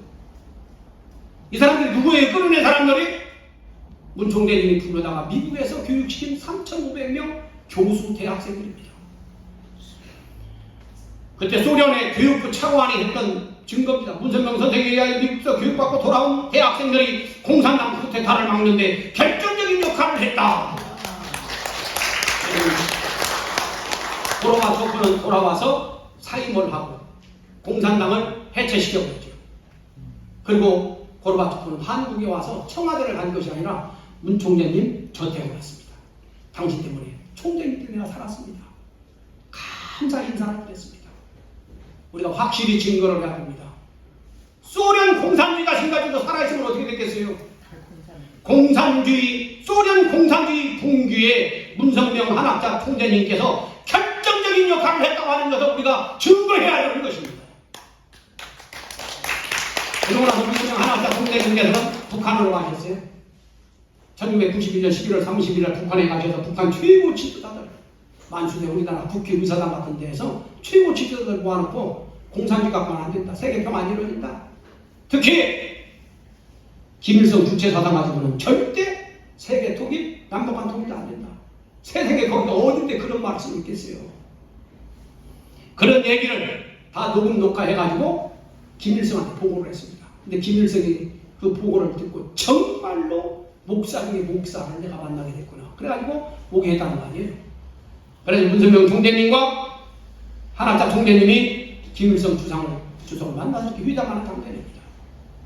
이 사람들이 누구예요? 끌어낸 사람들이 문 총재님이 불러다가 미국에서 교육시킨 3,500명 교수 대학생들입니다. 그때 소련의 교육부 차관이 했던 증거입니다. 문선명 선생에 의하여 미국에서 교육받고 돌아온 대학생들이 공산당 쿠데타를 막는데 결정적인 역할을 했다. 고르바초프는 돌아와서 사임을 하고 공산당을 해체시켜버렸죠. 그리고 고르바초프는 한국에 와서 청와대를 간 것이 아니라 문 총재님 저택을 갔습니다. 당신 때문에 총재님 때문에 내가 살았습니다. 감사 인사를 드렸습니다. 우리가 확실히 증거를 해야 합니다. 소련 공산주의가 지금까지도 살아있으면 어떻게 됐겠어요? 공산주의, 소련 공산주의 붕괴에 문성명 한학자 총재님께서 결정적인 역할을 했다고 하는 것을 우리가 증거해야 하는 것입니다. 그러고 나서 문성명 한학자 총재님께서는 북한으로 가셨어요. 1991년 11월 30일 북한에 가셔서 북한 최고 지도자들, 만수대 우리나라 국회의사당 같은 데에서 최고 지도자들 모아놓고 공산주의 갖고는 안 된다. 세계평화 안 이루어진다. 특히 김일성 주체사상 가지고는 절대 세계 통일, 남북한 통일도 안 된다. 세상에 거기가 어딘데 그런 말씀을 있겠어요. 그런 얘기를 다 녹음해가지고 김일성한테 보고를 했습니다. 근데 김일성이 그 보고를 듣고 정말로 목사 중에 목사를 내가 만나게 됐구나. 그래가지고 오게 했다는 거 아니에요. 그래서 문선명 총재님과 한학자 총재님이 김일성 주석을 만나서 이렇게 회담하는 장면입니다.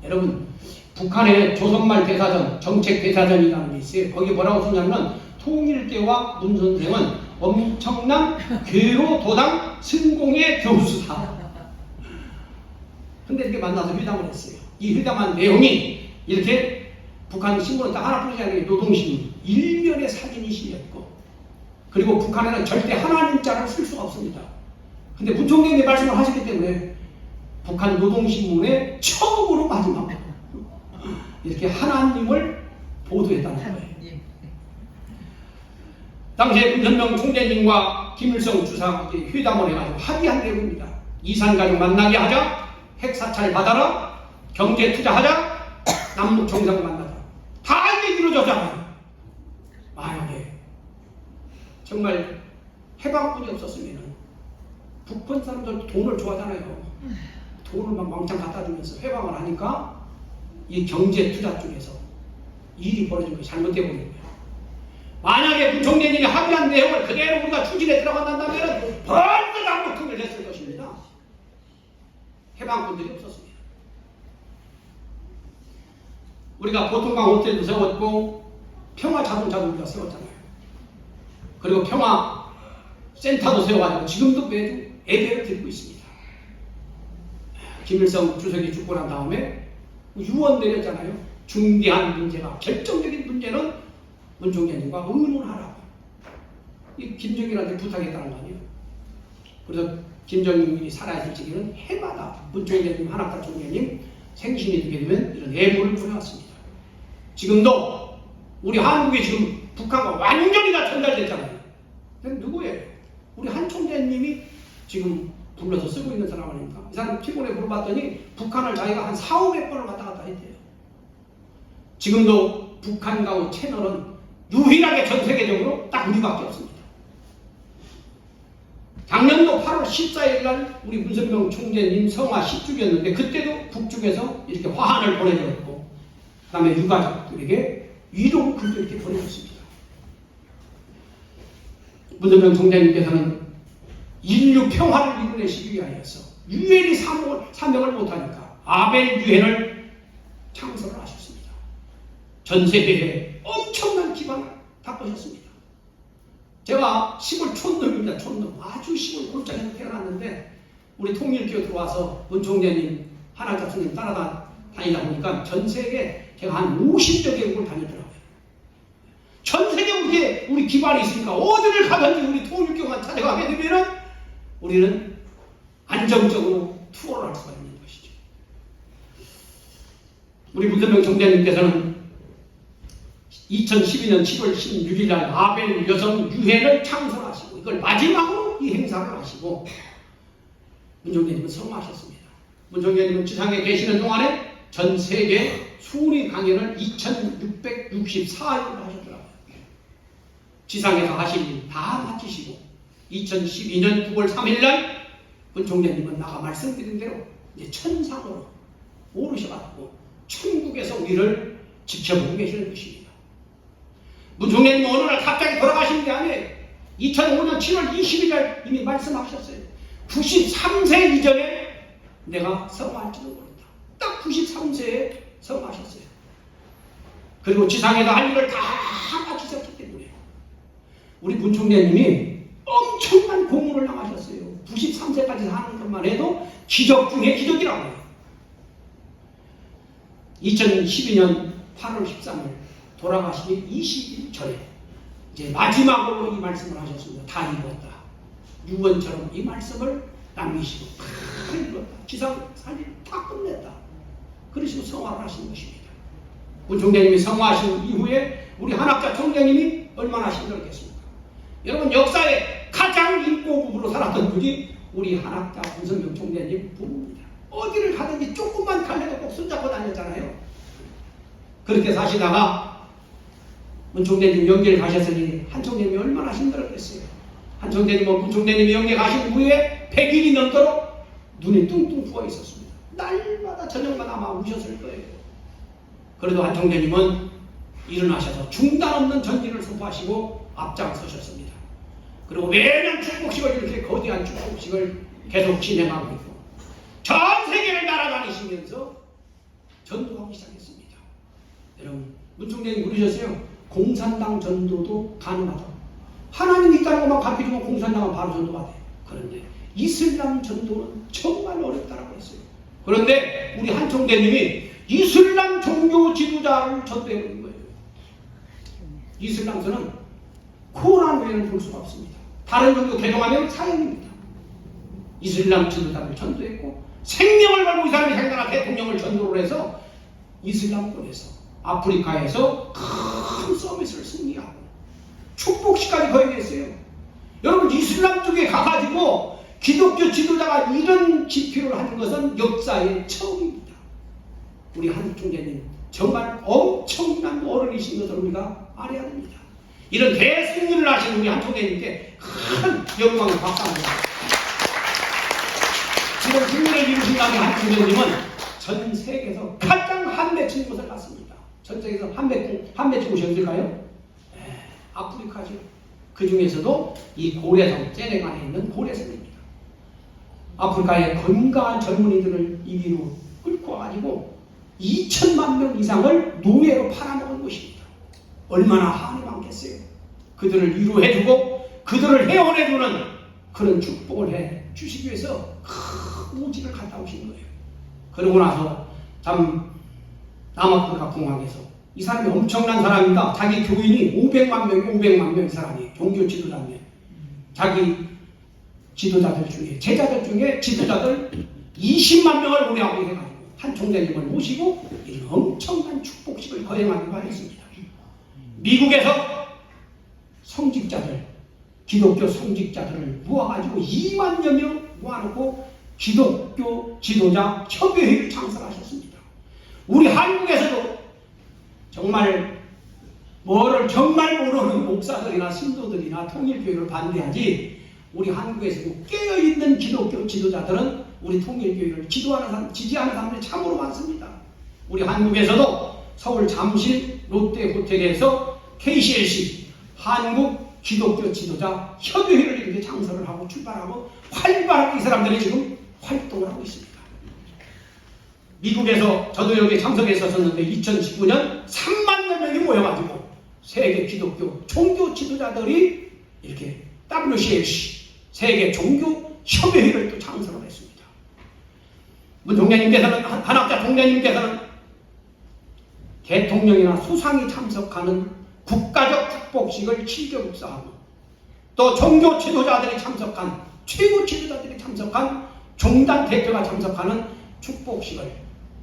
여러분, 북한의 조선말 대사전, 정책 대사전이라는 게 있어요. 거기 뭐라고 쓰냐면 통일계와 문 선생은 엄청난 괴로 도당 승공의 교수다. 근데 이렇게 만나서 회담을 했어요. 이 회담한 내용이 이렇게 북한 신문을 딱 하나 뿌리지 않는 게 노동신문 일면의 사진이 실렸고, 그리고 북한에는 절대 하나님 자를 쓸 수가 없습니다. 근데 문 총재님이 말씀을 하셨기 때문에 북한 노동신문에 처음으로 마지막으로 이렇게 하나님을 보도했다는 거예요. 당시에 문선명 총재님과 김일성 주석이 회담을 해가지고 합의한 내용입니다. 이산가족 만나게 하자, 핵사찰 받아라, 경제 투자하자, 남북 정상을 만나자. 다 이게 이루어졌잖아요. 만약에 정말 해방군이 없었으면 북한 사람들 돈을 좋아하잖아요. 돈을 막 왕창 갖다 주면서 해방을 하니까 이 경제 투자 쪽에서 일이 벌어진 것이 잘못되어 버린 거예요. 만약에 문 총재님이 합의한 내용을 그대로 우리가 추진에 들어간다면 벌써 남북 통일했을 것입니다. 해방군들이 없었습니다. 우리가 보통강 호텔도 세웠고 평화자동차도 우리가 세웠잖아요. 그리고 평화센터도 세워가지고 지금도 매주 예배를 드리고 있습니다. 김일성 주석이 죽고 난 다음에 유언 내렸잖아요. 중대한 문제가, 결정적인 문제는 문 총재님과 의논하라고. 이 김정일한테 부탁했다는 거 아니에요. 그래서 김정일이 살아있을 적에는 해마다 문 총재님, 한학자 총재님 생신이 되게 되면 이런 예물을 보내왔습니다. 지금도 우리 한국에 지금 북한과 완전히 다 전달됐잖아요. 누구예요? 우리 한 총재님이 지금 불러서 쓰고 있는 사람 아닙니까? 이 사람 피곤에 물어봤더니 북한을 자기가 한 4, 500번을 왔다 갔다 했대요. 지금도 북한과 채널은 유일하게 전 세계적으로 딱 우리밖에 없습니다. 작년도 8월 14일 날 우리 문선명 총재님 성화 10주기였는데 그때도 북쪽에서 이렇게 화환을 보내줬고, 그 다음에 유가족들에게 위로 글도 이렇게 보내줬습니다. 문선명 총재님께서는 인류 평화를 이루내시기 위하여서 유엔이 사명을 못하니까 아벨 유엔을 창설을 하셨습니다. 전 세계에 엄청난 기반을 닦으셨습니다. 제가 시골 촌놈입니다. 촌놈. 아주 시골 골짜기에서 태어났는데 우리 통일교 들어와서 문 총재님, 한학자 총재님 따라다니다 보니까 전 세계 제가 한 50여 개국을 다녔더라고요. 전 세계 우리 기반이 있으니까 어디를 가든지 우리 통일교만 찾아가게 되면은 우리는 안정적으로 투어를 할 수가 있는 것이죠. 우리 문선명 총재님께서는 2012년 7월 16일 날 아벨 여성 유해를 창설하시고 이걸 마지막으로 이 행사를 하시고 문 총재님은 성화하셨습니다. 문 총재님은 지상에 계시는 동안에 전 세계 순위 강연을 2664일을 하셨더라고요. 지상에서 하신 일 다 마치시고 2012년 9월 3일날 문 총재님은 아까 말씀드린 대로 이제 천상으로 오르셔가지고 천국에서 우리를 지켜보고 계시는 것입니다. 문 총재님은 어느 날 갑자기 돌아가신 게 아니에요. 2005년 7월 20일날 이미 말씀하셨어요. 93세 이전에 내가 성화할지도 모른다. 딱 93세에 성화하셨어요. 그리고 지상에서 할 일을 다 마치셨기 때문에 우리 문 총재님이 엄청난 공헌을 당하셨어요. 93세까지 사는 것만 해도 기적 중에 기적이라고 해요. 2012년 8월 13일 돌아가시기 20일 전에 이제 마지막으로 이 말씀을 하셨습니다. 다 이루었다. 유언처럼 이 말씀을 남기시고 다 이루었다. 지상 살일 다 끝냈다. 그러시고 성화를 하신 것입니다. 문 총재님이 성화하신 이후에 우리 한학자 총재님이 얼마나 힘들었겠습니까? 여러분 역사에 가장 인고부부로 살았던 분이 우리 한학자 문성경 총재님 부부입니다. 어디를 가든지 조금만 갈래도 꼭 손잡고 다녔잖아요. 그렇게 사시다가 문 총재님 영계를 가셨으니 한 총재님이 얼마나 힘들었겠어요. 한 총재님은 문 총재님이 영계 가신 후에 100일이 넘도록 눈이 뚱뚱 부어 있었습니다. 날마다 저녁마다 아마 우셨을 거예요. 그래도 한 총재님은 일어나셔서 중단 없는 전기를 선포하시고 앞장서셨습니다. 그리고 매년 축복식을 이렇게 거대한 축복식을 계속 진행하고 있고 전 세계를 날아다니시면서 전도하기 시작했습니다. 여러분 문 총재님 그러셨어요. 공산당 전도도 가능하다. 하나님 있다는 것만 가르쳐주면 공산당은 바로 전도가 돼요. 그런데 이슬람 전도는 정말 어렵다라고 했어요. 그런데 우리 한 총재님이 이슬람 종교 지도자를 전도해버린 거예요. 이슬람서는 코란 외에는 볼 수가 없습니다. 다른 종교 개종하면 사형입니다. 이슬람 지도자를 전도했고 생명을 걸고 이 사람이 생각한 대통령을 전도를 해서 이슬람권에서 아프리카에서 큰 서밋을 승리하고 축복식까지 거행했어요. 여러분 이슬람 쪽에 가가지고 기독교 지도자가 이런 집회를 하는 것은 역사의 처음입니다. 우리 한 총재님 정말 엄청난 어른이신 것을 우리가 알아야 됩니다. 이런 대승리를 하신 우리 한 총재님께 큰 영광을 박수합니다. 지금 승리를 이루신다는 한 총재님은 전 세계에서 가장 한맺힌 곳을 갔습니다. 전 세계에서 한맺힌 곳이 어딜까요? 아프리카죠. 그 중에서도 이 고래성, 세네갈에 있는 고래성입니다. 아프리카의 건강한 젊은이들을 이기로 끌고 와가지고 2천만 명 이상을 노예로 팔아먹은 곳입니다. 얼마나 한이 많겠어요. 그들을 위로해주고 그들을 회원해주는 그런 축복을 해주시기 위해서 큰 우지를 갔다 오신 거예요. 그러고 나서 참 남아프리카 공항에서 이 사람이 엄청난 사람이다. 자기 교인이 500만 명 이 사람이 종교 지도자인데 자기 지도자들 중에 제자들 중에 지도자들 20만 명을 모여하게 해가지고 한 총재님을 모시고 이런 엄청난 축복식을 거행하기로 했습니다. 미국에서 성직자들 기독교 성직자들을 모아가지고 2만여 명 모아놓고 기독교 지도자 협의회를 창설하셨습니다. 우리 한국에서도 정말 뭐를 정말 모르는 목사들이나 신도들이나 통일교회를 반대하지 우리 한국에서도 깨어있는 기독교 지도자들은 우리 통일교회를 지지하는 사람들이 참으로 많습니다. 우리 한국에서도 서울 잠실 롯데호텔에서 KCLC 한국 기독교 지도자 협의회를 이렇게 창설을 하고 출발하고 활발하게 이 사람들이 지금 활동을 하고 있습니다. 미국에서 저도 여기 참석했었는데 2019년 3만 명이 모여가지고 세계 기독교 종교 지도자들이 이렇게 WCLC 세계 종교 협의회를 또 창설을 했습니다. 문 총재님께서는 한학자 총재님께서는 대통령이나 수상이 참석하는 국가적 축복식을 7개 국사하고 또 종교 지도자들이 참석한 최고 지도자들이 참석한 종단 대표가 참석하는 축복식을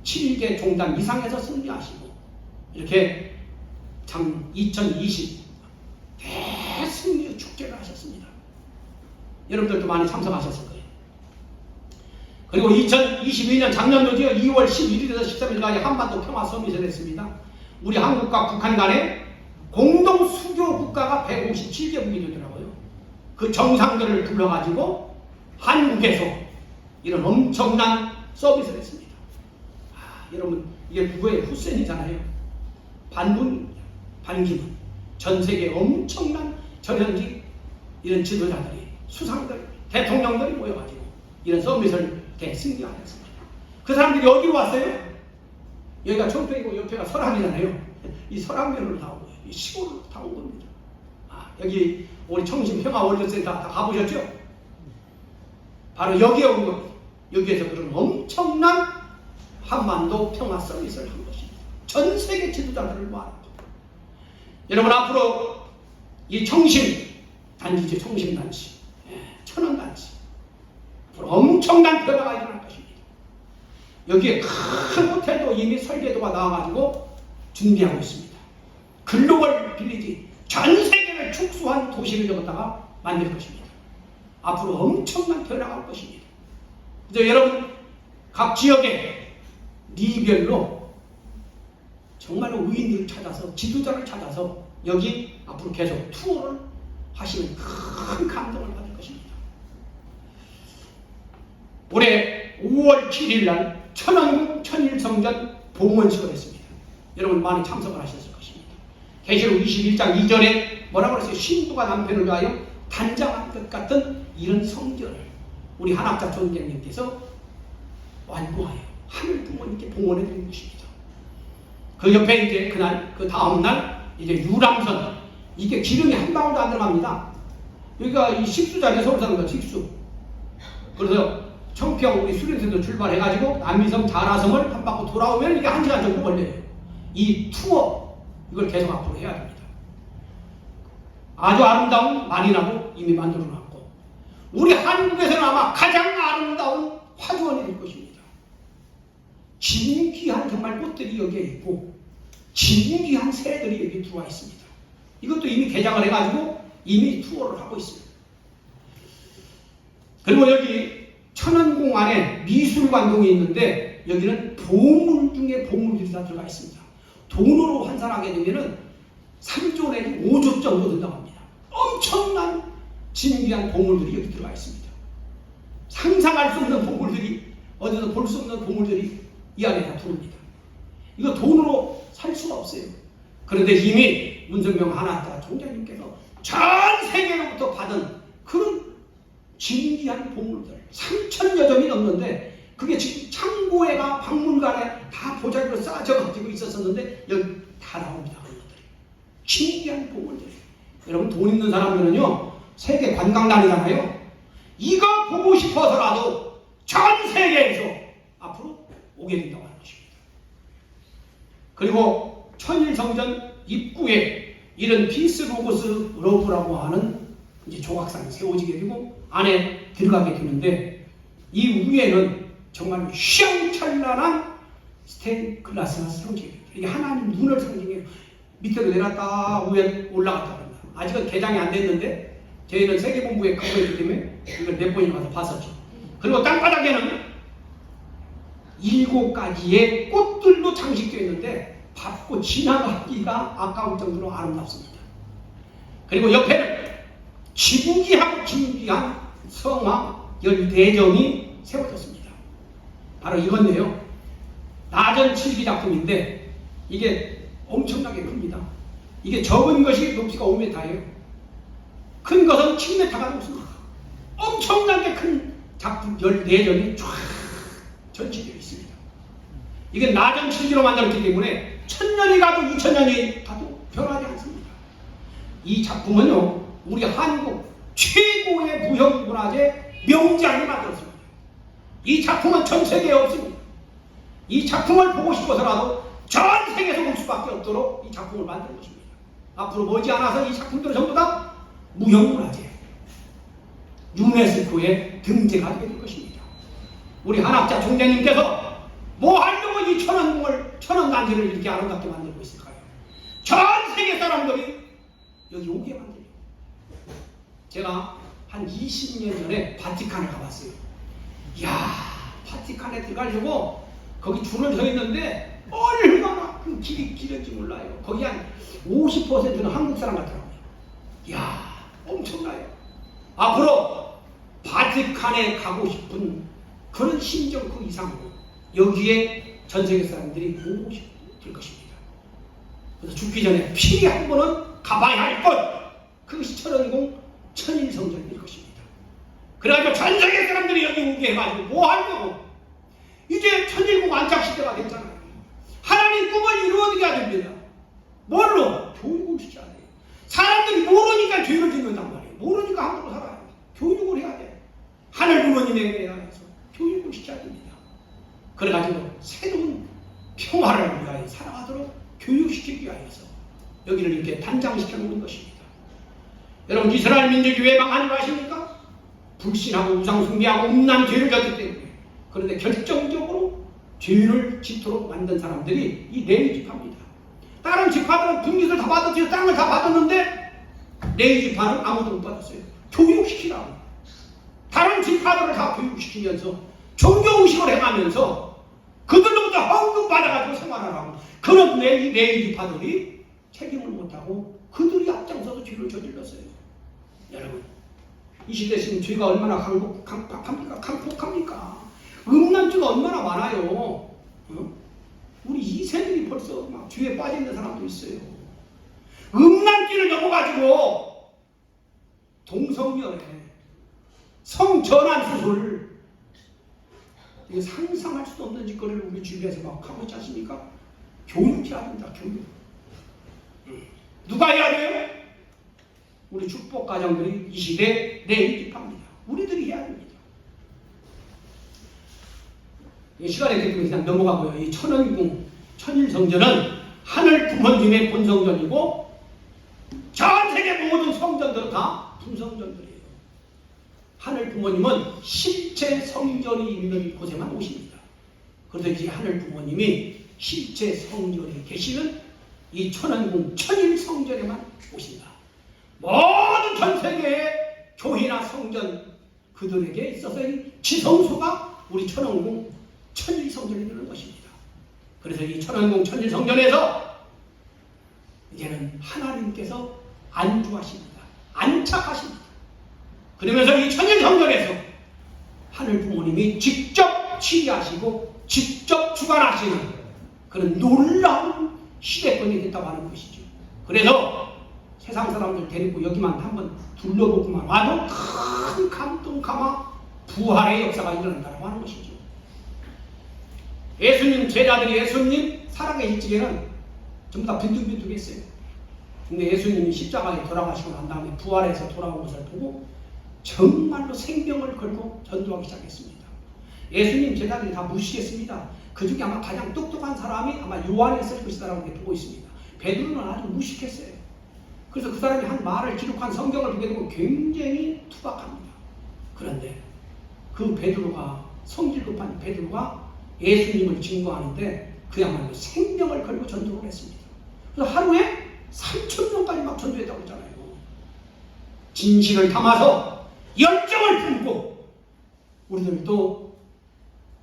7개 종단 이상에서 승리하시고 이렇게 참 2020 대승리 축제를 하셨습니다. 여러분들도 많이 참석하셨을 거예요. 그리고 2022년 작년도죠. 2월 11일에서 13일까지 한반도 평화 서밋을 했습니다. 우리 한국과 북한 간에 공동 수교 국가가 150 157개국이 되더라고요. 그 정상들을 불러가지고 한국에서 이런 엄청난 서비스를 했습니다. 여러분, 이게 누구예요? 후센이잖아요. 반기문. 전 세계 엄청난 전현직 이런 지도자들이, 수상들, 대통령들이 모여가지고 이런 서밋을 승리하였습니다. 그 사람들이 어디로 왔어요? 여기가 청평이고 옆에가 설악이잖아요. 이 설악면으로 다 온 거예요. 이 시골로 다 온 겁니다. 여기 우리 청신 평화월드센터 다 가보셨죠? 바로 여기에 온 겁니다. 여기에서 그런 엄청난 한반도 평화 서밋을 한 것입니다. 전 세계 지도자들을 모아놓은 겁니다. 여러분, 앞으로 이 청심 단지죠. 청심단지, 천원단지, 엄청난 변화가 일어날 것입니다. 여기에 큰 호텔도 이미 설계도가 나와가지고 준비하고 있습니다. 글로벌 빌리지, 전 세계를 축소한 도시를 여기다가 만들 것입니다. 앞으로 엄청난 변화가 올 것입니다. 그래서 여러분, 각 지역에 리별로 정말로 의인들을 찾아서, 지도자를 찾아서 여기 앞으로 계속 투어를 하시면 큰 감동을 받을 것입니다. 올해 5월 7일 날 천안궁 천일성전 봉헌식을 했습니다. 여러분 많이 참석을 하셨을 것입니다. 계시록 21장 이전에 뭐라고 그랬어요? 신부가 남편을 위하여 단장한 것 같은 이런 성전을 우리 한학자 존경님께서 완고하여 하늘 부모님께 봉헌해 드린 것입니다. 그 옆에 이제 그날, 그 다음날 이제 유람선, 이게 기름이 한 방울도 안 들어갑니다. 여기가 이 식수잖아요. 서울사는 식수. 그래서 청평 우리 수련선도 출발해가지고 남미섬 자라섬을 한 바퀴 돌아오면 이게 1시간 정도 걸려요. 이 투어, 이걸 계속 앞으로 해야 됩니다. 아주 아름다운 마리나도 이미 만들어 놨고, 우리 한국에서는 아마 가장 아름다운 화주원이 될 것입니다. 진귀한 정말 꽃들이 여기에 있고, 진귀한 새들이 여기 들어와 있습니다. 이것도 이미 개장을 해가지고 이미 투어를 하고 있습니다. 그리고 여기 천안궁 안에 미술관동이 있는데 여기는 보물 중에 보물들이 다 들어가 있습니다. 돈으로 환산하게 되면은 3조 내지 5조 정도 된다고 합니다. 엄청난 진귀한 보물들이 여기 들어가 있습니다. 상상할 수 없는 보물들이, 어디서 볼 수 없는 보물들이 이 안에 다 들어옵니다. 이거 돈으로 살 수가 없어요. 그런데 이미 문성명 한학자 총장님께서 전 세계로부터 받은 그런 진귀한 보물들 3,000여 점이 넘는데, 그게 지금 창고에가 박물관에 다 보자기로 쌓아져가지고 있었었는데 여기 다 나옵니다. 보물들이. 진귀한 보물들이. 여러분, 돈 있는 사람들은요, 세계 관광단이잖아요. 이거 보고 싶어서라도 전 세계에서 앞으로 오게 된다고 하는 것입니다. 그리고 천일성전 입구에 이런 피스 로고스 러브라고 하는 이제 조각상이 세워지게 되고 안에 들어가게 되는데, 이 위에는 정말 휘황찬란한 스테인 글라스가 상징해요. 이게 하나님 눈을 상징해요. 밑으로 내렸다 위에 올라갔다 그런다. 아직은 개장이 안 됐는데 저희는 세계본부에 가보기 때문에 이걸 몇 번이나 가서 봤었죠. 그리고 땅바닥에는 7가지의 꽃들도 장식되어 있는데 밟고 지나가기가 아까울 정도로 아름답습니다. 그리고 옆에는 진귀한 성화 14점이 세워졌습니다. 바로 이건데요, 나전 7기 작품인데 이게 엄청나게 큽니다. 이게 적은 것이 높이가 5m예요. 큰 것은 7m가 넘습니다. 엄청나게 큰 작품 14점이 쫙 전시되어 있습니다. 이게 나전 7기로 만들었기 때문에 1000년이 가도 2000년이 가도 변하지 않습니다. 이 작품은요, 우리 한국 최고의 무형문화재 명작이 만들었습니다. 이 작품은 전 세계에 없습니다. 이 작품을 보고 싶어서라도 전 세계에서 볼 수밖에 없도록 이 작품을 만든 것입니다. 앞으로 머지않아서 이 작품들은 전부 다 무형문화재, 유네스코에 등재가 되게 될 것입니다. 우리 한학자 총장님께서 뭐 하려고 이 천안단지를 이렇게 아름답게 만들고 있을까요? 전 세계 사람들이 여기 오게 만들어요. 제가 한 20년 전에 바티칸에 가봤어요. 이야, 바티칸에 들어가려고 거기 줄을 서 있는데 얼마나 그 길이 길은지 몰라요. 거기 한 50%는 한국 사람 같더라고요. 이야, 엄청나요. 앞으로 바티칸에 가고 싶은 그런 심정 그 이상으로 여기에 전 세계 사람들이 모으게 될 것입니다. 그래서 죽기 전에 필히 한 번은 가봐야 할 것, 그것이 천원공 천일성전일 것입니다. 그래가지고 전 세계 사람들이 여기 오게 해가지고 뭐 할 거고, 이제 천일공 안착 시대가 됐잖아요. 하나님 꿈을 이루어드려야 됩니다. 뭘로? 교육을 시켜야 돼요. 사람들이 모르니까 죄를 짓는단 말이에요. 모르니까 함부로 살아요. 교육을 해야 돼. 하늘 부모님에게 대해서 교육을 시켜야 됩니다. 그래가지고 새로운 평화를 위하여 살아가도록 교육시키기 위하여서 여기를 이렇게 단장시켜 놓은 것입니다. 여러분, 이스라엘 민족이 왜 망하는 거 아십니까? 불신하고 우상숭배하고 음란 죄를 졌기 때문에. 그런데 결정적으로 죄를 짓도록 만든 사람들이 이 레위 지파입니다. 다른 지파들은 분깃을 다 받았어요. 땅을 다 받았는데 레위 지파는 아무도 못 받았어요. 교육시키라고. 다른 지파들을 다 교육시키면서 종교의식을 해가면서 그들로부터 헌금 받아가지고 생활하라고. 그런데 이 레위 지파들이 책임을 못하고 그들이 앞장서서 죄를 저질렀어요. 여러분, 이 시대에 지금 죄가 얼마나 강폭합니까? 음란죄가 얼마나 많아요. 어? 우리 2세들이 벌써 막 죄에 빠져있는 사람도 있어요. 음란죄를 넘어가지고 동성연애, 성전환 수술, 이게 상상할 수도 없는 짓거리를 우리 주변에서 막 하고 있지 않습니까? 교육해야 된다. 교육. 누가 해야 돼요? 우리 축복가정들이 이 시대에 레위집합니다. 우리들이 해야 됩니다. 시간에 그냥 넘어가고요. 이 천원궁 천일성전은 하늘 부모님의 본성전이고 전 세계 모든 성전들은 다 분성전들이에요. 하늘 부모님은 실제 성전이 있는 곳에만 오십니다. 그래서 이 하늘 부모님이 실제 성전에 계시는 이 천원궁 천일성전에만 오신다. 모든 전 세계의 교회나 성전 그들에게 있어서 이 지성소가 우리 천원궁 천일성전이 되는 것입니다. 그래서 이 천원궁 천일성전에서 이제는 하나님께서 안주하십니다. 안착하십니다. 그러면서 이 천일성전에서 하늘 부모님이 직접 치리하시고 직접 주관하시는 그런 놀라운 시대권이 됐다고 하는 것이죠. 그래서 세상 사람들 데리고 여기만 한번 둘러보고만 와도 큰 감동, 감화, 부활의 역사가 일어난다고 하는 것이죠. 예수님 제자들이 예수님 살아계실 적에는 전부 다 빈둥빈둥했어요. 근데 예수님이 십자가에 돌아가시고 난 다음에 부활해서 돌아온 것을 보고 정말로 생명을 걸고 전도하기 시작했습니다. 예수님 제자들이 다 무시했습니다. 그 중에 아마 가장 똑똑한 사람이 아마 요한이었을 것이다라고 보고 있습니다. 베드로는 아주 무식했어요. 그래서 그 사람이 한 말을 기록한 성경을 보게 되면 굉장히 투박합니다. 그런데 그 베드로가, 성질 급한 베드로가 예수님을 증거하는데 그야말로 생명을 걸고 전도를 했습니다. 그래서 하루에 3,000명까지 막 전도했다고 했잖아요. 진실을 담아서 열정을 품고 우리들도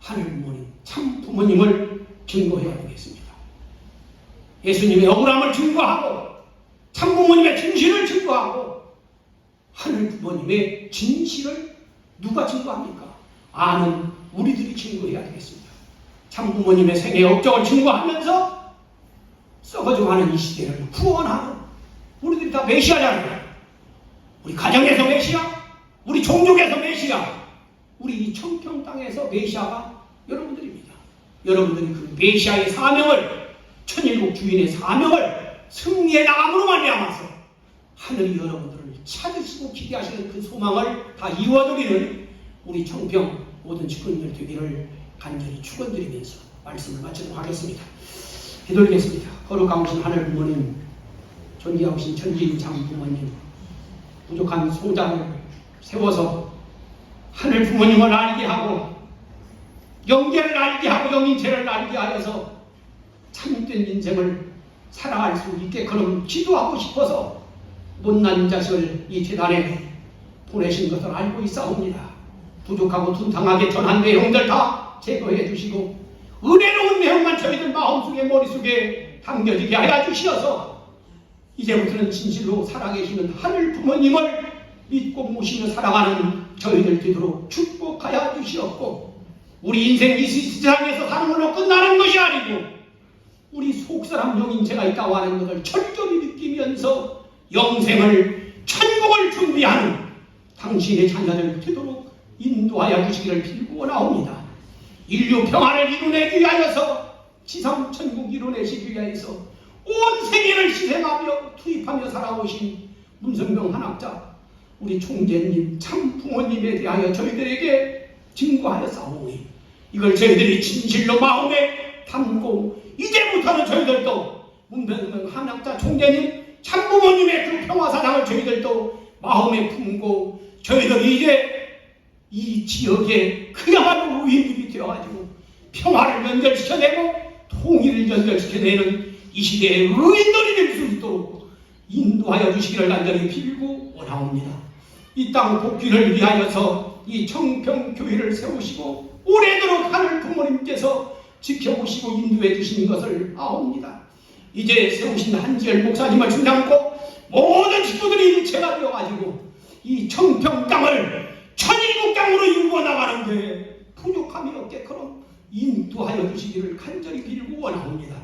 하늘 부모님, 참 부모님을 증거해야 되겠습니다. 예수님의 억울함을 증거하고 참 부모님의 진실을 증거하고 하늘 부모님의 진실을 누가 증거합니까? 아는 우리들이 증거해야 되겠습니다. 참 부모님의 생애 업적을 증거하면서 썩어져가는 이 시대를 구원하는 우리들이 다 메시아잖아요. 우리 가정에서 메시아, 우리 종족에서 메시아, 우리 이 청평 땅에서 메시아가 여러분들입니다. 여러분들이 그 메시아의 사명을, 천일국 주인의 사명을 승리의 나감으로 말미암아서 하늘이 여러분들을 찾으시고 기대하시는 그 소망을 다 이루어드리는 우리 청평 모든 직군들 되기를 간절히 축원드리면서 말씀을 마치도록 하겠습니다. 기도드리겠습니다. 거룩하신 하늘 부모님, 존귀하신 천지인참 부모님, 부족한 송장을 세워서 하늘 부모님을 알게 하고 영계를 알게 하고 영인체를 알게 하여서 참된 인생을 살아갈 수 있게 그럼 기도하고 싶어서 못난 자식을 이 재단에 보내신 것을 알고 있사옵니다. 부족하고 둔탕하게 전한 내용들 다 제거해 주시고 은혜로운 내용만 저희들 마음속에 머릿속에 담겨지게 하여 주시어서 이제부터는 진실로 살아계시는 하늘 부모님을 믿고 모시며 살아가는 저희들 되도록 축복하여 주시옵고, 우리 인생 이 세상에서 사는 걸로 끝나는 것이 아니고 우리 속사람 영인 제가 있다고 하는 것을 철저히 느끼면서 영생을, 천국을 준비하는 당신의 자녀들 되도록 인도하여 주시기를 빌고 나옵니다. 인류 평화를 이루내기 위하여서, 지상 천국 이루내시기 위하여서 온 세계를 희생하며 투입하며 살아오신 문성명 한학자, 우리 총재님, 참 부모님에 대하여 저희들에게 증거하여 싸우니 이걸 저희들이 진실로 마음에 담고, 이제부터는 저희들도 문성명 한학자 총재님, 참 부모님의 그 평화사상을 저희들도 마음에 품고, 저희들이 이제 이 지역에 그야말로 의인들이 되어가지고 평화를 연결시켜내고 통일을 연결시켜내는 이 시대의 의인들이 될 수 있도록 인도하여 주시기를 간절히 빌고 원하옵니다. 이 땅 복귀를 위하여서 이 청평교회를 세우시고 오래도록 하늘 부모님께서 지켜보시고 인도해 주시는 것을 아옵니다. 이제 세우신 한지열 목사님을 중심고 모든 식구들이 일체가 되어가지고 이 청평 땅을 천일국 땅으로 이루어 나가는데 부족함이 없게끔 인도하여 주시기를 간절히 빌고 원하옵니다.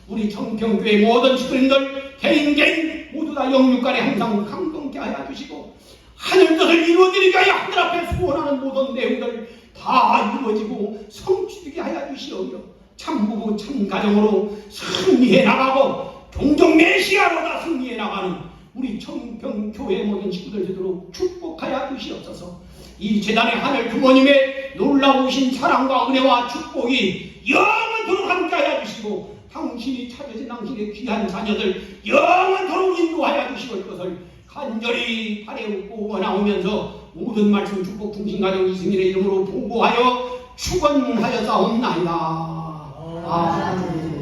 우리 청평교회 모든 식구님들 개인 모두 다 영육간에 항상 강건케 하여 주시고, 하늘 뜻을 이루어드리게 하여 하늘 앞에 소원하는 모든 내용들 다 이루어지고 성취되게 하여 주시오며, 참부부 참가정으로 승리해 나가고 종종 메시아로 다 승리해 나가는 우리 청평교회 모든 식구들 되도록 축복하여 주시옵소서. 이 재단의 하늘 부모님의 놀라우신 사랑과 은혜와 축복이 영원토록 함께하여 주시고, 당신이 찾으신 당신의 귀한 자녀들 영원토록 인도하여 주시올 것을 간절히 바라옵고 원하오면서 모든 말씀 축복 중심가정 이승일의 이름으로 보고하여 축원하여 싸움나이다. 아멘.